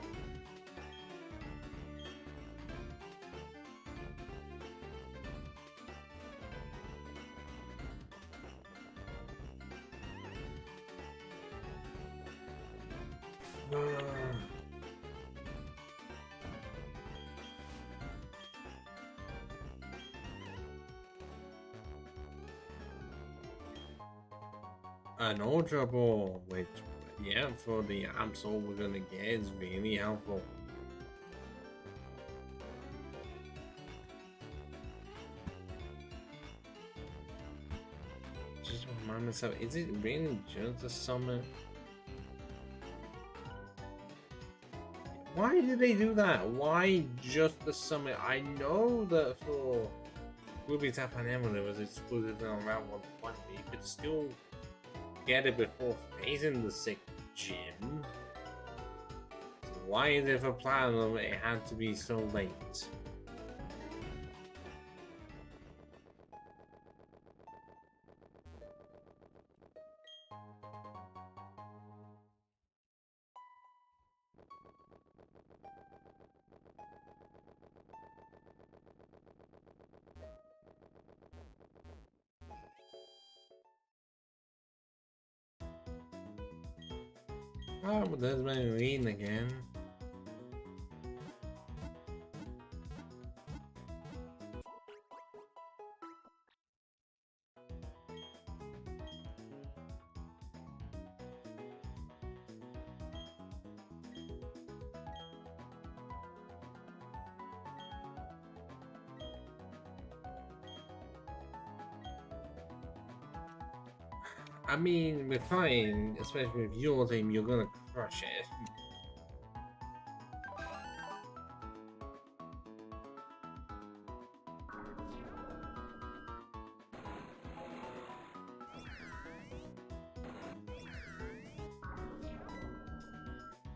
An Ultra Ball, which, yeah, for the Absol we're gonna get is really helpful. Just remind myself, is it really just a summit? Why did they do that? Why just the summit? I know that for Ruby Tap and Emerald it was exclusive on Route 120, you could still get it before facing the 6th gym. So why is it for Platinum it had to be so late? Oh, but there's my lean again. I mean, we're fine, especially with your team, you're gonna crush it.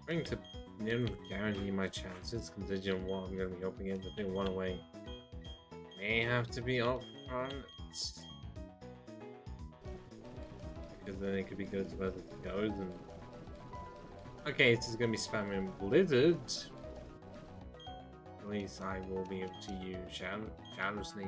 I'm going to nearly guarantee my chances, considering what I'm going to be up against. I think one away may have to be up front. Because then it could be good as well as it goes. And okay, this is going to be spamming Blizzard. At least I will be able to use Shadow Sneak.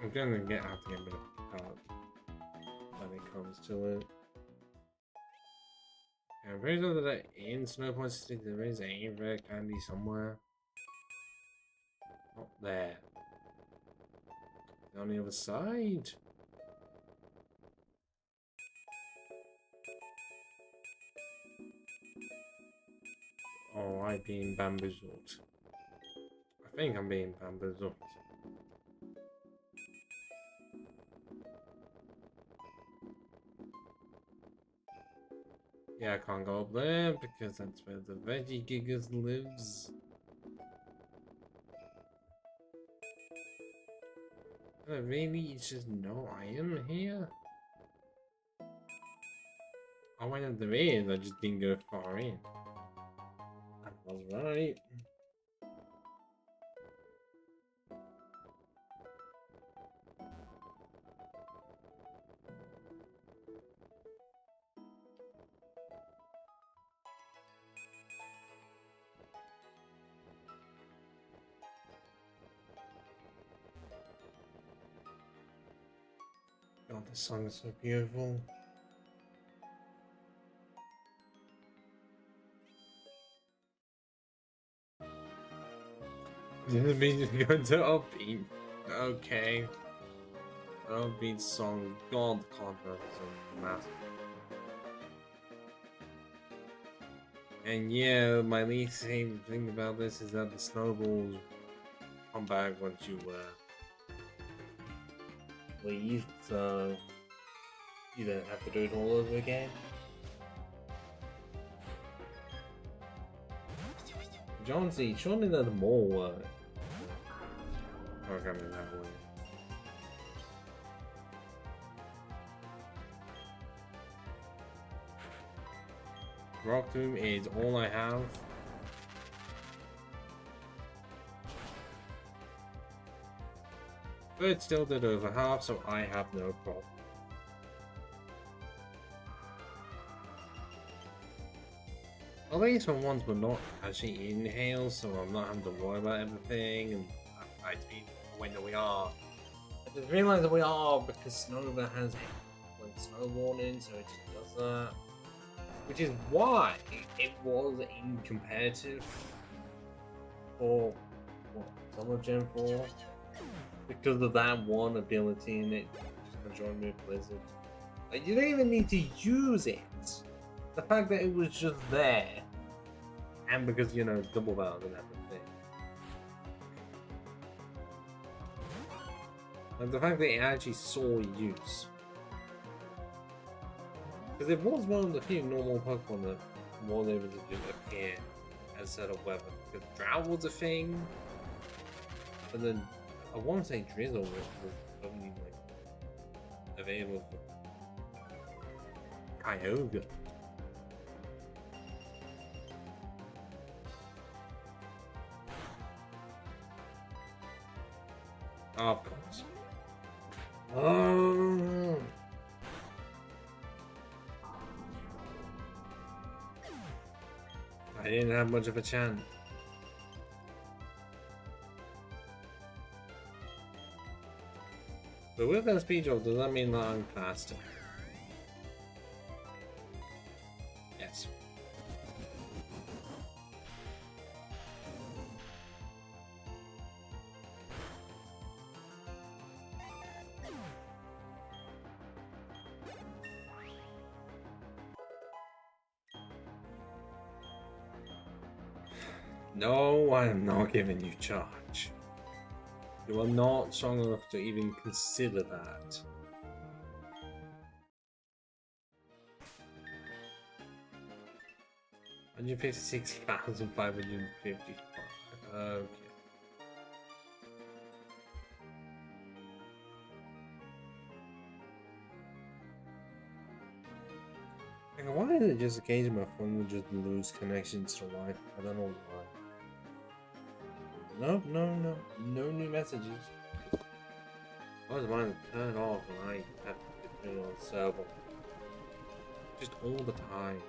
I'm gonna have to get a bit of card when it comes to it. Yeah, I'm pretty sure that in Snowpoint City there is a rare candy somewhere. Not there. On the other side. Oh, I'm being bamboozled. I think I'm being bamboozled. Yeah, I can't go up there because that's where the Veggie Gigas lives. Really? It's just no iron here? Oh, I know there is, I just didn't go far in. I was right. God, this song is so beautiful. Didn't mean to go to upbeat. Okay. Upbeat song. God, contrast is massive. And yeah, my least favorite thing about this is that the snowballs come back once you leave, so you don't have to do it all over again. John C, surely there's more programming that way. Rock Tomb is all I have. But still did over half, so I have no problem. At least for once we're not actually in hail, so I'm not having to worry about everything, and I mean, when we are. I just realised that we are because Snowva has like snow warning, so it just does that. Which is why it was in competitive for what, Summer Gen 4. Because of that one ability in it, just join me with Blizzard. Like, you didn't even need to use it. The fact that it was just there, and because, you know, double battle and everything. Like, the fact that it actually saw use. Because it was one of the few normal Pokemon that was able to just appear as a weapon. Because Drought was a thing, but then I want to say Drizzle was only like available for Kyogre. Oh, of course. Oh. I didn't have much of a chance. But with that speed drop, does that mean that I'm faster? Yes. No, I am not giving you charge. You are not strong enough to even consider that. $156,555. Okay. Like, why is it just occasionally my phone would just lose connections to Wi-Fi? I don't know why. No new messages. I was mine to turn it off and I have to turn it on server. Just all the time.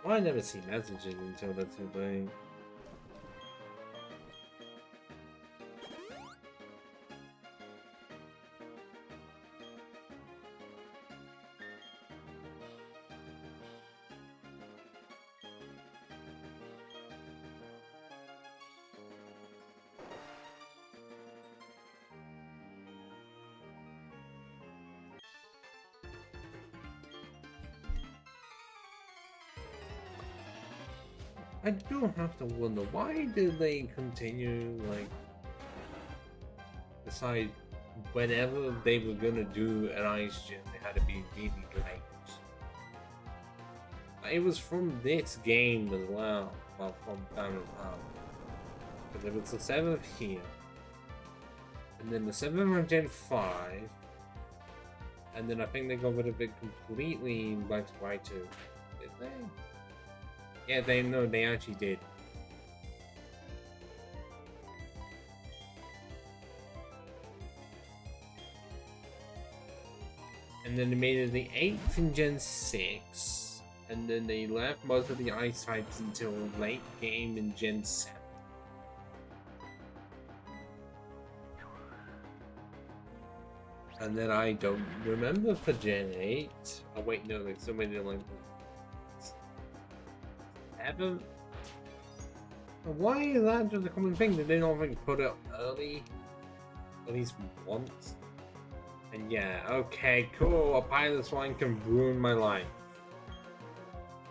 Why I never see messages until they're too late. I do have to wonder, why did they continue, like, decide whenever they were gonna do an ice gym, they had to be really late. It was from this game as well, well, from Diamond Power. Because it was the 7th here, and then the 7th on Gen 5, and then I think they got rid of it completely in Black to White 2. Did they? Yeah, they actually did. And then they made it the 8th in Gen 6, and then they left most of the ice types until late game in Gen 7. And then I don't remember for Gen 8. Oh wait, no, like somebody like 7. Why is that just a common thing? Did they not think put it early? At least once? And yeah, okay, cool. A pilot's line can ruin my life.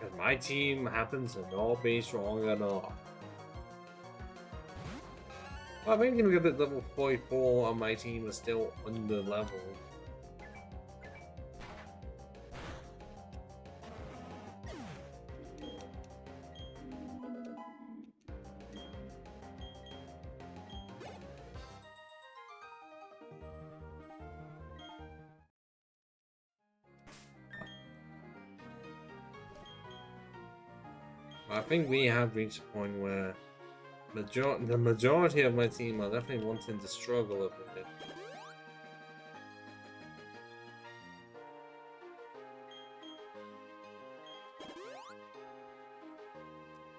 Because my team happens to not be strong enough. Well, I'm thinking at level 44 and my team is still under level. I think we have reached a point where the majority of my team are definitely wanting to struggle a bit.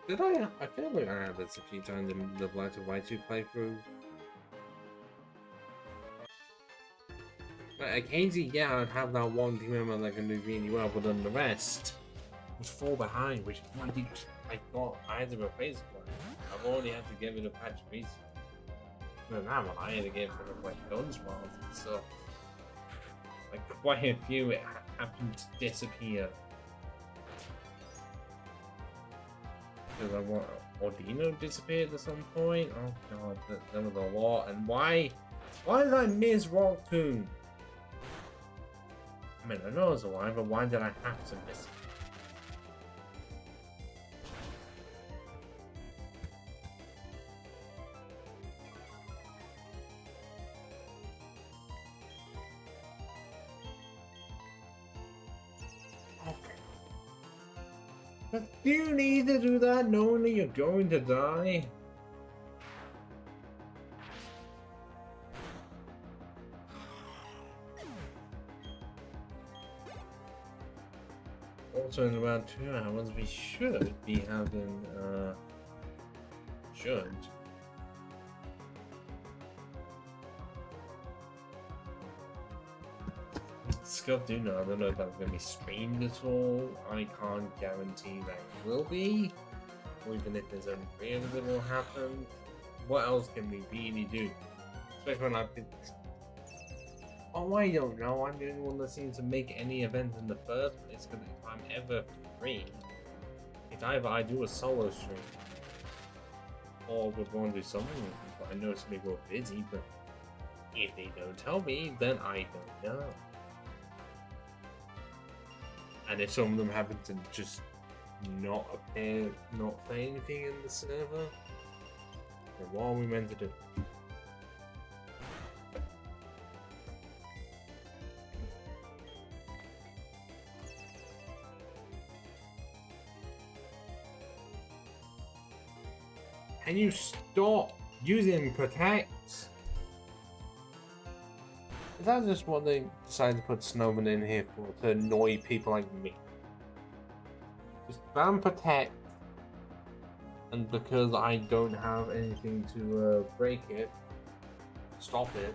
Did I feel like I had this a few times in the Black to White 2 playthrough. But occasionally, yeah, I'd have that one team member that can do really well, but then the rest would fall behind, which is why I thought I had to replace one. I've already had to give it a patch recently. But that one I had to give it a like guns while and stuff. Like quite a few it happened to disappear. Because I want Ordino disappeared at some point. Oh god, there was a lot. And why did I miss Raccoon? I mean, I know it's alive, but why did I have to miss it? But do you need to do that knowing that you're going to die? Also in about 2 hours we should be having Scott do know, I don't know if that's going to be streamed at all. I can't guarantee that it will be. Or even if there's only 3 of it will happen. What else can we really do? Especially when I've been... Oh, I don't know. I'm the only one that seems to make any event in the first place. Because if I'm ever free, it's either I do a solo stream or we're going to do something with people. I know it's going to be real busy, but if they don't tell me, then I don't know. And if some of them happen to just not appear, not say anything in the server, then what are we meant to do? Can you stop using protect? Is that just what they decided to put Snowman in here for, to annoy people like me? Just ban protect, and because I don't have anything to break it, stop it.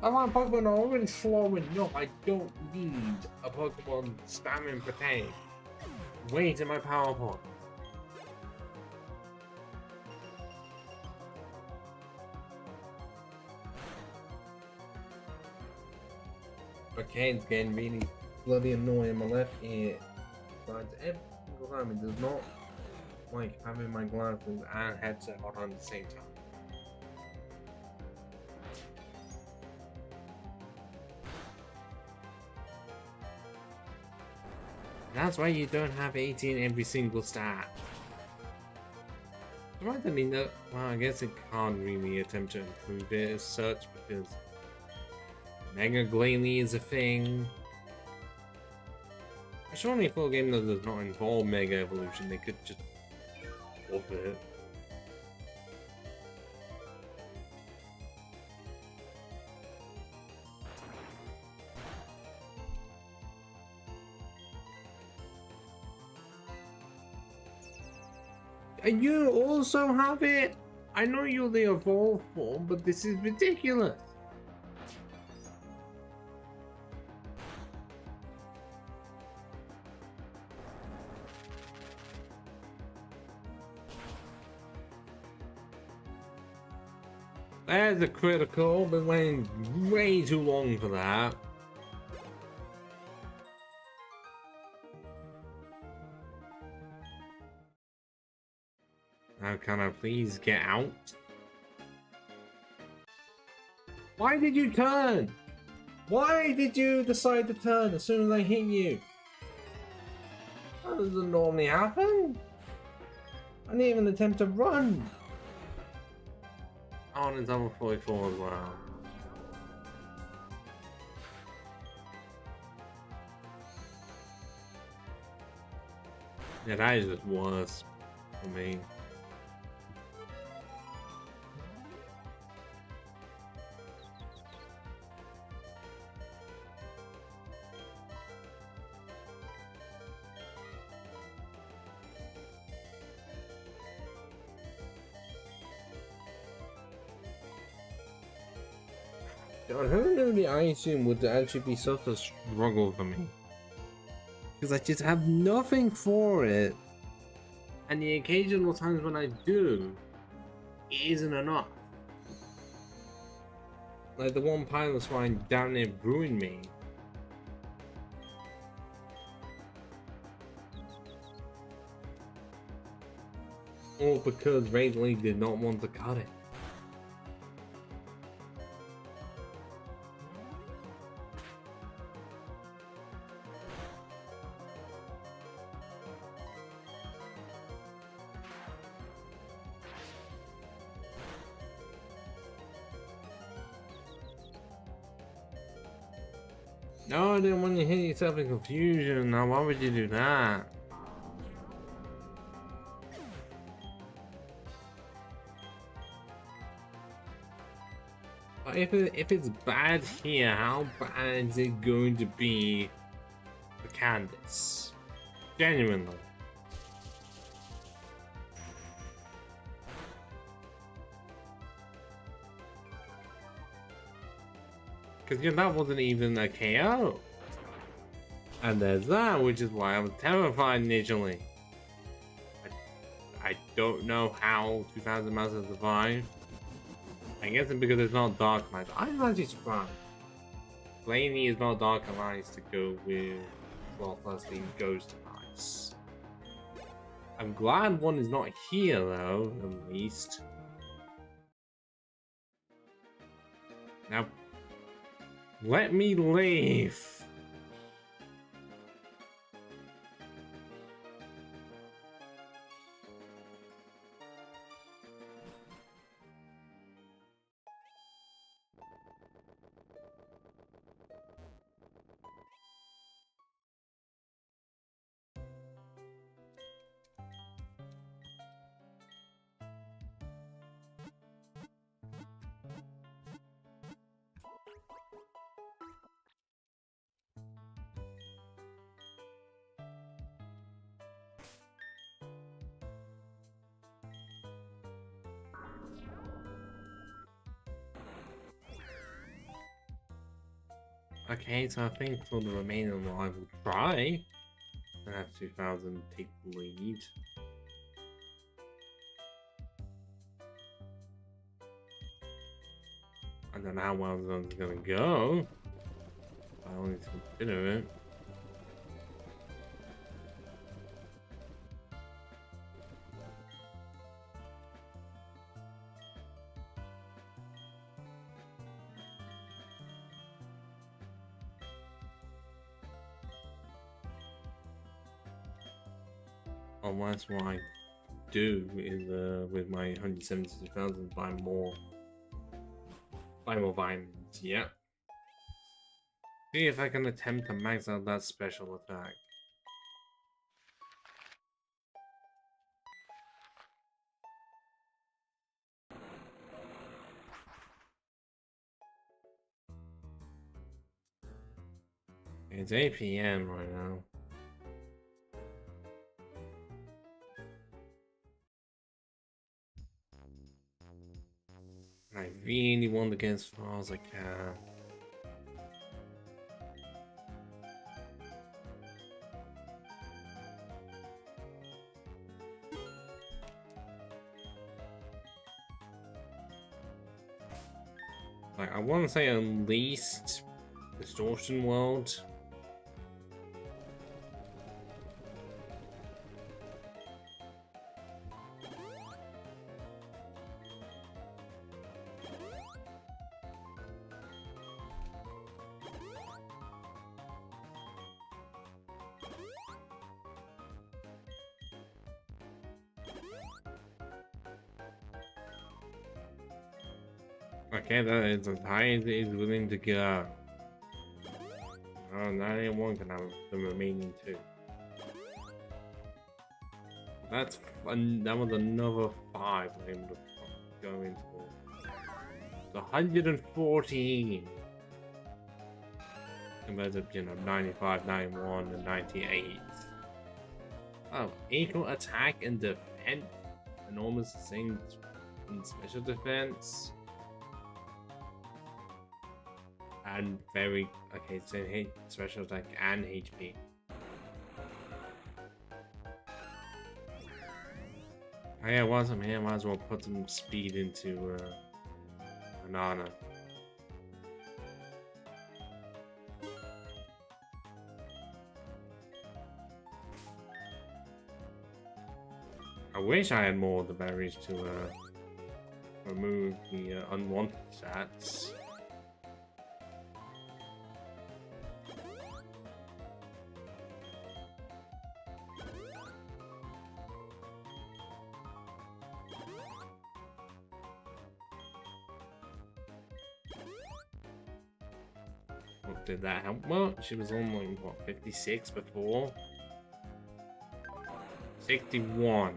I like Pokemon are already slow enough. I don't need a Pokemon spamming protect. Wait in my power point. Okay, it's getting really bloody annoying in my left ear. But every single time it does not like having my glasses and headset on at the same time. That's why you don't have 18 every single stat. Right, I mean, well, I guess it can't really attempt to improve it as such because Mega Glalie is a thing. Surely for a game that does not involve Mega Evolution, they could just up it. And you also have it! I know you're the evolved form, but this is ridiculous! There's a critical, been waiting way too long for that. Now can I please get out? Why did you turn? Why did you decide to turn as soon as I hit you? That doesn't normally happen. I didn't even attempt to run. Oh, and it's level 44 as well. Yeah, that is just worse for me. God, who knew the ice cream would actually be such a struggle for me? Because I just have nothing for it. And the occasional times when I do, it isn't enough. Like the one pilot swine down there ruined me. All because Rage League did not want to cut it. No, I didn't want you to hit yourself in confusion. Now, why would you do that? But if it's bad here, how bad is it going to be for Candace? Genuinely. Because yeah, that wasn't even a KO. And there's that, which is why I was terrified initially. I don't know how 2000 Miles has survived. I guess it's because it's not Dark Knight. I'm actually surprised. Blaney is not Dark Knight to go with Bloodlusty Ghost Knights. I'm glad one is not here though, at least. Now, let me leave. Okay, so I think for the remaining one I will try and have 2000 take the lead. I don't know how well this is gonna go. I will need to consider it. Unless what I do is with my 172,000 buy more vitamins, yeah. See if I can attempt to max out that special attack. It's 8 PM right now. I really want to get as far as I can. Like, I want to say at least Distortion World. Okay, that is as high as it is willing to go. Oh, 91 can have the remaining 2. That was another 5 I'm able to go into. So 114 compared to, you know, 95, 91, and 98. Oh, equal attack and defense. Enormous things in special defense. And very okay, so hit special attack and HP. Oh yeah, whilst I'm here, might as well put some speed into Banana. I wish I had more of the berries to remove the unwanted stats. Did that help much? She was on like what, 56 before? 61.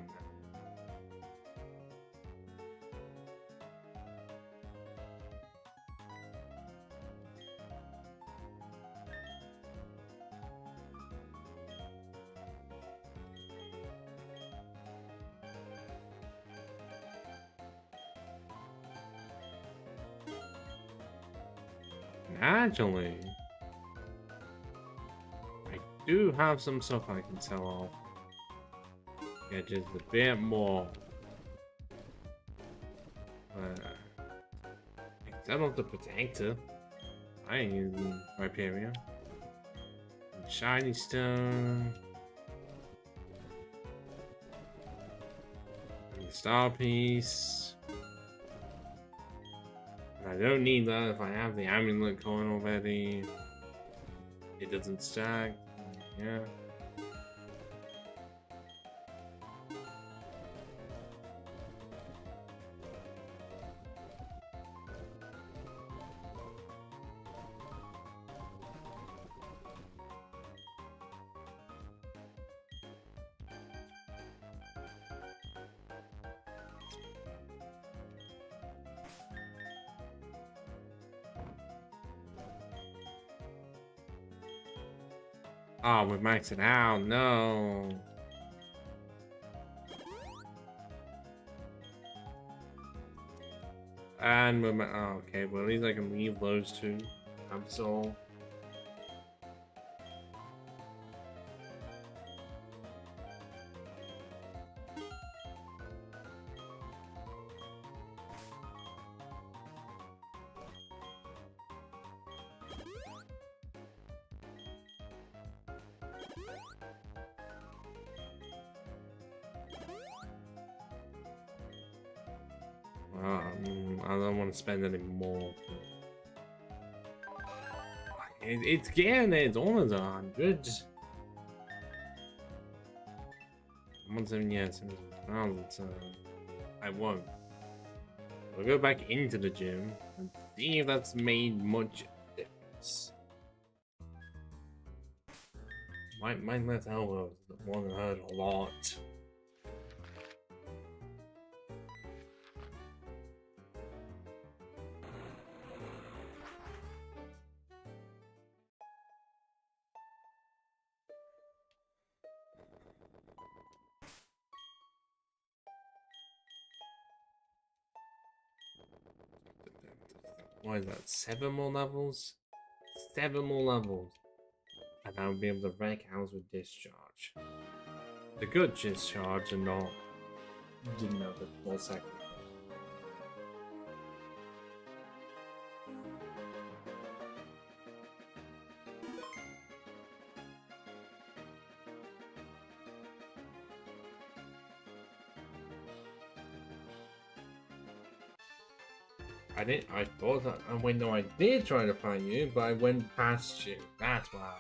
Actually, I do have some stuff I can sell off. Yeah, just a bit more. Sell off the protector. I ain't using Hyperion. Shiny stone. And the star piece. I don't need that if I have the amulet coin already. It doesn't stack. Yeah. Oh, we're maxing out. No. And we're oh, okay. Well, at least I can leave those two. Absol. I don't want to spend any more. It's getting there. It's almost 100. 170, yeah, 70,000. So I won't. We'll go back into the gym and see if that's made much difference. My left elbow is the one that hurt a lot. What is that? 7 more levels? 7 more levels. And I'll be able to wreck house with discharge. The good discharge and not, didn't know the full second. I didn't. I thought that. Wait, no, I did try to find you, but I went past you. That's why.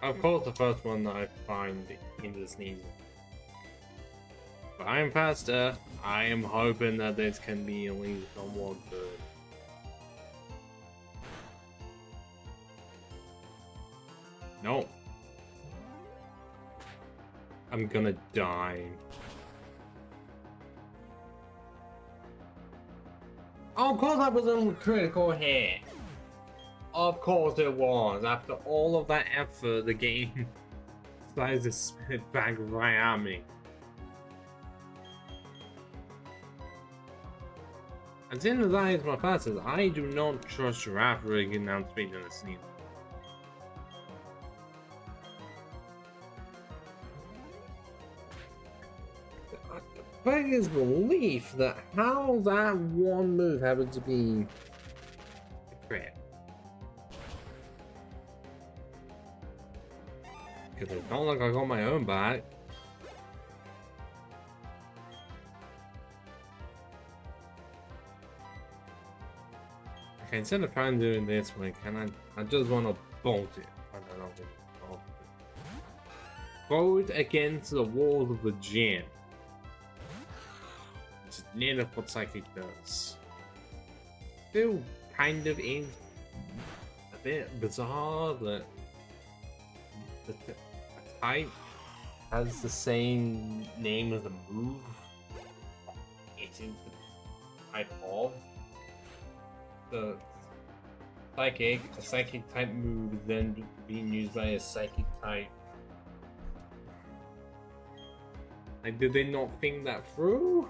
Of course, the first one that I find in the sneezing. But I am faster. I am hoping that this can be at least somewhat good. No. I'm gonna die. Oh, of course that was a critical hit. Of course it was. After all of that effort, the game decides to spin it back right at me. As soon as I use my fastest, I do not trust Giraffe really getting down speed in a sneeze. Biggest belief that how that one move happened to be a crit. Because it's not like I got my own back. Okay, instead of trying doing this way, can I just want to bolt it. I don't know if it's bolt it. Throw it against the walls of the gym. It's nearly what Psychic does. Still kind of is a bit bizarre that the type has the same name as the move. It's in the type of the psychic, a psychic type move then being used by a psychic type. Like, did they not think that through?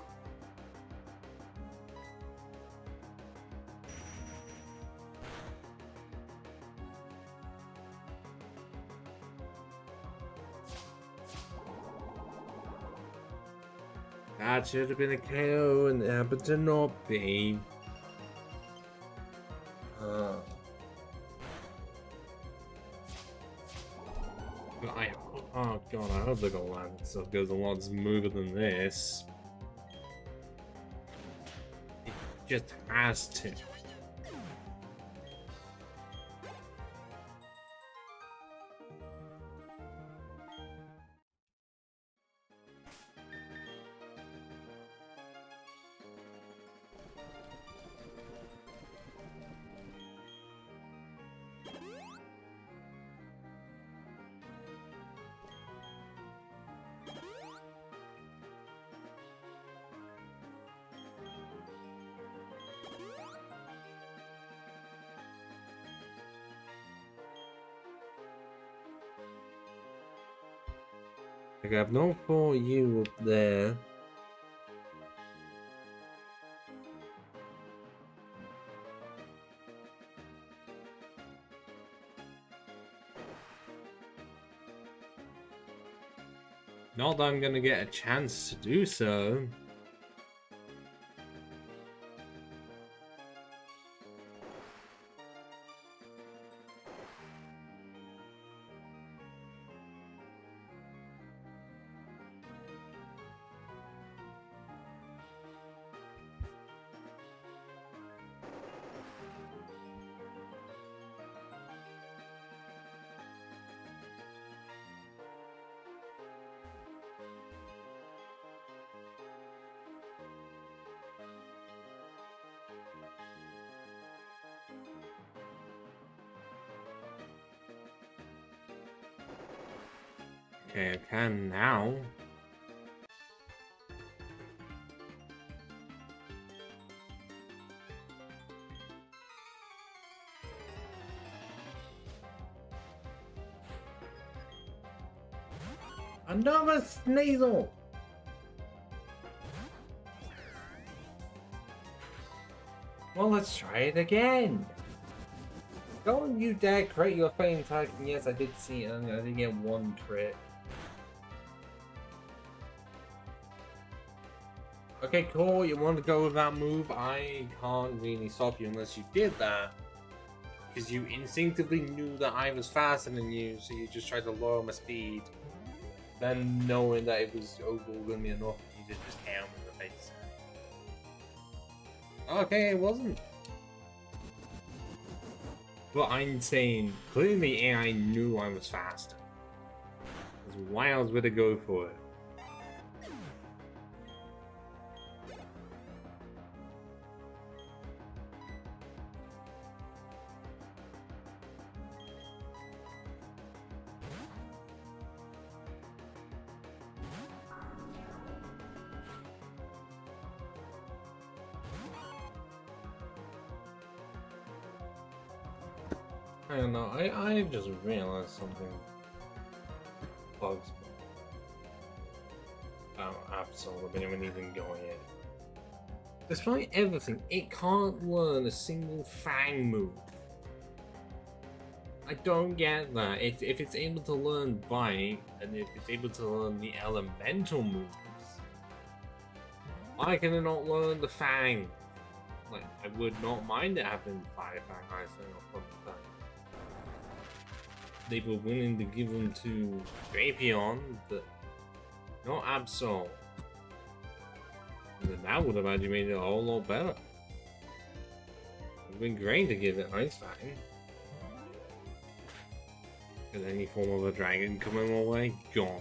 That should have been a KO and it happened to not be. Oh god, I hope they're gonna land stuff goes a lot smoother than this. It just has to. Like, I've not fought you up there. Not that I'm gonna get a chance to do so. Okay, I can now. Another sneasel! Well, let's try it again. Don't you dare crit your fame tag. And yes, I did see it. I did get one crit. Okay, cool. You want to go with that move? I can't really stop you unless you did that. Because you instinctively knew that I was faster than you, so you just tried to lower my speed. Then knowing that it was overall going to be enough, you just hit him in the face. Okay, it wasn't. But I'm saying, clearly AI knew I was faster. That's why I was going to go for it. I don't know, I just realized something bugs me about Absol if anyone even going in. Despite everything, it can't learn a single Fang move. I don't get that. If it's able to learn Bite, and if it's able to learn the elemental moves, why can it not learn the Fang? Like, I would not mind it having Fire Fang, Ice Fang, or Thunder Fang. They were willing to give them to Drapion, but not Absol. And then that would have actually made it a whole lot better. It would have been great to give it Ice Fang. And any form of a dragon coming my way, gone.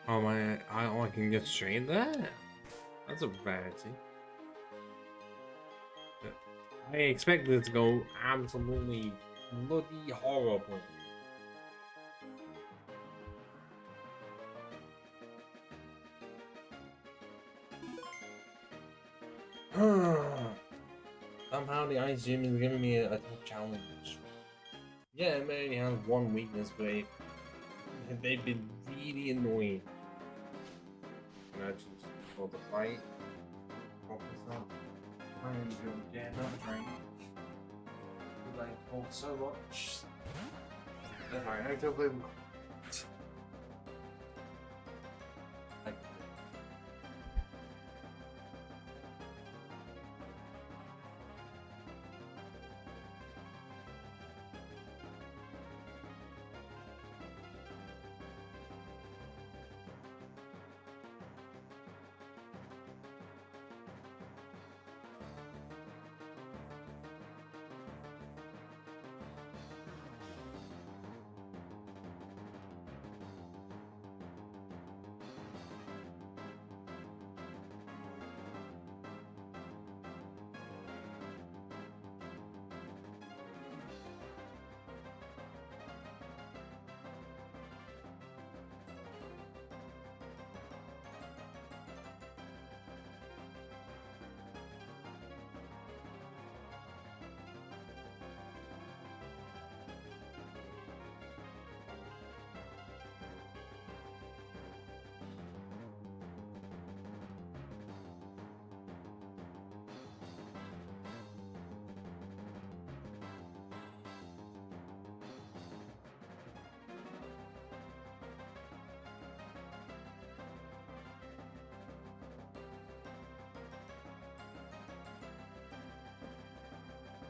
Oh my, I can get straight there? That's a rarity. But I expected it to go absolutely bloody horrible. Somehow the Ice Gym is giving me a tough challenge. Yeah, it may only have one weakness, but they've been really annoying. Imagine for the fight. Focus on. I am going to get another train. Like, hold so much. That's right, I don't believe like,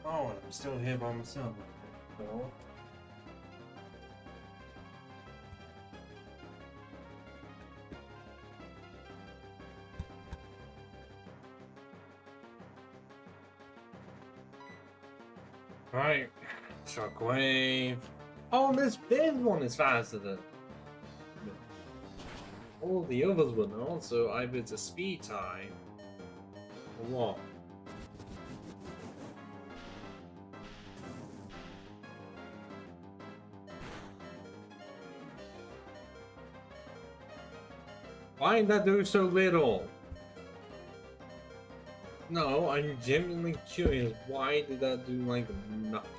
oh, and I'm still here by myself. No. Right. Shockwave. Oh, this big one is faster than all the others were not, so either it's a speed tie or what? Why did that do so little? No, I'm genuinely curious. Why did that do like nothing?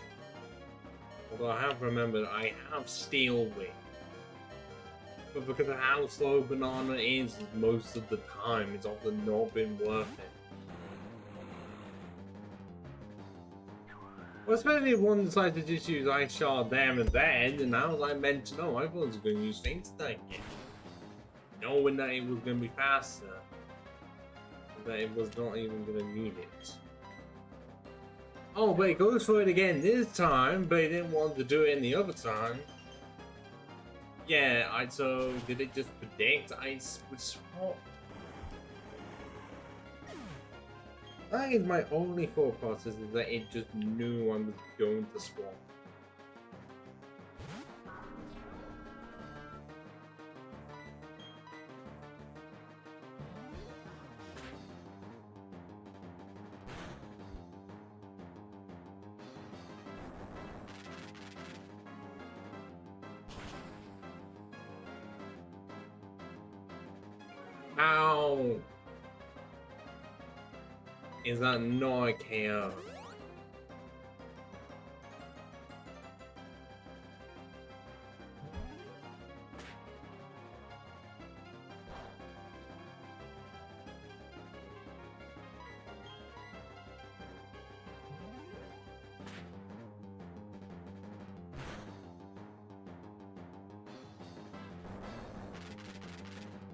Although I have remembered I have Steel Wing. But because of how slow Banana is most of the time, it's often not been worth it. Well, especially if one decides to just use Ice Shard there and then, and now as I mentioned, oh, I thought I was going to use Faint Attack again. Knowing that it was going to be faster. That it was not even going to need it. Oh, but it goes for it again this time, but it didn't want to do it any other time. Yeah, so did it just predict Ice would swap? That is my only thought process, is that it just knew I was going to swap. Ow! Is that not a KO?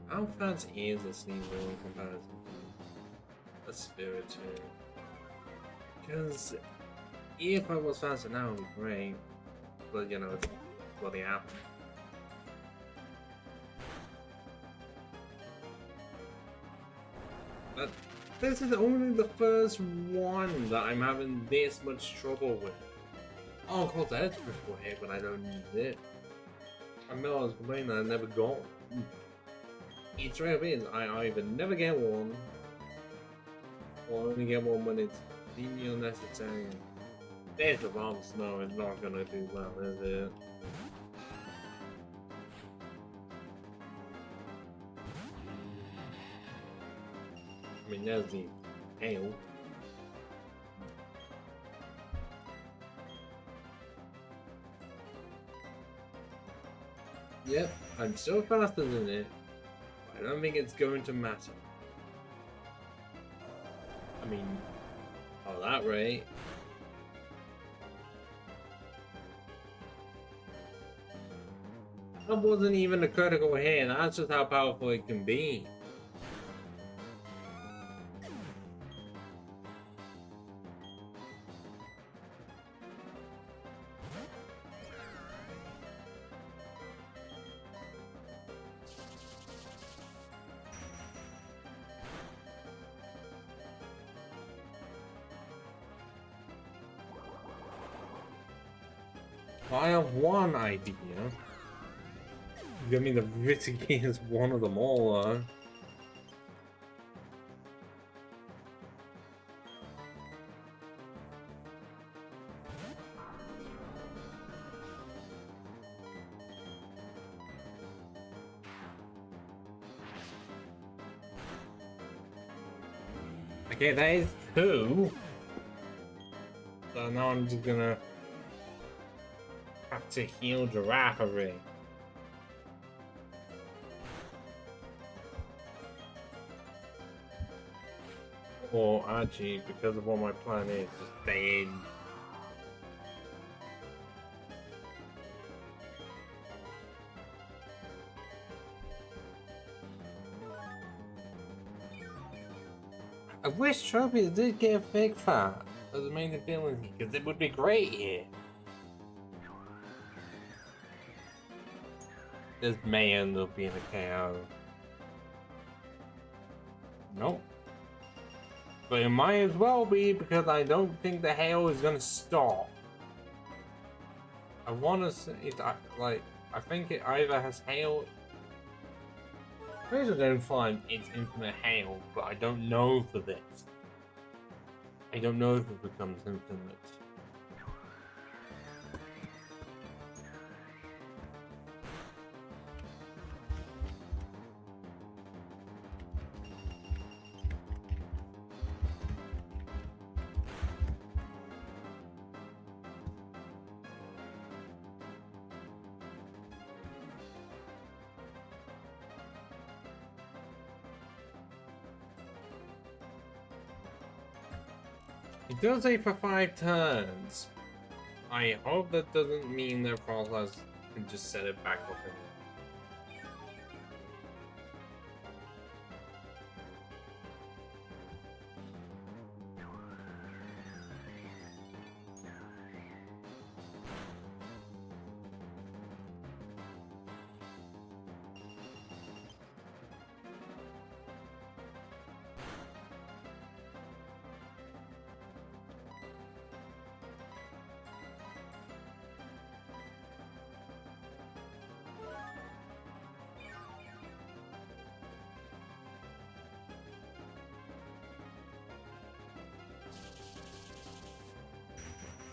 How fast is a Sneasel in comparison to a Spiritomb? Because if I was faster now, it would be great. But you know, it's bloody apple. But this is only the first one that I'm having this much trouble with. Oh, of course, that's critical hit, but I don't need it. I know I was complaining that I never got one. It's rare is I either never get one, or only get one when it's deemed unnecessary. There's the bomb snow is not gonna do well, is it? I mean, there's the hail. Yep, I'm so faster than it. I don't think it's going to matter. I mean, at that rate. That wasn't even a critical hit, that's just how powerful it can be. I have one idea. Give me the riskiest one of them all, though. Okay, that is two. So now I'm just gonna have to heal Giraffe. Or actually, because of what my plan is, just stay in. I wish Trophy did get a big fat as a main ability, because it would be great here. This may end up being a KO. Nope. But it might as well be, because I don't think the hail is gonna stop. I want to say it, like, I think it either has hail. I don't find it's infinite hail, but I don't know for this. I don't know if it becomes infinite. It does say for 5 turns. I hope that doesn't mean that Frostlass can just set it back up again.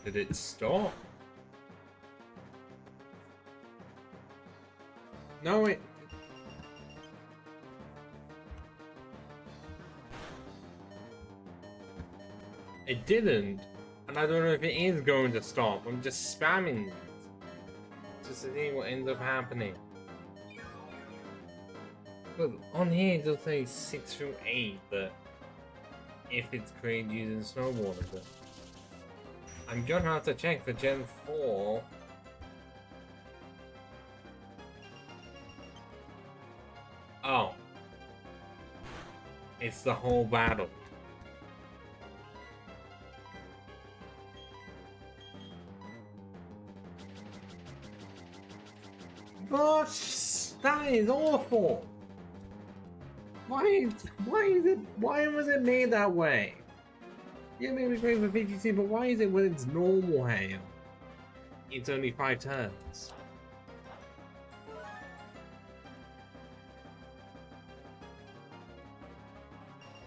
Did it stop? No, it... It didn't. And I don't know if it is going to stop. I'm just spamming it. Just to see what ends up happening. But on here it does say 6 through 8 that if it's created using snowboarder, but I'm gonna have to check for Gen 4. Oh. It's the whole battle. Gosh, that is awful. Why was it made that way? Yeah, maybe great for VGC, but why is it when it's normal hail? It's only 5 turns.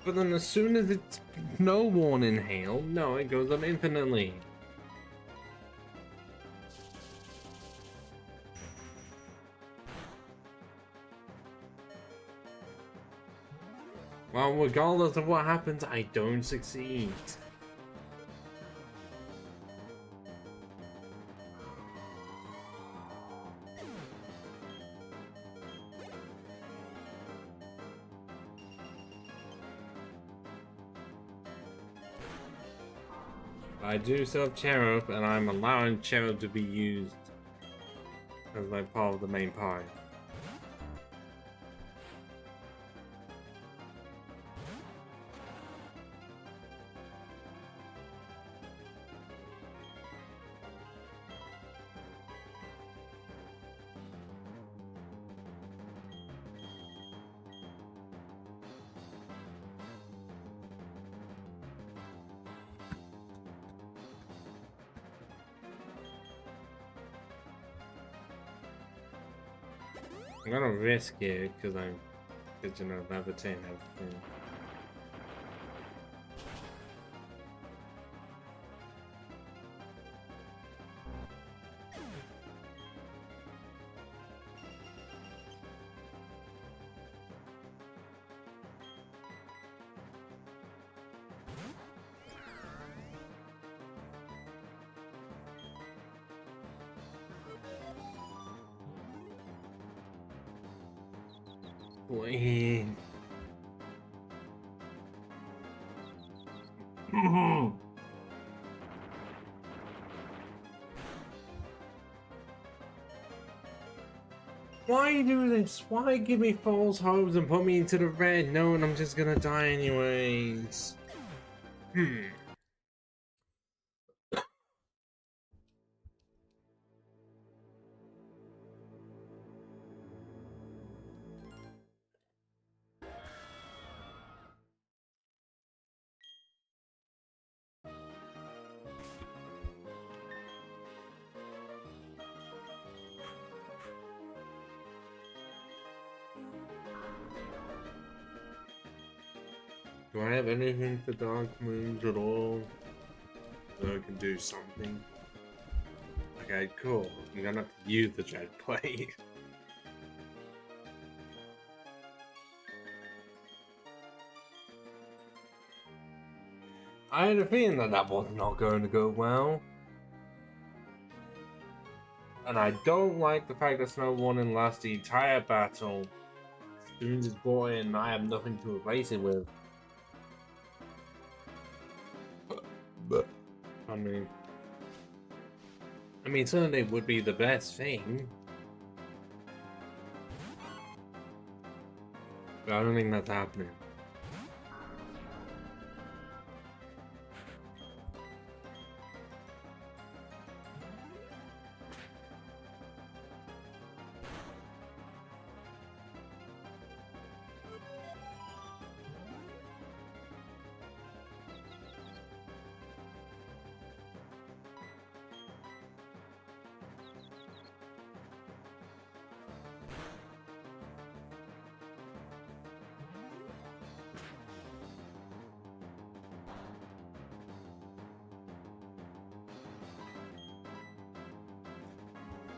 But then as soon as it's snowborn in hail, no, it goes up infinitely. Well, regardless of what happens, I don't succeed. I do still have Cherub, and I'm allowing Cherub to be used as my part of the main party. I'm gonna risk it because you know, levitating everything. Wait. Why do this? Why give me false hopes and put me into the red knowing I'm just gonna die anyways? Do I have anything for dark moons at all? So I can do something. Okay, cool. I'm gonna have to use the jet plate. I had a feeling that that was not going to go well. And I don't like the fact that Snow won and lost the entire battle. Spoons is brought in and I have nothing to replace it with. I mean, certainly would be the best thing. But I don't think that's happening.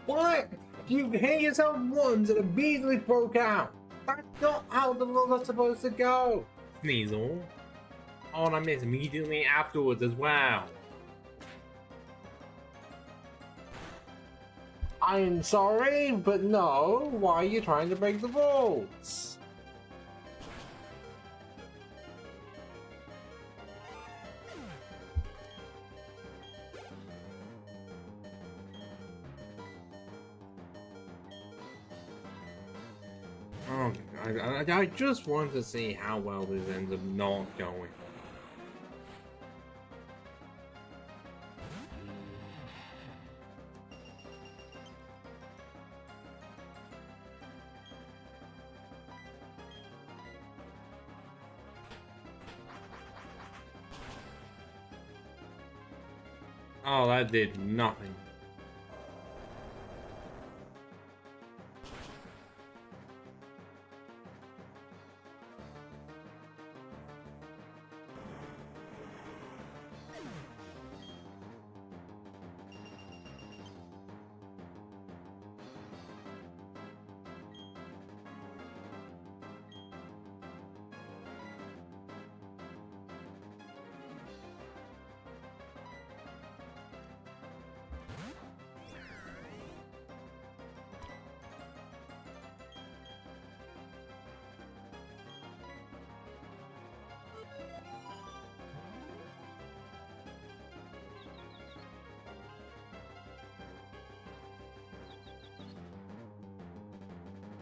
What? You hit yourself once and immediately broke out. That's not how the rules are supposed to go. Sneasel. Oh, and I missed immediately afterwards as well. I'm sorry, but no. Why are you trying to break the rules? Oh, I just want to see how well this ends up not going. Oh, that did nothing.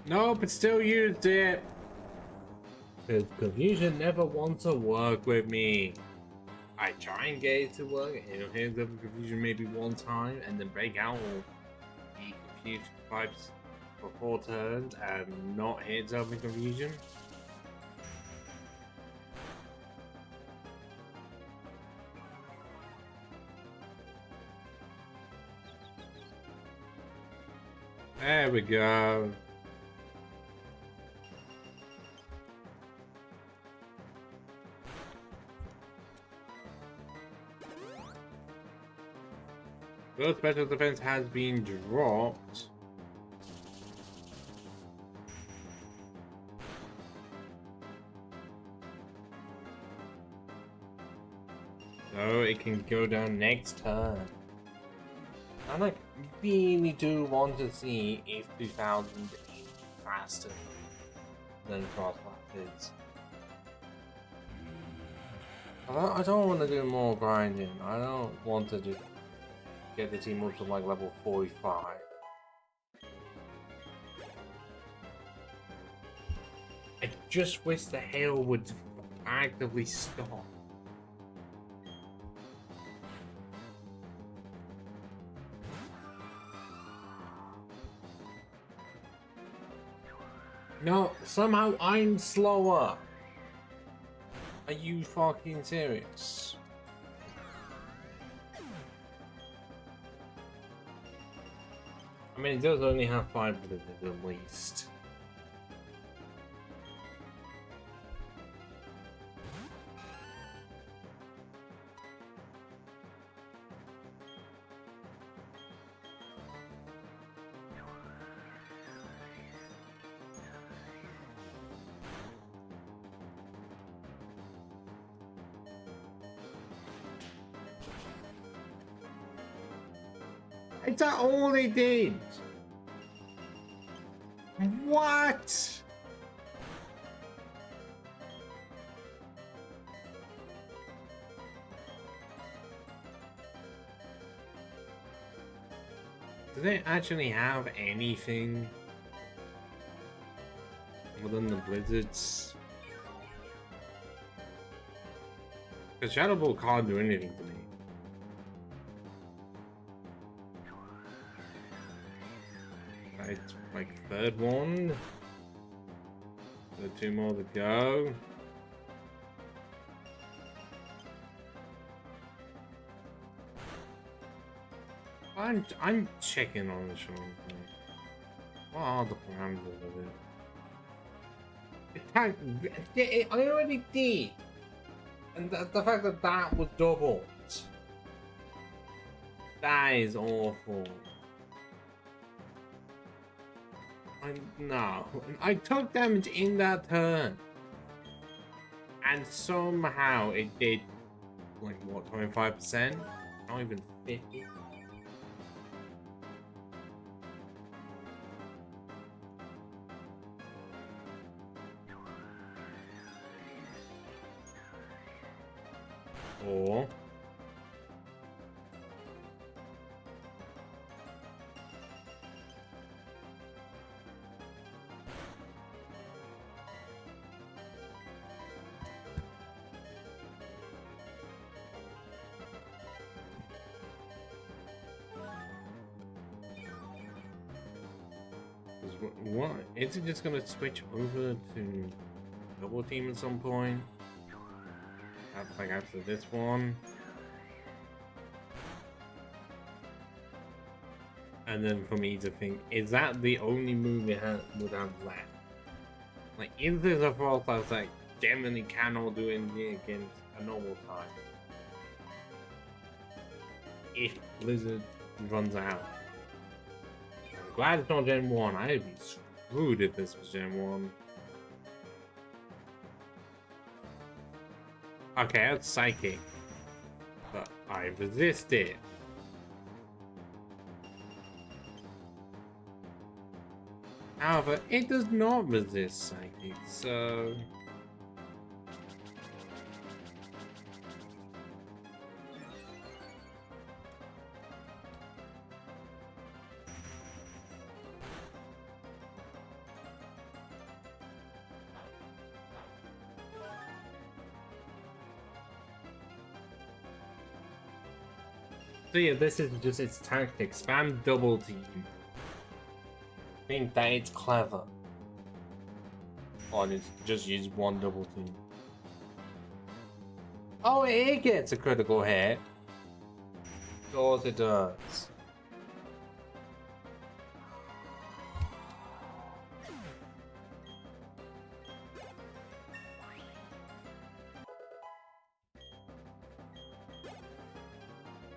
No, but still used it. Because confusion never wants to work with me. I try and get it to work, and it'll hit the confusion maybe one time, and then break out the confused pipes for 4 turns and not hit itself in confusion. There we go. The special defense has been dropped. So it can go down next turn. And I really do want to see if 2000 is faster than Frostbite is. I don't want to do more grinding. I don't want to just get the team up to like level 45. I just wish the hail would actively stop. No, somehow I'm slower. Are you fucking serious? I mean, it does only have 5 minutes at least. Is that all they did? What? Do they actually have anything other than the blizzards? Because Shadow Ball can't do anything to me. It's like third one. So 2 more to go. I'm checking on the show. What are the parameters of it? I already did. And the fact that that was doubled. That is awful. No. I took damage in that turn. And somehow it did, like, what, 25%? Not even 50%. Or what? Is it just gonna switch over to double team at some point? Like after this one. And then for me to think, is that the only move it would have left? Like, is this a false class that generally cannot do anything against a normal time? If Blizzard runs out. I'm glad it's not Gen 1. I'd be screwed if this was Gen 1. Okay, that's psychic, but I resist it. However, it does not resist psychic, so... So yeah, this is just its tactic. Spam double team. Think that it's clever. Or it's just use one double team. Oh, it gets a critical hit. Of course it does.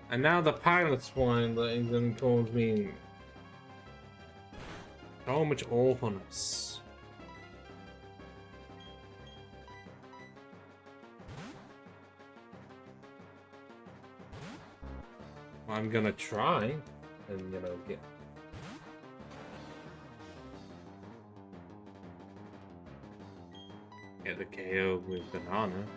And now the pilot swine that is going to cause me so much awfulness. I'm gonna try and, you know, get the KO with banana.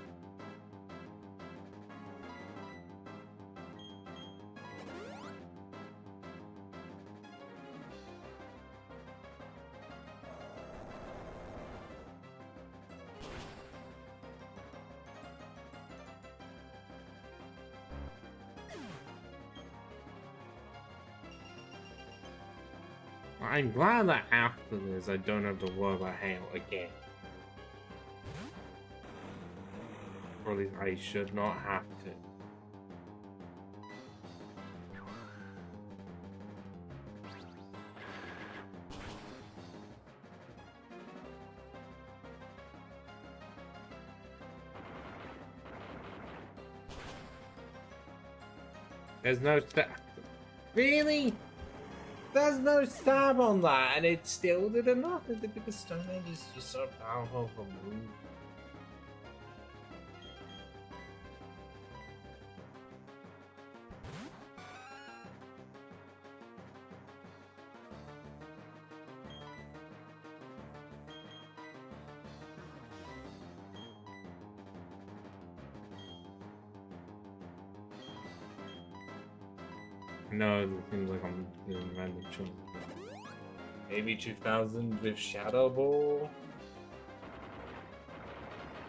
I'm glad that after this I don't have to worry about hail again. Or at least I should not have to. There's no stab. Really? There's no stab on that, and it still did enough. Because Stone Age is just so powerful for move. No, it seems like I'm doing random choices. Maybe 2000 with Shadow Ball.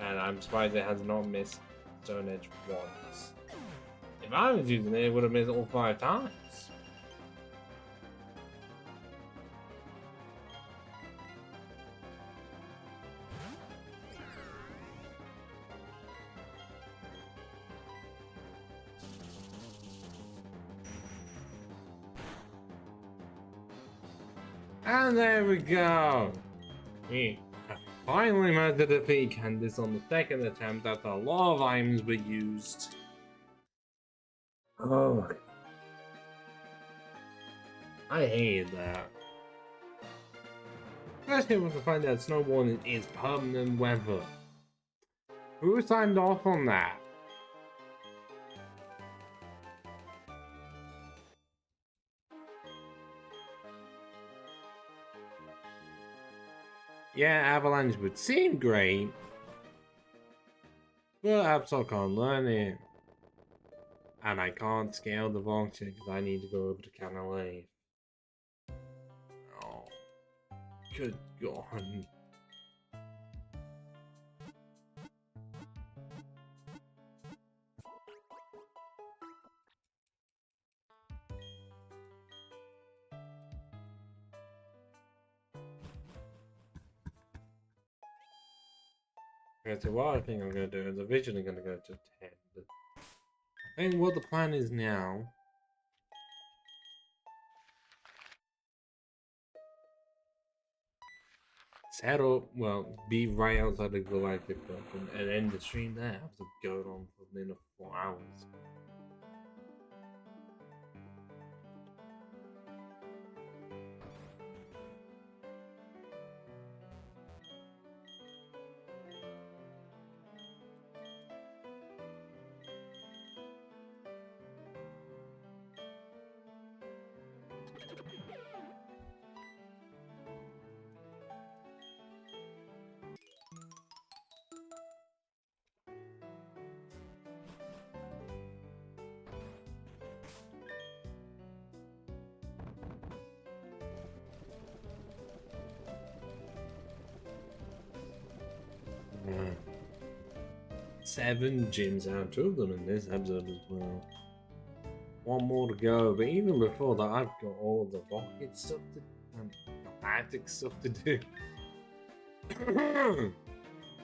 And I'm surprised it has not missed Stone Edge once. If I was using it, it would have missed all 5 times. And there we go! We have finally managed to defeat Candice on the second attempt after a lot of items were used. Oh. I hated that. Especially when I find out snowboarding is permanent weather. Who signed off on that? Yeah, Avalanche would seem great, but Absol can't learn it. And I can't scale the function because I need to go over to Canalave. Oh, good God. Okay, so what I think I'm going to do is originally going to go to 10. But I think what the plan is now. Set up, well, be right outside the Galactic Club and end the stream there after going on for nearly 4 hours. Yeah. 7 gyms out, 2 of them in this episode as well. 1 more to go, but even before that, I've got all the rocket stuff to and galactic stuff to do.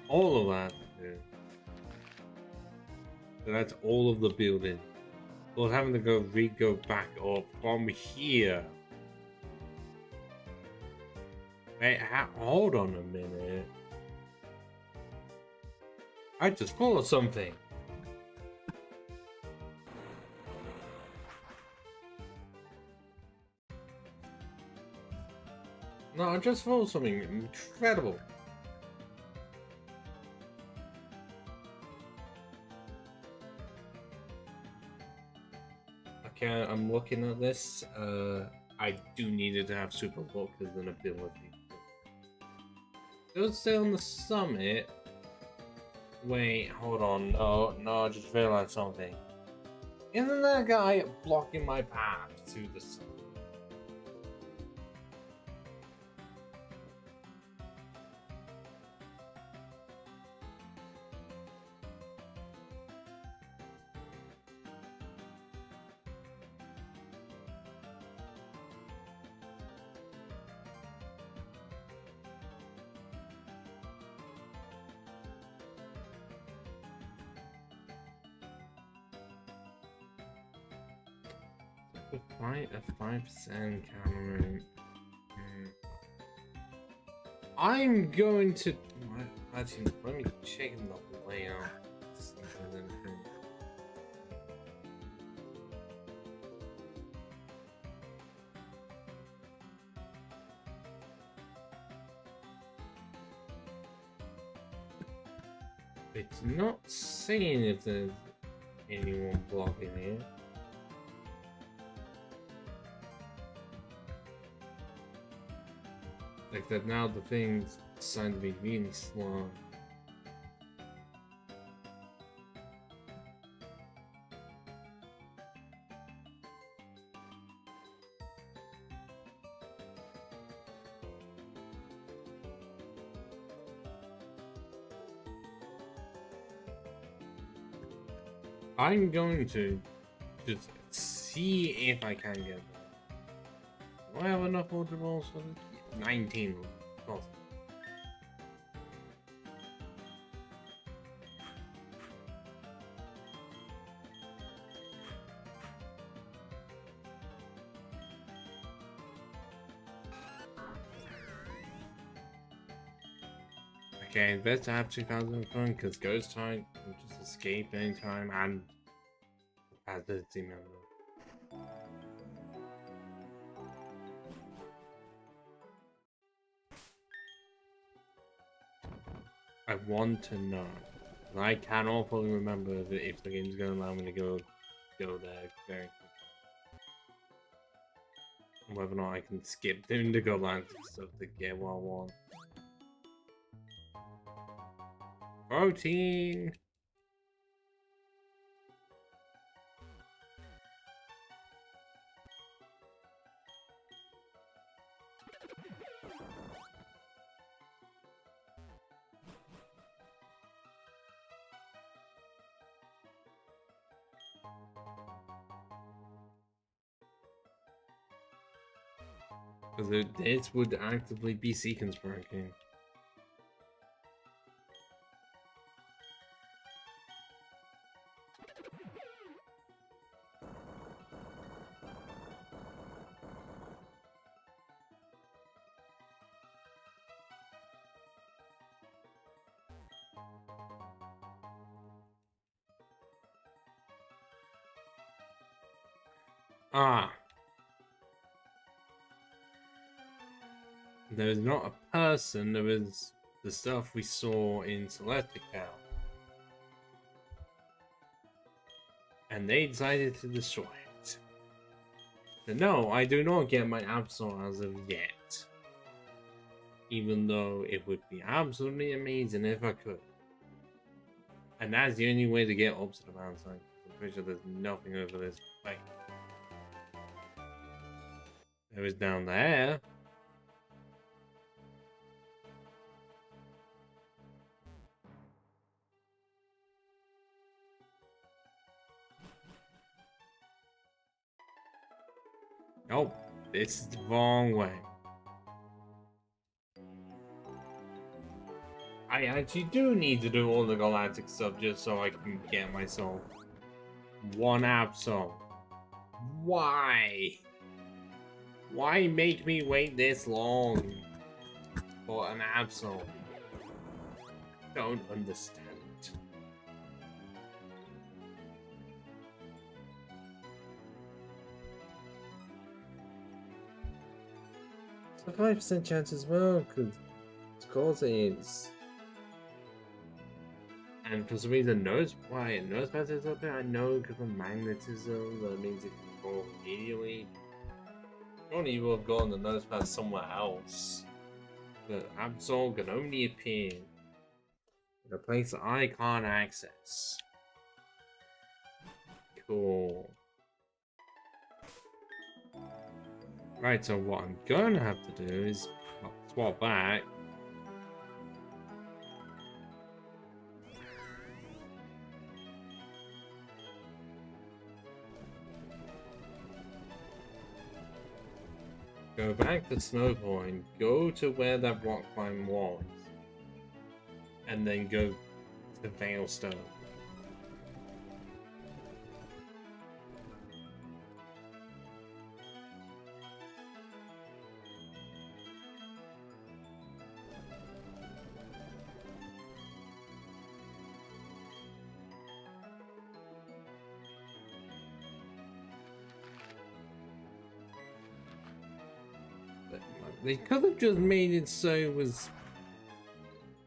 All of that to do. So that's all of the building. Plus having to go back up from here. Wait, hold on a minute. I just full of something. No, I just full of something incredible. Okay, I'm looking at this. I do need it to have super luck as an ability. It would stay on the summit. Wait, hold on. No, I just realized something. Isn't that guy blocking my path to the summit? A 5% counter. I'm going to actually let me check the layout. See if there's anything. It's not saying if there's anyone blocking here. Like that now the thing's starting to be really slow. I'm going to just see if I can get there. Do I have enough water balls for this? 19. Oh. Okay, best to have 2,000 fun because ghost time can just escape anytime and as the team member. I want to know. I cannot fully remember if the game's gonna allow me to go there very quickly. Whether or not I can skip the Indigo Lands and stuff to get what I want. Protein! Because this would actively be sequence breaking. Ah. There is not a person, there is the stuff we saw in Celestic Town. And they decided to destroy it. So no, I do not get my Absol as of yet. Even though it would be absolutely amazing if I could. And that's the only way to get up to the mountain. I'm pretty sure there's nothing over this way. There is down there. Oh, this is the wrong way. I actually do need to do all the galactic stuff just so I can get myself one Absol. Why? Why make me wait this long for an Absol? Don't understand. It's a 5% chance as well, because it is. And for some reason, nose pads is up there. I know because of magnetism, that means it can go immediately. Only will have gone the nose pad somewhere else. The Absol can only appear in a place that I can't access. Cool. Right, so what I'm gonna have to do is swap back. Go back to Snow Point, go to where that rock climb was, and then go to Veilstone. They could have just made it so it was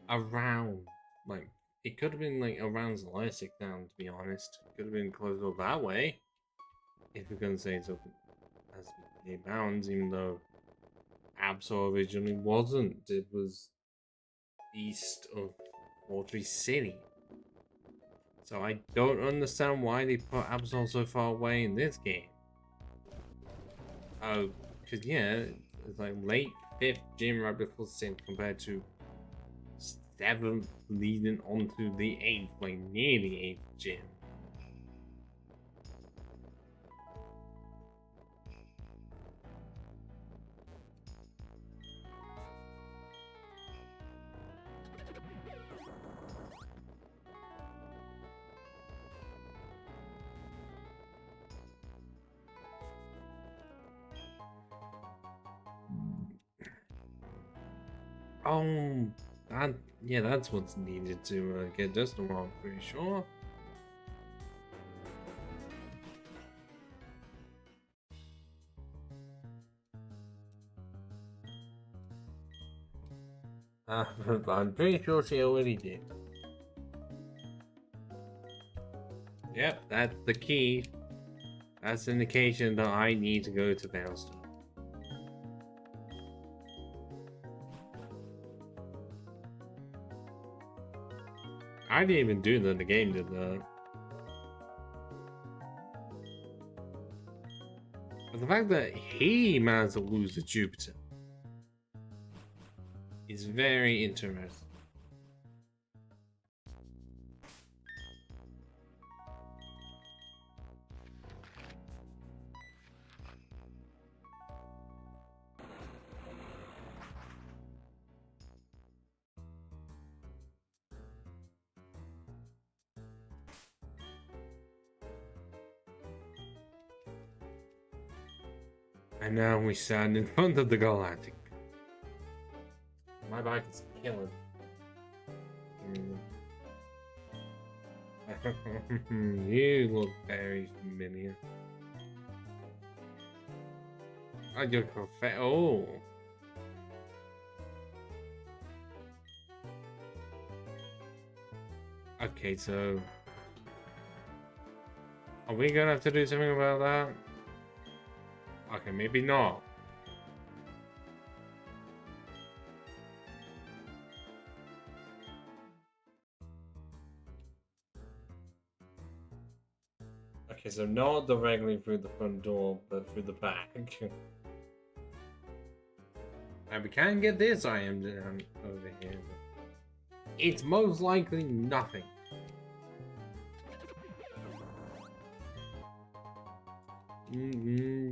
around, like, it could have been like around Celestic Town, to be honest. It could have been closer that way. If you're gonna say it's up as it bounds, even though Absol originally wasn't. It was east of Fortress City. So I don't understand why they put Absol so far away in this game. Oh, because yeah, it's like late 5th gym right before synth compared to 7th leading onto the 8th, like near the 8th gym. Oh, that, yeah, that's what's needed to get this wrong, pretty sure. But I'm pretty sure she already did. Yep, that's the key. That's the indication that I need to go to Bellstone. I didn't even do that. The game did that. But the fact that he managed to lose to Jupiter is very interesting. And now we stand in front of the Galactic. My bike is killing. You look very familiar. Oh, you're perfect. Oh. Okay, so are we gonna have to do something about that? Okay, maybe not. Okay, so not directly through the front door, but through the back. And we can get this item down over here. But it's most likely nothing.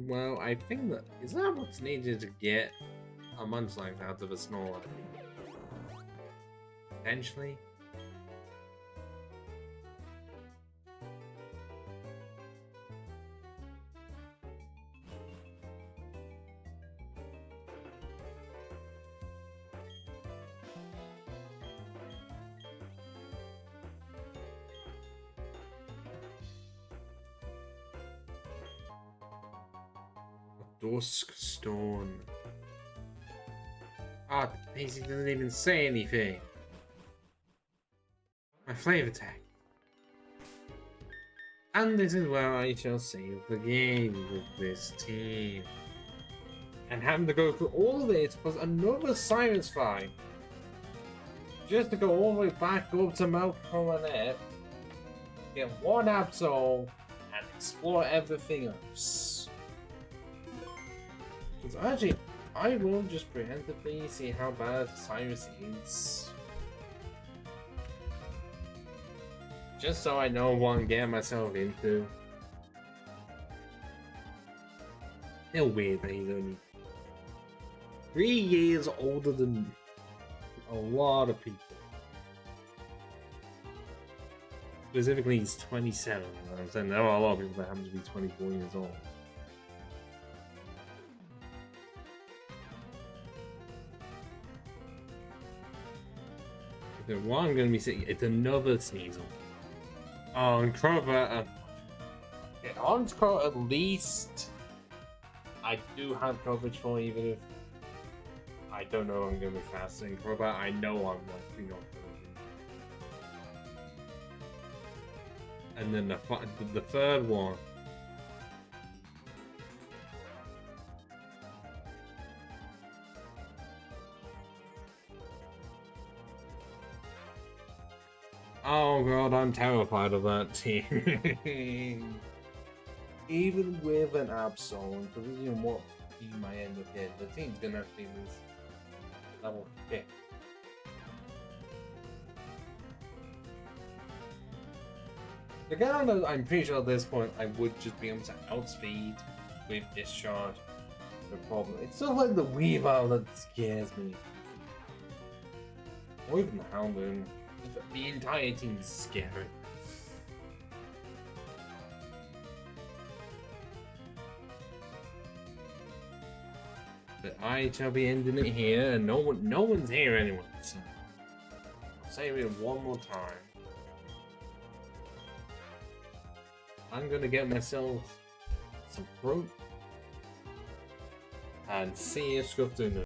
Well, I think that is that what's needed to get a Munchlax out of a Snorlax? Potentially. Dusk Stone. Ah, Daisy doesn't even say anything. My flavor tag. And this is where I shall save the game with this team. And having to go through all this plus another Science fight. Just to go all the way back up to Mt Coronet, get one Absol, and explore everything else. Because actually, I will just preemptively see how bad Cyrus is. Just so I know what I'm getting myself into. It's weird that he's only 3 years older than a lot of people. Specifically, he's 27. I'm saying there are a lot of people that happen to be 24 years old. Then what I'm going to be saying, it's another Sneasel. On Crobat, on Crobat at least, I do have coverage for, even if I don't know I'm going to be fast. In Crobat, I know I'm likely not going to be. And then the third one. Oh god, I'm terrified of that team. Even with an Absol, and considering what team I end up in, the team's gonna have to be this level 5. The guy, I'm pretty sure at this point I would just be able to outspeed with Discharge. No problem. It's sort of like the Weavile that scares me. Or even the Houndoom. The entire team is scary. But I shall be ending it here, and no one's here anyway. So I'll save it one more time. I'm gonna get myself some fruit and see you, Scruff.